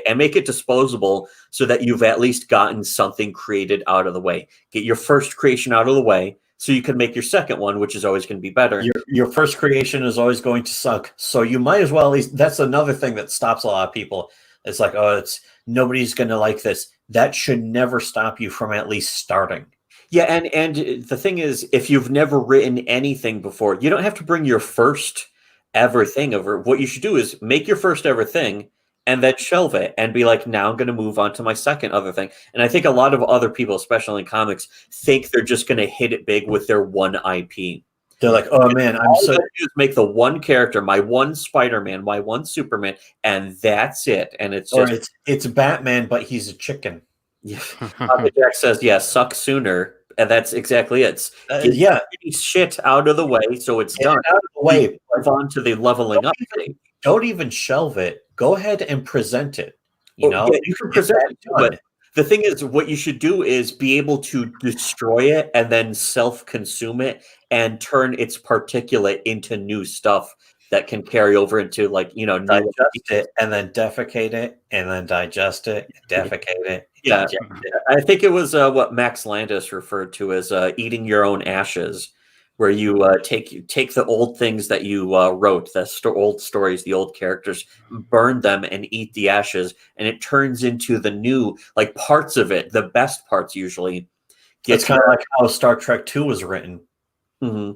and make it disposable so that you've at least gotten something created out of the way. Get your first creation out of the way, so you can make your second one, which is always going to be better. Your first creation is always going to suck. So you might as well, at least, that's another thing that stops a lot of people. It's like, oh, nobody's going to like this. That should never stop you from at least starting. Yeah, and the thing is, if you've never written anything before, you don't have to bring your first ever thing over. What you should do is make your first ever thing and then shelve it and be like, now I'm going to move on to my second other thing. And I think a lot of other people, especially in comics, think they're just going to hit it big with their one IP. They're like, oh man, all I do is make the one character, my one Spider-Man, my one Superman, and that's it. And it's Batman, but he's a chicken. Yeah. Jack says, yeah, suck sooner. And that's exactly it. Get shit out of the way, so it's done. Out of the way. Move on to the leveling up thing. Don't even shelve it. Go ahead and present it. You can present it too, but the thing is, what you should do is be able to destroy it and then self-consume it and turn its particulate into new stuff that can carry over into digest it and then defecate it and then digest it, defecate it. Yeah, I think it was what Max Landis referred to as eating your own ashes, where you take the old things that you wrote, the old stories, the old characters, burn them and eat the ashes, and it turns into the new, like, parts of it. The best parts usually. It's kind of like how Star Trek II was written. Mm-hmm.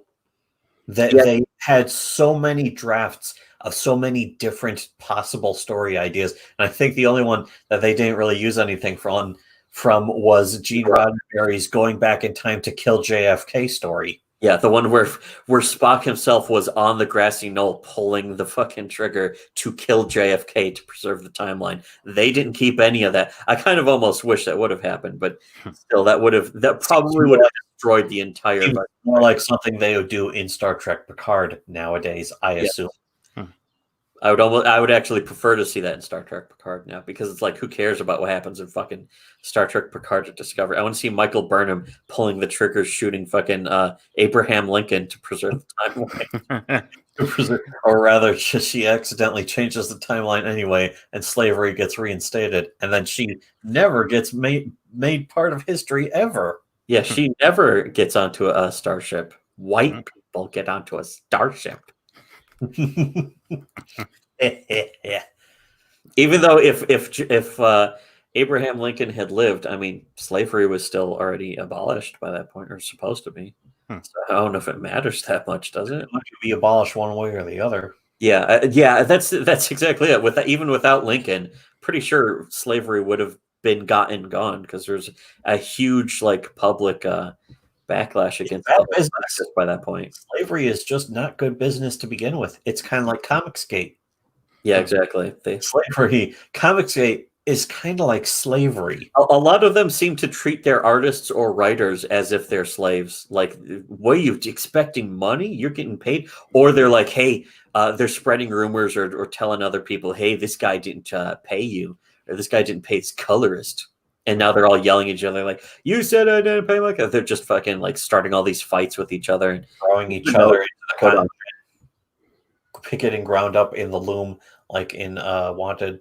They had so many drafts of so many different possible story ideas, and I think the only one that they didn't really use anything from was Gene Roddenberry's going back in time to kill JFK story. Yeah, the one where Spock himself was on the grassy knoll pulling the fucking trigger to kill JFK to preserve the timeline. They didn't keep any of that. I kind of almost wish that would have happened, but still, that probably would have destroyed the entire. More like something they would do in Star Trek Picard nowadays, I assume. I would actually prefer to see that in Star Trek Picard now, because it's like, who cares about what happens in fucking Star Trek Picard or Discovery? I want to see Michael Burnham pulling the trigger, shooting fucking Abraham Lincoln to preserve the timeline. Or rather, she accidentally changes the timeline anyway, and slavery gets reinstated, and then she never gets made part of history ever. Yeah, she never gets onto a starship. White people get onto a starship. Even though if Abraham Lincoln had lived, I mean, slavery was still already abolished by that point, or supposed to be. So I don't know if it matters that much, does it? It could be abolished one way or the other. Yeah, that's exactly it. Even without Lincoln, pretty sure slavery would have been gone, because there's a huge public backlash against business by that point. Slavery is just not good business to begin with. It's kind of like Comicsgate. Yeah, exactly. Comicsgate is kind of like slavery. A lot of them seem to treat their artists or writers as if they're slaves. Like, what are you expecting? Money? You're getting paid? Or they're like, hey, they're spreading rumors or telling other people, hey, this guy didn't pay you, or this guy didn't pay his colorist. And now they're all yelling at each other like, you said I didn't pay my colorist. They're just fucking starting all these fights with each other and throwing each other into the getting ground up in the loom, like in Wanted.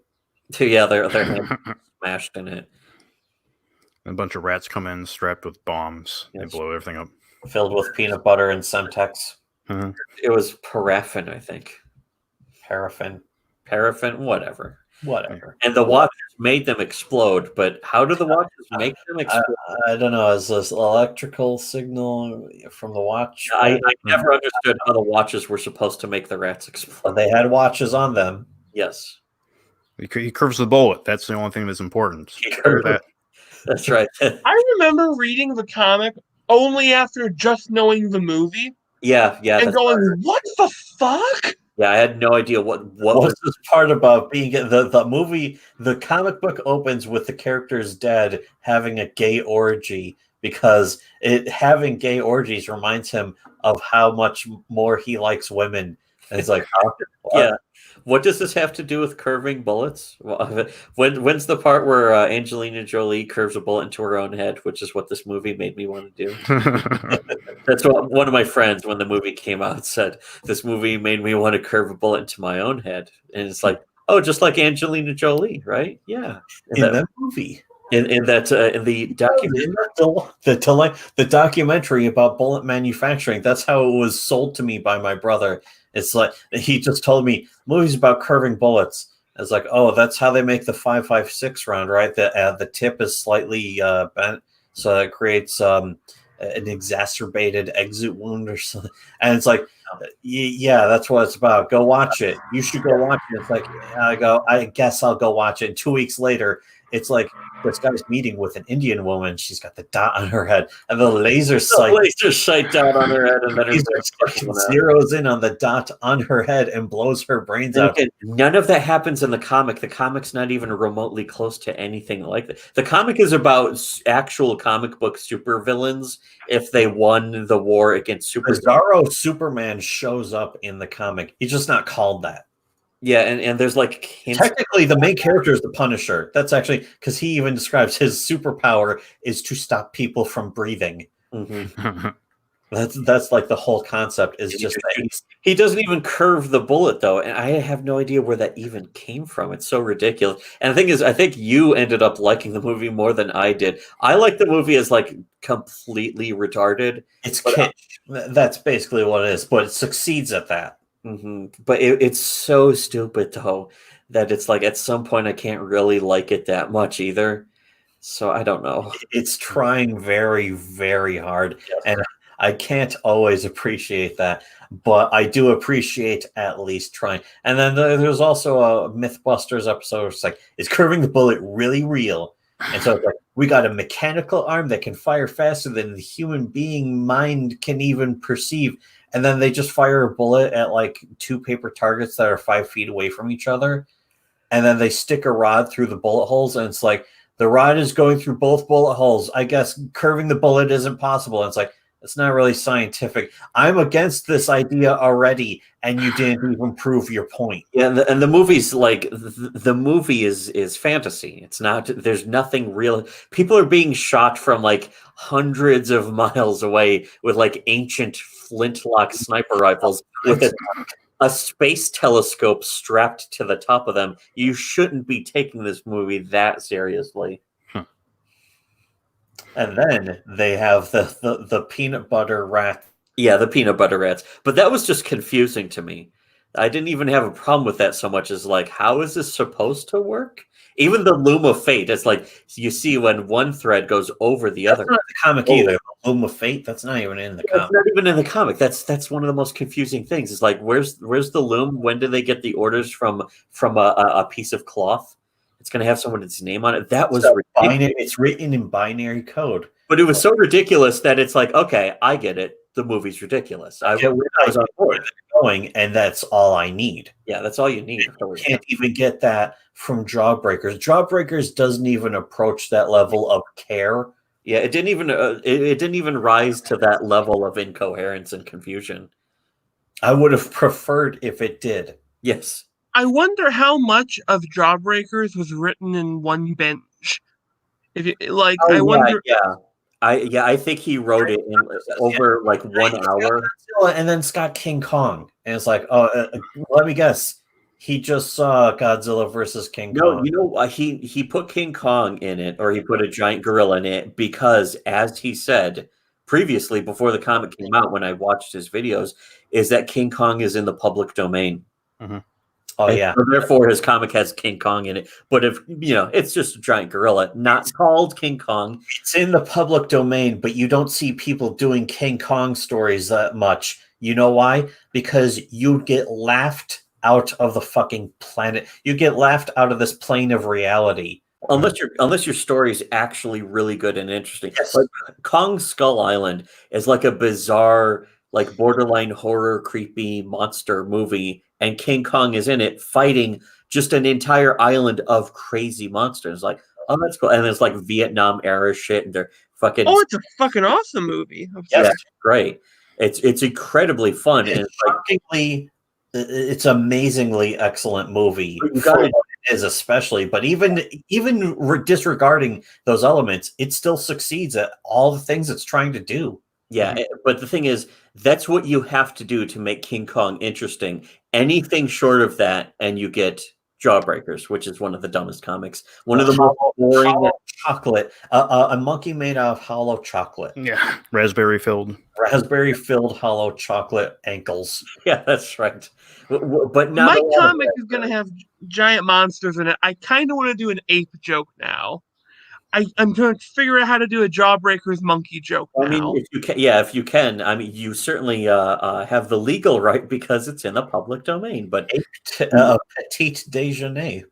Yeah, their hands smashed in it. A bunch of rats come in strapped with bombs. Yes. They blow everything up. Filled with peanut butter and Semtex. Mm-hmm. It was paraffin, I think. Paraffin, whatever. And the watches made them explode, but how do the watches make them explode? I don't know. Is this electrical signal from the watch? I never understood how the watches were supposed to make the rats explode. They had watches on them. Yes. He curves the bullet. That's the only thing that's important. That's right. I remember reading the comic only after just knowing the movie. Yeah. And going, what the fuck? Yeah, I had no idea what was this part about being the movie. The comic book opens with the character's dad having a gay orgy, because having gay orgies reminds him of how much more he likes women. And he's like, oh, yeah. What does this have to do with curving bullets? When's the part where Angelina Jolie curves a bullet into her own head, which is what this movie made me want to do? That's what one of my friends, when the movie came out, said. This movie made me want to curve a bullet into my own head. And it's like, oh, just like Angelina Jolie, right? Yeah. In that movie. In the documentary. The documentary about bullet manufacturing, that's how it was sold to me by my brother. It's like, he just told me, movies about curving bullets. It's like, oh, that's how they make the 5.56 round, right? The tip is slightly bent, so it creates an exacerbated exit wound or something. And it's like, yeah, that's what it's about. Go watch it. You should go watch it. It's like, I guess I'll go watch it. And 2 weeks later, it's like, this guy's meeting with an Indian woman. She's got the dot on her head, and the laser sight dot on her head, and then zeroes in on the dot on her head and blows her brains out. None of that happens in the comic. The comic's not even remotely close to anything like that. The comic is about actual comic book supervillains if they won the war against Superman. Bizarro Superman shows up in the comic. He's just not called that. Yeah, and there's technically the main character is the Punisher. That's actually because he even describes his superpower is to stop people from breathing. Mm-hmm. That's like the whole concept is just that he doesn't even curve the bullet though, and I have no idea where that even came from. It's so ridiculous. And the thing is, I think you ended up liking the movie more than I did. I like the movie as like completely retarded. it's kitsch. That's basically what it is, but it succeeds at that. But it's so stupid though that it's like at some point I can't really like it that much either. So I don't know. It's trying very, very hard, Yes. and I can't always appreciate that, but I do appreciate at least trying. And then there's also a Mythbusters episode where it's like, is curving the bullet really real? And so it's like, we got a mechanical arm that can fire faster than the human being mind can even perceive. And then they just fire a bullet at like 2 paper targets that are 5 feet away from each other. And then they stick a rod through the bullet holes, and it's like, the rod is going through both bullet holes. I guess curving the bullet isn't possible. And it's like, it's not really scientific. I'm against this idea already, and you didn't even prove your point. Yeah, and the movie's like the movie is fantasy. It's not. There's nothing real. People are being shot from like hundreds of miles away with like ancient flintlock sniper rifles with a space telescope strapped to the top of them. You shouldn't be taking this movie that seriously. And then they have the peanut butter rat. Yeah, the peanut butter rats. But that was just confusing to me. I didn't even have a problem with that so much as like, how is this supposed to work? Even the loom of fate, it's like you see when one thread goes over the other. That's not the comic either. The loom of fate, that's not even in the comic. It's not even in the comic. That's one of the most confusing things. It's like, where's the loom? When do they get the orders from a piece of cloth? It's going to have someone's name on it. That was ridiculous. It's written in binary code. But it was so ridiculous that it's like, okay, I get it. The movie's ridiculous. I was on board. Going, and that's all I need. Yeah, that's all you need. You can't even get that from Jawbreakers. Jawbreakers doesn't even approach that level of care. Yeah, it didn't even rise to that level of incoherence and confusion. I would have preferred if it did. Yes. I wonder how much of Jawbreakers was written in one binge. If you like, I wonder. I think he wrote it in over like 1 hour. And then Scott King Kong, and it's like, let me guess, he just saw Godzilla versus King Kong. No, you know, he put King Kong in it, or he put a giant gorilla in it, because as he said previously, before the comic came out, when I watched his videos, is that King Kong is in the public domain. Mm-hmm. Oh, yeah. So therefore, his comic has King Kong in it. But if it's just a giant gorilla, not called King Kong. It's in the public domain, but you don't see people doing King Kong stories that much. You know why? Because you get laughed out of the fucking planet. You get laughed out of this plane of reality. Unless your story is actually really good and interesting. Yes. Like Kong Skull Island is like a bizarre, like borderline horror, creepy monster movie, and King Kong is in it fighting just an entire island of crazy monsters. Like, oh, that's cool. And it's like Vietnam era shit, and they're fucking. Oh, it's a fucking awesome movie. Yeah, it's great. It's incredibly fun. And it's amazingly excellent movie. You got it. Is especially, but even disregarding those elements, it still succeeds at all the things it's trying to do. Yeah, but the thing is, that's what you have to do to make King Kong interesting. Anything short of that, and you get Jawbreakers, which is one of the dumbest comics. One of the most boring. Chocolate. A monkey made out of hollow chocolate. Yeah, raspberry filled hollow chocolate ankles. Yeah, that's right. But now my comic is going to have giant monsters in it. I kind of want to do an ape joke now. I'm trying to figure out how to do a Jawbreakers monkey joke now. I mean, if you can. I mean, you certainly have the legal right because it's in the public domain. But petite déjeuner.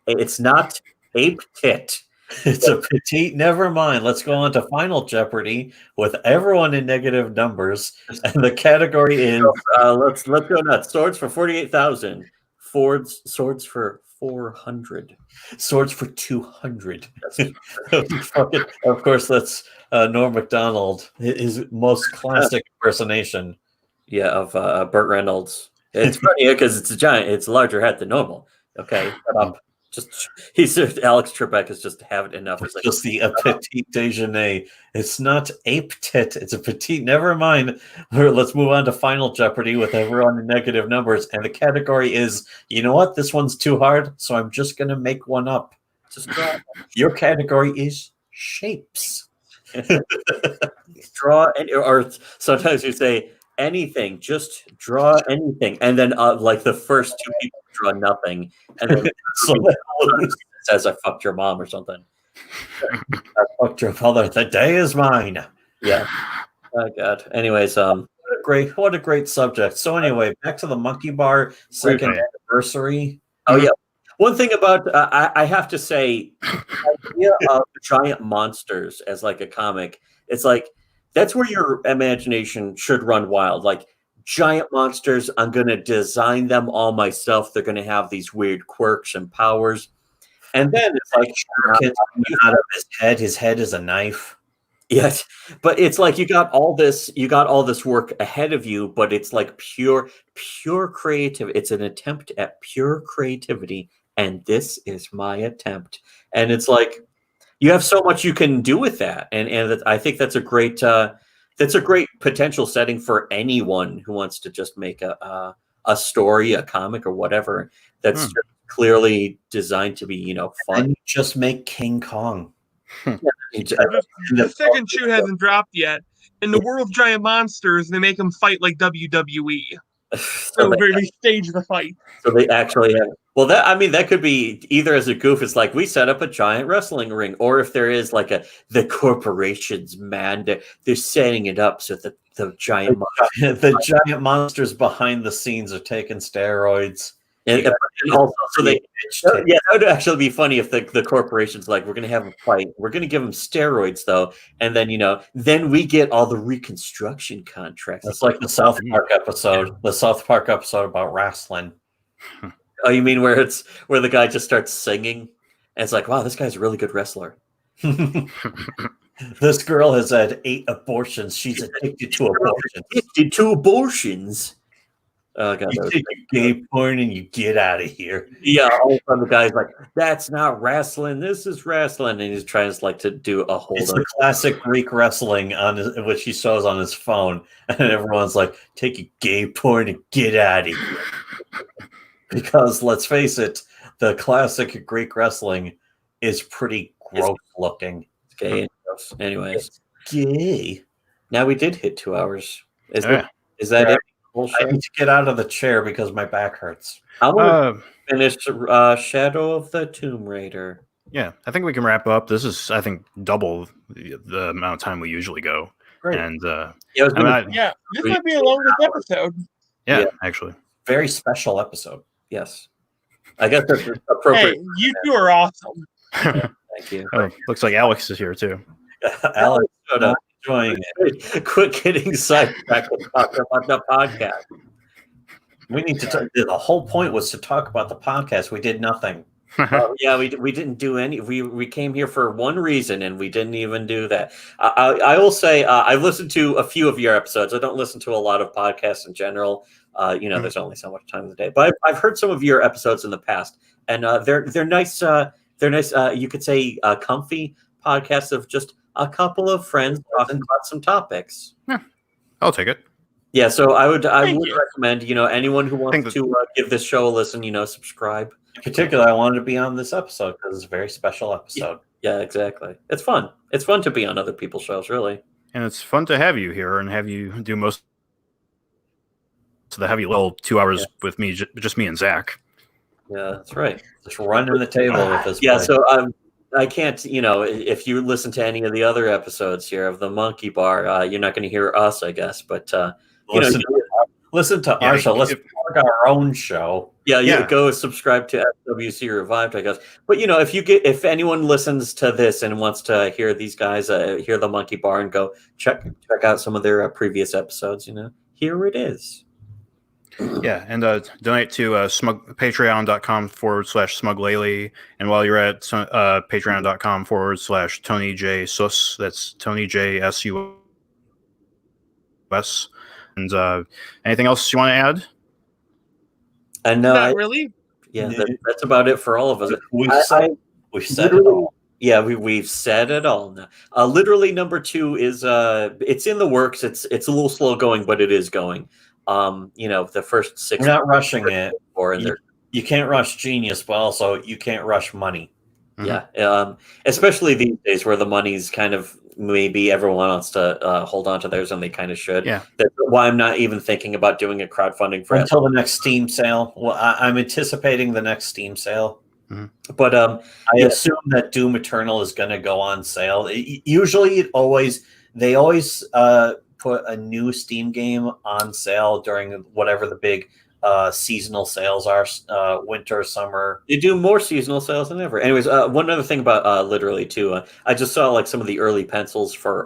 It's not ape tit. It's a petite. Never mind. Let's go on to Final Jeopardy with everyone in negative numbers, and the category is let's go nuts. Swords for 48,000. Swords for 400. Swords for 200. Of course, that's Norm Macdonald, his most classic impersonation. Yeah, of Burt Reynolds. It's funny because it's a larger hat than normal. Okay, shut up. Alex Trebek is just having enough. It's just the petit déjeuner. It's not a petit, it's a petite. Never mind. Let's move on to Final Jeopardy with everyone in negative numbers. And the category is, you know what? This one's too hard, so I'm just going to make one up. Just draw. Your category is shapes. Draw, or sometimes you say anything, just draw anything. And then like the first two people draw nothing. And then it says, I fucked your mom or something. I fucked your father. The day is mine. Yeah. Oh, God. Anyways, what a great subject. So anyway, back to the Monkey Bar second anniversary. Oh, yeah. One thing about, I have to say, the idea of giant monsters as like a comic, it's like, that's where your imagination should run wild. Like, giant monsters, I'm going to design them all myself. They're going to have these weird quirks and powers. And then it's like, out of his head is a knife. Yes, but it's like you got all this work ahead of you, but it's like pure creative. It's an attempt at pure creativity, and this is my attempt. And it's like you have so much you can do with that, and I think that's a great potential setting for anyone who wants to just make a story, a comic, or whatever that's just clearly designed to be fun. And just make King Kong. The second shoe hasn't dropped yet. In the world of giant monsters, they make them fight like WWE. So they stage the fight. So they actually have. Well, that could be either as a goof. It's like we set up a giant wrestling ring, or if there is like the corporations, man, they're setting it up so that the giant monsters behind the scenes are taking steroids. And also, that would actually be funny if the corporation's like, we're going to have a fight. We're going to give them steroids, though. And then, then we get all the reconstruction contracts. It's like the South Park episode. The South Park episode about wrestling. Oh, you mean where the guy just starts singing? And it's like, wow, this guy's a really good wrestler. This girl has had 8 abortions. She's addicted to abortions. Addicted to abortions. Oh, God, you take gay porn and you get out of here. Yeah, all of a sudden the guy's like, "That's not wrestling. This is wrestling," and he's trying to do a hold. It's the classic Greek wrestling which he shows on his phone, and everyone's like, "Take your gay porn and get out of here." Because let's face it, the classic Greek wrestling is pretty gross looking. It's gay and gross. Anyways, it's gay. Now we did hit 2 hours. Is that it? I need to get out of the chair because my back hurts. I want to finish Shadow of the Tomb Raider. Yeah, I think we can wrap up. This is, I think, double the amount of time we usually go. Great. And this might be a longest episode. Yeah, actually. Very special episode. Yes. I guess that's appropriate. Hey, you two are awesome. Thank you. Oh, looks like Alex is here, too. Alex, enjoying it. Quit getting sidetracked with talking about the podcast. We need to talk. The whole point was to talk about the podcast. We did nothing. Yeah, we didn't do any. We came here for one reason, and we didn't even do that. I will say I've listened to a few of your episodes. I don't listen to a lot of podcasts in general. There's only so much time in the day. But I've heard some of your episodes in the past, and they're nice. They're nice. You could say comfy podcasts of just a couple of friends talking about some topics. Yeah, I'll take it. Yeah, so I would recommend anyone who wants to give this show a listen, subscribe. In particular, I wanted to be on this episode because it's a very special episode. Yeah, exactly. It's fun. It's fun to be on other people's shows, really. And it's fun to have you here and have you do most of the heavy little 2 hours with me, just me and Zach. Yeah, that's right. Just running the table with this. Yeah, so I can't, if you listen to any of the other episodes here of the Monkey Bar, you're not going to hear us, I guess. But listen to our show. Let's plug our own show. Yeah, go subscribe to SWC Revived, I guess. But if anyone listens to this and wants to hear these guys, hear the Monkey Bar, and go check out some of their previous episodes, here it is. Yeah, and donate to patreon.com/SmugLaily. And while you're at patreon.com/Tony J. Sus, that's Tony J. SUS. And anything else you want to add? And Not really. Yeah, that's about it for all of us. We've said it all. Yeah, we've said it all now. Literally, number 2 is it's in the works. It's a little slow going, but it is going. The first 6. We're not rushing it. And you can't rush genius, but also you can't rush money. Yeah, especially these days where the money's kind of maybe everyone wants to hold on to theirs, and they kind of should. Yeah, that's why I'm not even thinking about doing a crowdfunding for until the next Steam sale. Well, I'm anticipating the next Steam sale. But I assume that Doom Eternal is going to go on sale. Usually, they always put a new Steam game on sale during whatever the big seasonal sales are, winter, summer. They do more seasonal sales than ever. Anyways, one other thing about literally too, I just saw like some of the early pencils for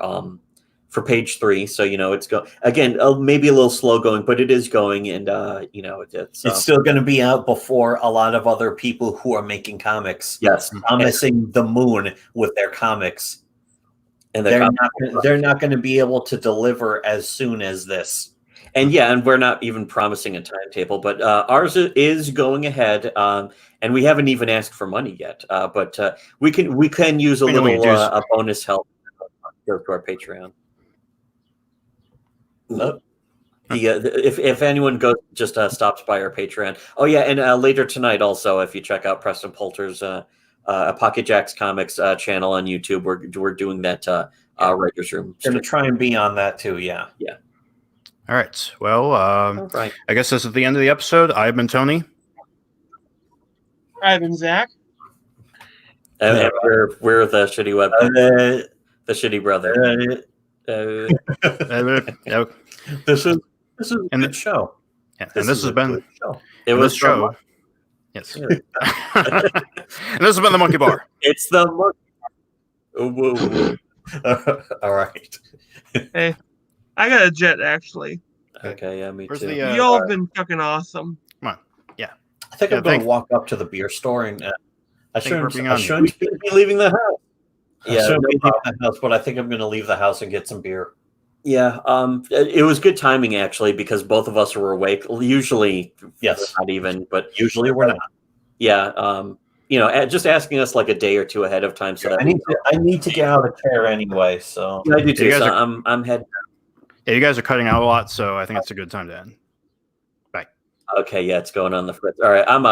page 3. So it's again maybe a little slow going, but it is going, and it's still going to be out before a lot of other people who are making comics. Yes, promising the moon with their comics, and they're not going to be able to deliver as soon as this. And and we're not even promising a timetable, but ours is going ahead, and we haven't even asked for money yet. But we can use a bonus help to our Patreon. If anyone stops by our Patreon. Oh yeah, and later tonight also, if you check out Preston Poulter's Pocket Jacks Comics channel on YouTube, we're doing that writers' room. Going to try and be on that too. Yeah. All right. Well, All right. I guess this is the end of the episode. I've been Tony. I've been Zach. And we're the shitty web. The shitty brother. This is a good show. Yeah, and this has been it was show. Yes. And this has been the Monkey Bar. It's the Monkey. All right. Hey, I got a jet actually. Okay, yeah, me Where's too. Y'all have been fucking awesome. Come on. Yeah. I think I'm going to walk up to the beer store and I shouldn't be leaving the house. Yeah, I shouldn't be leaving the house, but I think I'm going to leave the house and get some beer. Yeah, it was good timing actually because both of us were awake. Usually, yes, not even, but usually we're not. Yeah, just asking us like a day or two ahead of time. So I need to get out of the chair anyway. So I do too. I'm heading. Yeah, you guys are cutting out a lot, so I think it's a good time to end. Bye. Okay, yeah, it's going on the fritz. All right, I'm out.